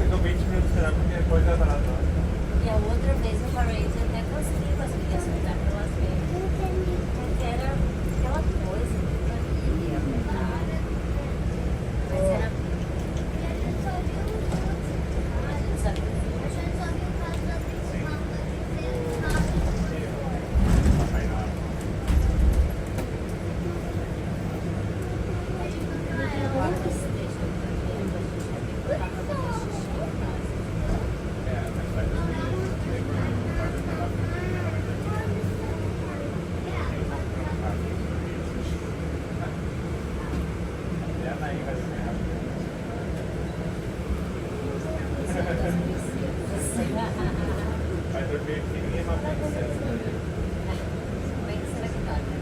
Ficou 20 minutos esperando porque depois já tá. E a outra vez eu parei de até conseguir com as minhas soltar pelas vezes. Porque era aquela coisa que eu queria mudar. Mas era. A gente sabe. Vai dormir aqui, ninguém vai pensar. Como é que será que dorme?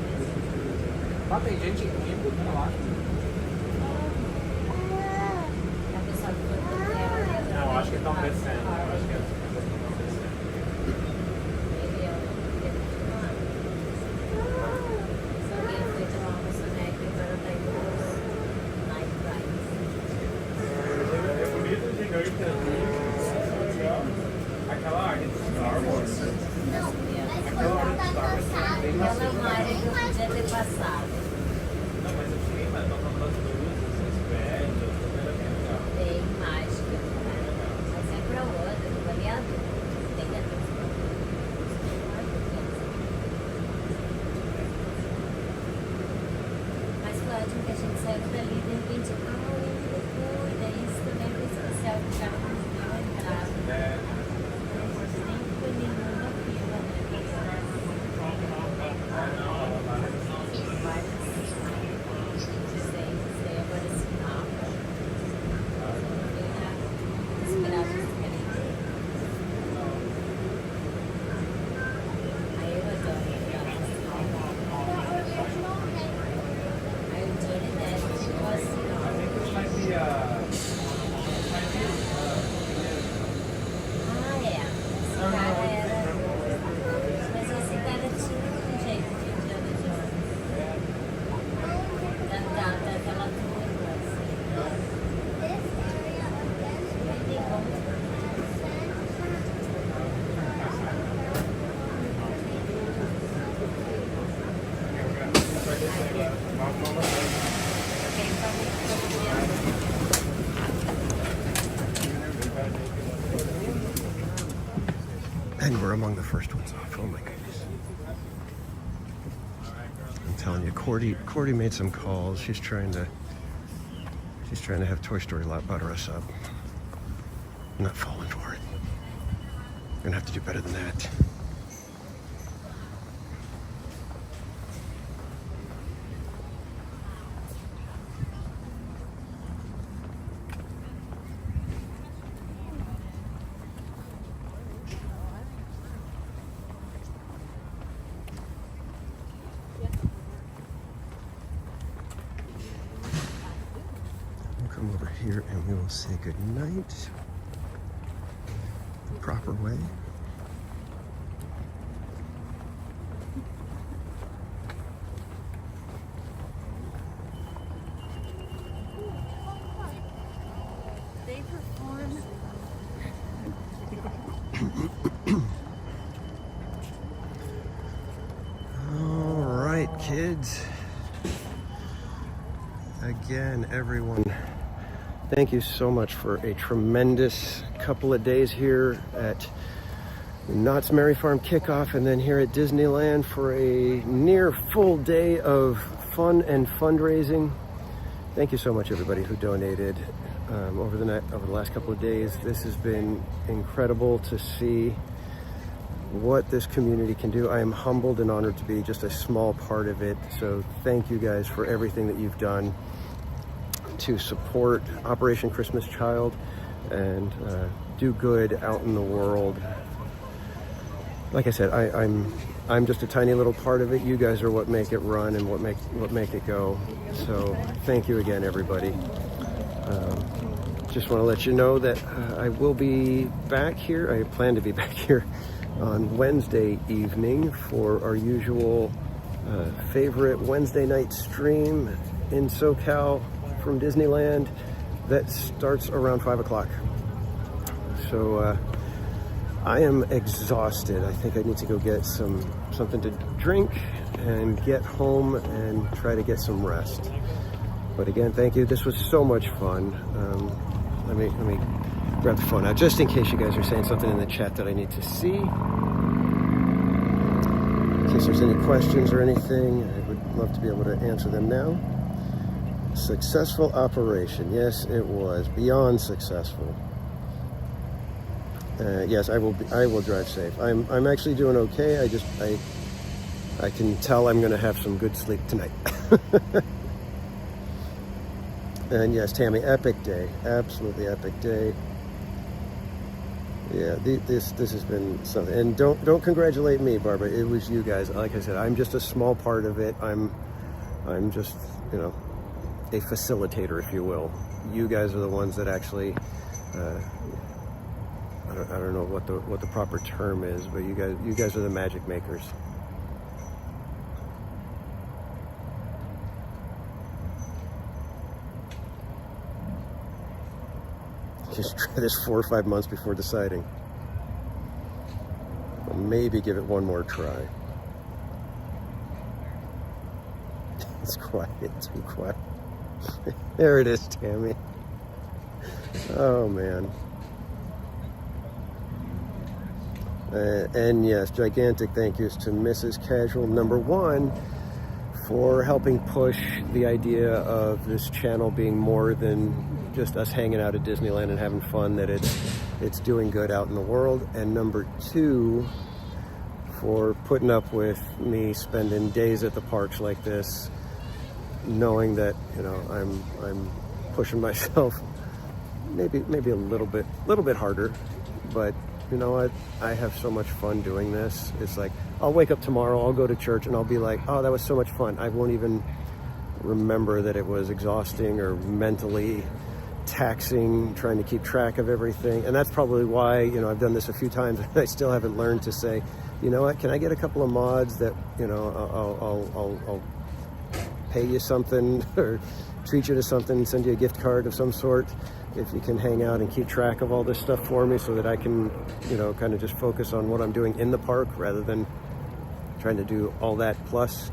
Ah, tem gente rindo, eu acho. A pessoa que foi Não, acho que estão descendo. Eu acho que as pessoas estão descendo. Se alguém foi tomar uma soneca e agora tá indo pros night rides. É bonito, gigante, aquela área de Star Wars. Aquela área de Star Wars é bem mais. Aquela é uma área que eu podia ter passado. Não, mas eu tinha, mas não falando das luzes, os prédios, tudo era bem legal. Bem mágica. Mas é pra outra, do variador. Tem que ter os mas foi ótimo que a gente saiu dali e de repente, daí isso também foi especial, que o cara não deu a entrada. Nem foi nenhuma fila, né? And we're among the first ones off. Oh my goodness. I'm telling you, Cordy made some calls. She's trying to have Toy Story Lot butter us up. I'm not falling for it. We're gonna have to do better than that. Come over here and we will say good night the proper way. They perform. All right, kids. Again, everyone, thank you so much for a tremendous couple of days here at Knott's Merry Farm kickoff and then here at Disneyland for a near full day of fun and fundraising. Thank you so much, everybody who donated over the last couple of days. This has been incredible to see what this community can do. I am humbled and honored to be just a small part of it. So thank you guys for everything that you've done to support Operation Christmas Child and do good out in the world. Like I said, I'm just a tiny little part of it. You guys are what make it run and what make it go. So thank you again, everybody. just want to let you know that I will be back here. I plan to be back here on Wednesday evening for our usual favorite Wednesday night stream in SoCal from Disneyland that starts around 5 o'clock. So I am exhausted. I think I need to go get something to drink and get home and try to get some rest. But again, thank you. This was so much fun. Let me grab the phone out just in case you guys are saying something in the chat that I need to see. In case there's any questions or anything, I would love to be able to answer them now. Successful operation. Yes, it was beyond successful. Yes, I will drive safe. I'm actually doing okay. I can tell I'm going to have some good sleep tonight. And yes, Tammy, epic day, absolutely epic day. Yeah, this has been something. And don't congratulate me, Barbara. It was you guys. Like I said, I'm just a small part of it. I'm just, you know, a facilitator, if you will. You guys are the ones that actually. I don't know what the proper term is, but you guys are the magic makers. Just try this 4 or 5 months before deciding. Or maybe give it one more try. It's quiet, too quiet. There it is, Tammy. Oh, man. And yes, gigantic thank yous to Mrs. Casual #1 for helping push the idea of this channel being more than just us hanging out at Disneyland and having fun, that it's doing good out in the world. And #2 for putting up with me spending days at the parks like this, knowing that, you know, I'm pushing myself maybe a little bit harder, but you know what? I have so much fun doing this. It's like, I'll wake up tomorrow, I'll go to church, and I'll be like, oh, that was so much fun. I won't even remember that it was exhausting or mentally taxing, trying to keep track of everything. And that's probably why, you know, I've done this a few times and I still haven't learned to say, you know what, can I get a couple of mods that, you know, I'll pay you something or treat you to something, send you a gift card of some sort, if you can hang out and keep track of all this stuff for me, so that I can, you know, kind of just focus on what I'm doing in the park rather than trying to do all that, plus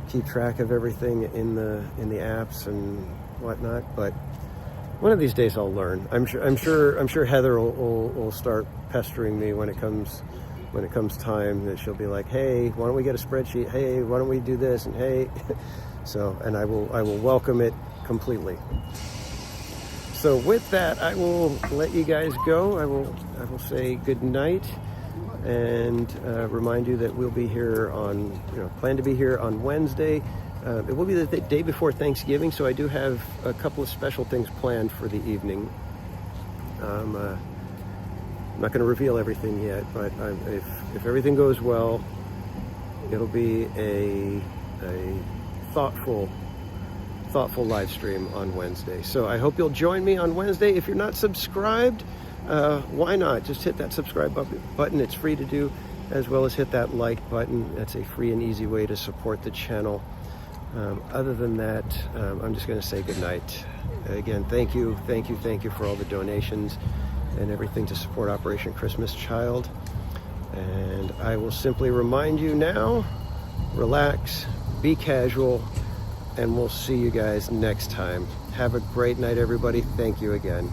keep track of everything in the apps and whatnot. But one of these days I'll learn. I'm sure Heather will start pestering me when it comes time, that she'll be like, hey, why don't we get a spreadsheet? Hey, why don't we do this? And hey, so, and I will welcome it completely. So with that, I will let you guys go. I will say good night and remind you that we'll be here on, you know, plan to be here on Wednesday. It will be the day before Thanksgiving, so I do have a couple of special things planned for the evening. I'm not going to reveal everything yet, but if everything goes well, it'll be a thoughtful live stream on Wednesday. So I hope you'll join me on Wednesday. If you're not subscribed, why not? Just hit that subscribe button. It's free to do, as well as hit that like button. That's a free and easy way to support the channel. Other than that, I'm just going to say good night. Again, thank you for all the donations and everything to support Operation Christmas Child. And I will simply remind you now, relax, be casual, and we'll see you guys next time. Have a great night, everybody. Thank you again.